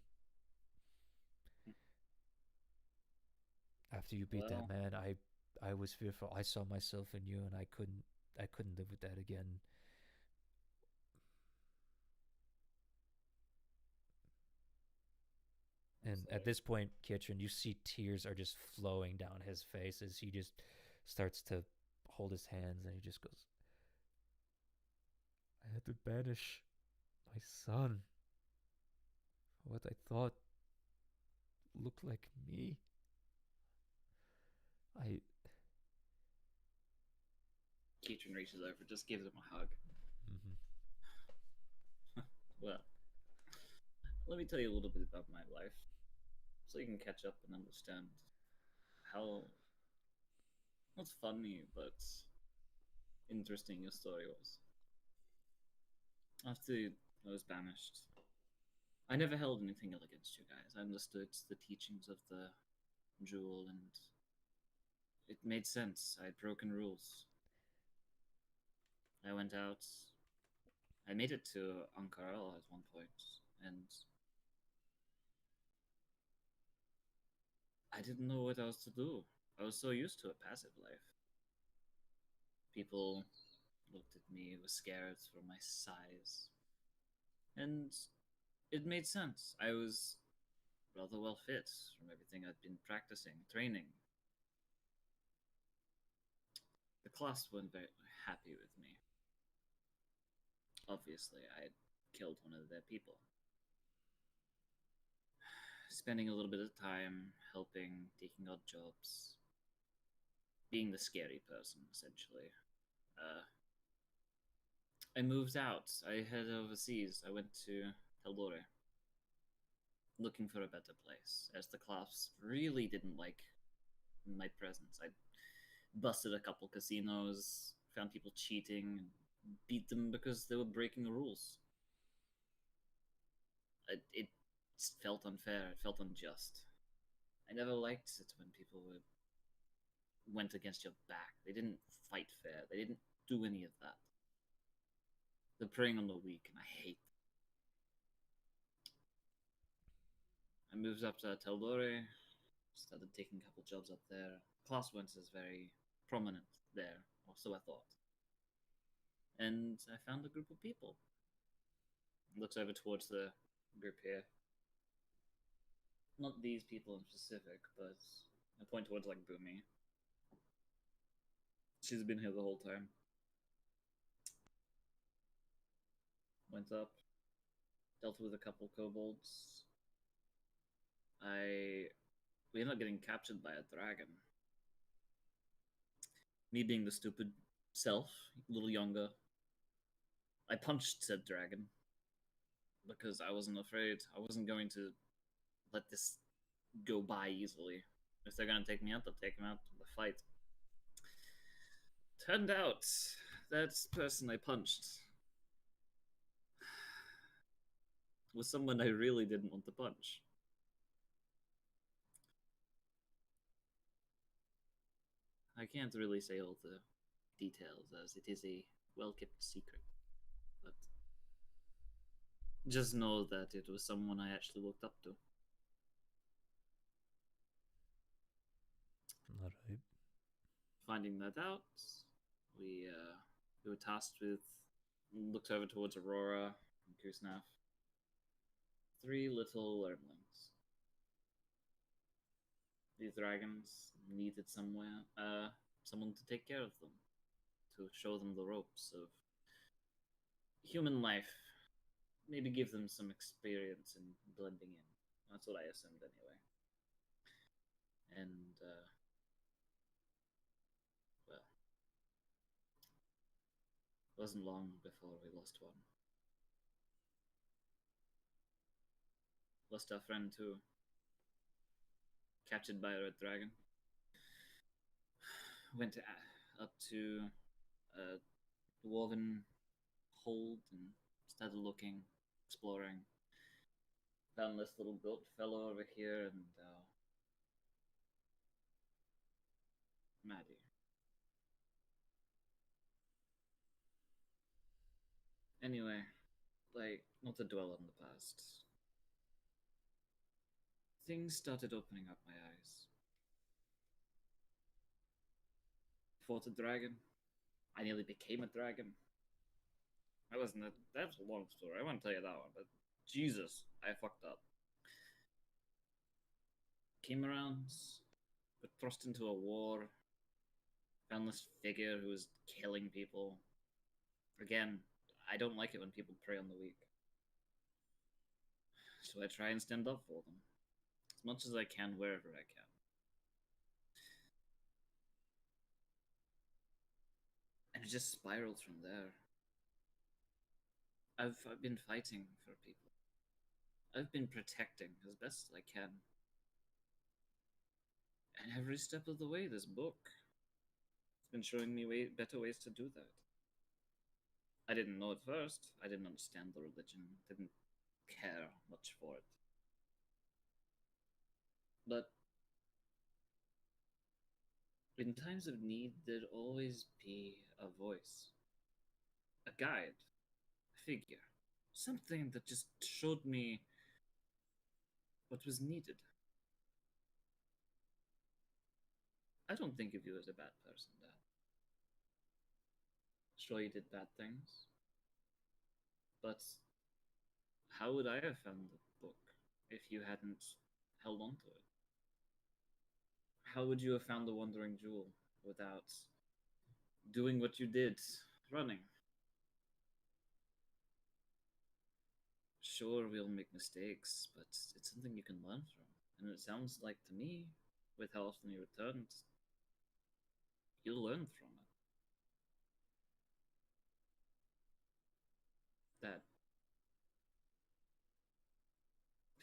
After you beat that man, I was fearful. I saw myself in you, and I couldn't live with that again. And at this point, Kitchen, you see tears are just flowing down his face as he just starts to hold his hands, and he just goes, I had to banish my son. What I thought looked like me. Keaton reaches over, just gives him a hug. Well, let me tell you a little bit about my life, so you can catch up and understand how not funny, but interesting your story was. After I was banished, I never held anything ill against you guys. I understood the teachings of the jewel, and it made sense. I had broken rules. I went out. I made it to Ankara at one point, and I didn't know what else to do. I was so used to a passive life. People looked at me, was scared for my size. And it made sense. I was rather well fit from everything I'd been practicing, training. The class weren't very happy with me. Obviously, I had killed one of their people. Spending a little bit of time helping, taking odd jobs, being the scary person, essentially. I moved out. I headed overseas. I went to tal'dorei, looking for a better place, as the class really didn't like my presence. I busted a couple casinos, found people cheating, and beat them because they were breaking the rules. It felt unfair. It felt unjust. I never liked it when people went against your back. They didn't fight fair. They didn't do any of that. They're preying on the weak, and I hate them. I moved up to tal'dorei, started taking a couple jobs up there. Classwinds is very prominent there, or so I thought. And I found a group of people. Looks over towards the group here. Not these people in specific, but I point towards like Boomy. She's been here the whole time. Went up, dealt with a couple kobolds. We ended up getting captured by a dragon. Me being the stupid self, a little younger, I punched said dragon because I wasn't afraid. I wasn't going to let this go by easily. If they're gonna take me out, they'll take me out in the fight. Turned out that person I punched was someone I really didn't want to punch. I can't really say all the details, as it is a well-kept secret. But just know that it was someone I actually looked up to. Alright. Finding that out, we were tasked with, looked over towards Aurora and Kusnaf. 3 little wormlings. These dragons needed someone to take care of them, to show them the ropes of human life maybe give them some experience in blending in. That's what I assumed anyway. And well, it wasn't long before we lost one. Lost our friend too. Captured by a red dragon. Went up to a dwarven hold and started looking, exploring. Found this little goat fellow over here and Maddie. Anyway, like, not to dwell on the past. Things started opening up my eyes. Fought a dragon. I nearly became a dragon. That's a long story. I won't tell you that one, but Jesus, I fucked up. Came around, got thrust into a war. Found this figure who was killing people. Again, I don't like it when people prey on the weak. So I try and stand up for them. As much as I can, wherever I can. And it just spiraled from there. I've been fighting for people. I've been protecting as best I can. And every step of the way, this book has been showing me better ways to do that. I didn't know at first. I didn't understand the religion. Didn't care much for it. But in times of need, there'd always be a voice, a guide, a figure, something that just showed me what was needed. I don't think of you as a bad person, Dad. Sure, you did bad things, but how would I have found the book if you hadn't held on to it? How would you have found the Wandering Jewel without doing what you did, running? Sure, we'll make mistakes, but it's something you can learn from. And it sounds like to me, with how often you returned, you learned from it. That,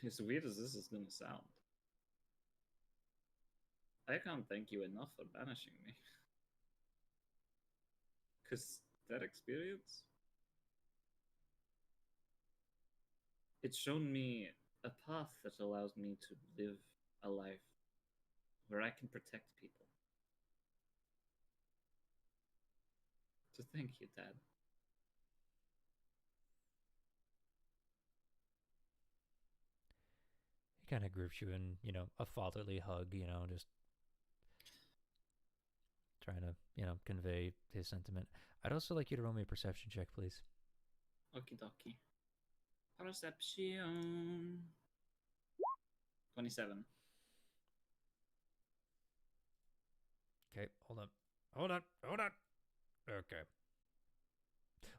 as weird as this is going to sound, I can't thank you enough for banishing me. Because that experience, it's shown me a path that allows me to live a life where I can protect people. So thank you, Dad. He kind of groups you in, a fatherly hug, just trying to, convey his sentiment. I'd also like you to roll me a perception check, please. Okie dokie. Perception. 27. Okay, hold on. Okay.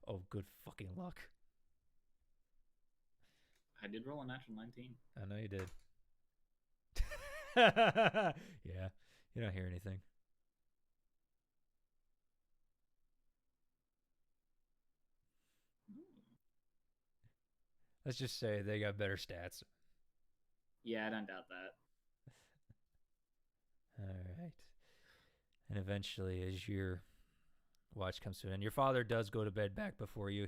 Oh, good fucking luck. I did roll a natural 19. I know you did. Yeah, you don't hear anything. Let's just say they got better stats. Yeah, I don't doubt that. All right. And eventually, as your watch comes to an end, your father does go to bed back before you.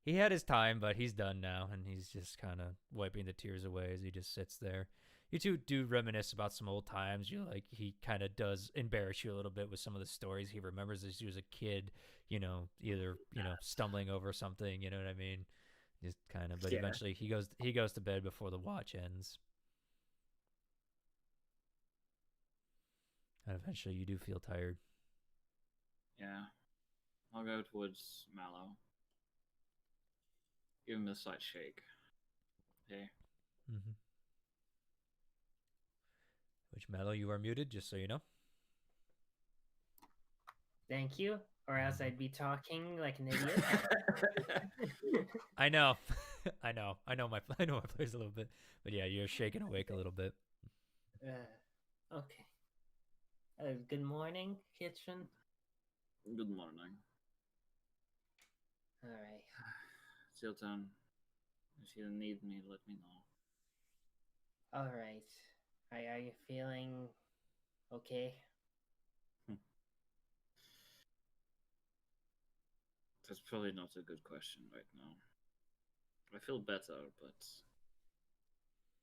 He had his time, but he's done now, and he's just kind of wiping the tears away as he just sits there. You two do reminisce about some old times. He kind of does embarrass you a little bit with some of the stories he remembers as he was a kid, either, stumbling over something, you know what I mean? Just kind of, but Yeah. eventually he goes to bed before the watch ends. And eventually you do feel tired. Yeah. I'll go towards Mallow. Give him a slight shake. Hey. Mm-hmm. Which, Mallow, you are muted, just so you know. Thank you. or else I'd be talking like an idiot. I know, I know my players a little bit, but yeah, you're shaking awake a little bit. Okay. Good morning, kitchen. Good morning. All right. It's your turn. If you need me, let me know. All right. Are you feeling okay? That's probably not a good question right now. I feel better, but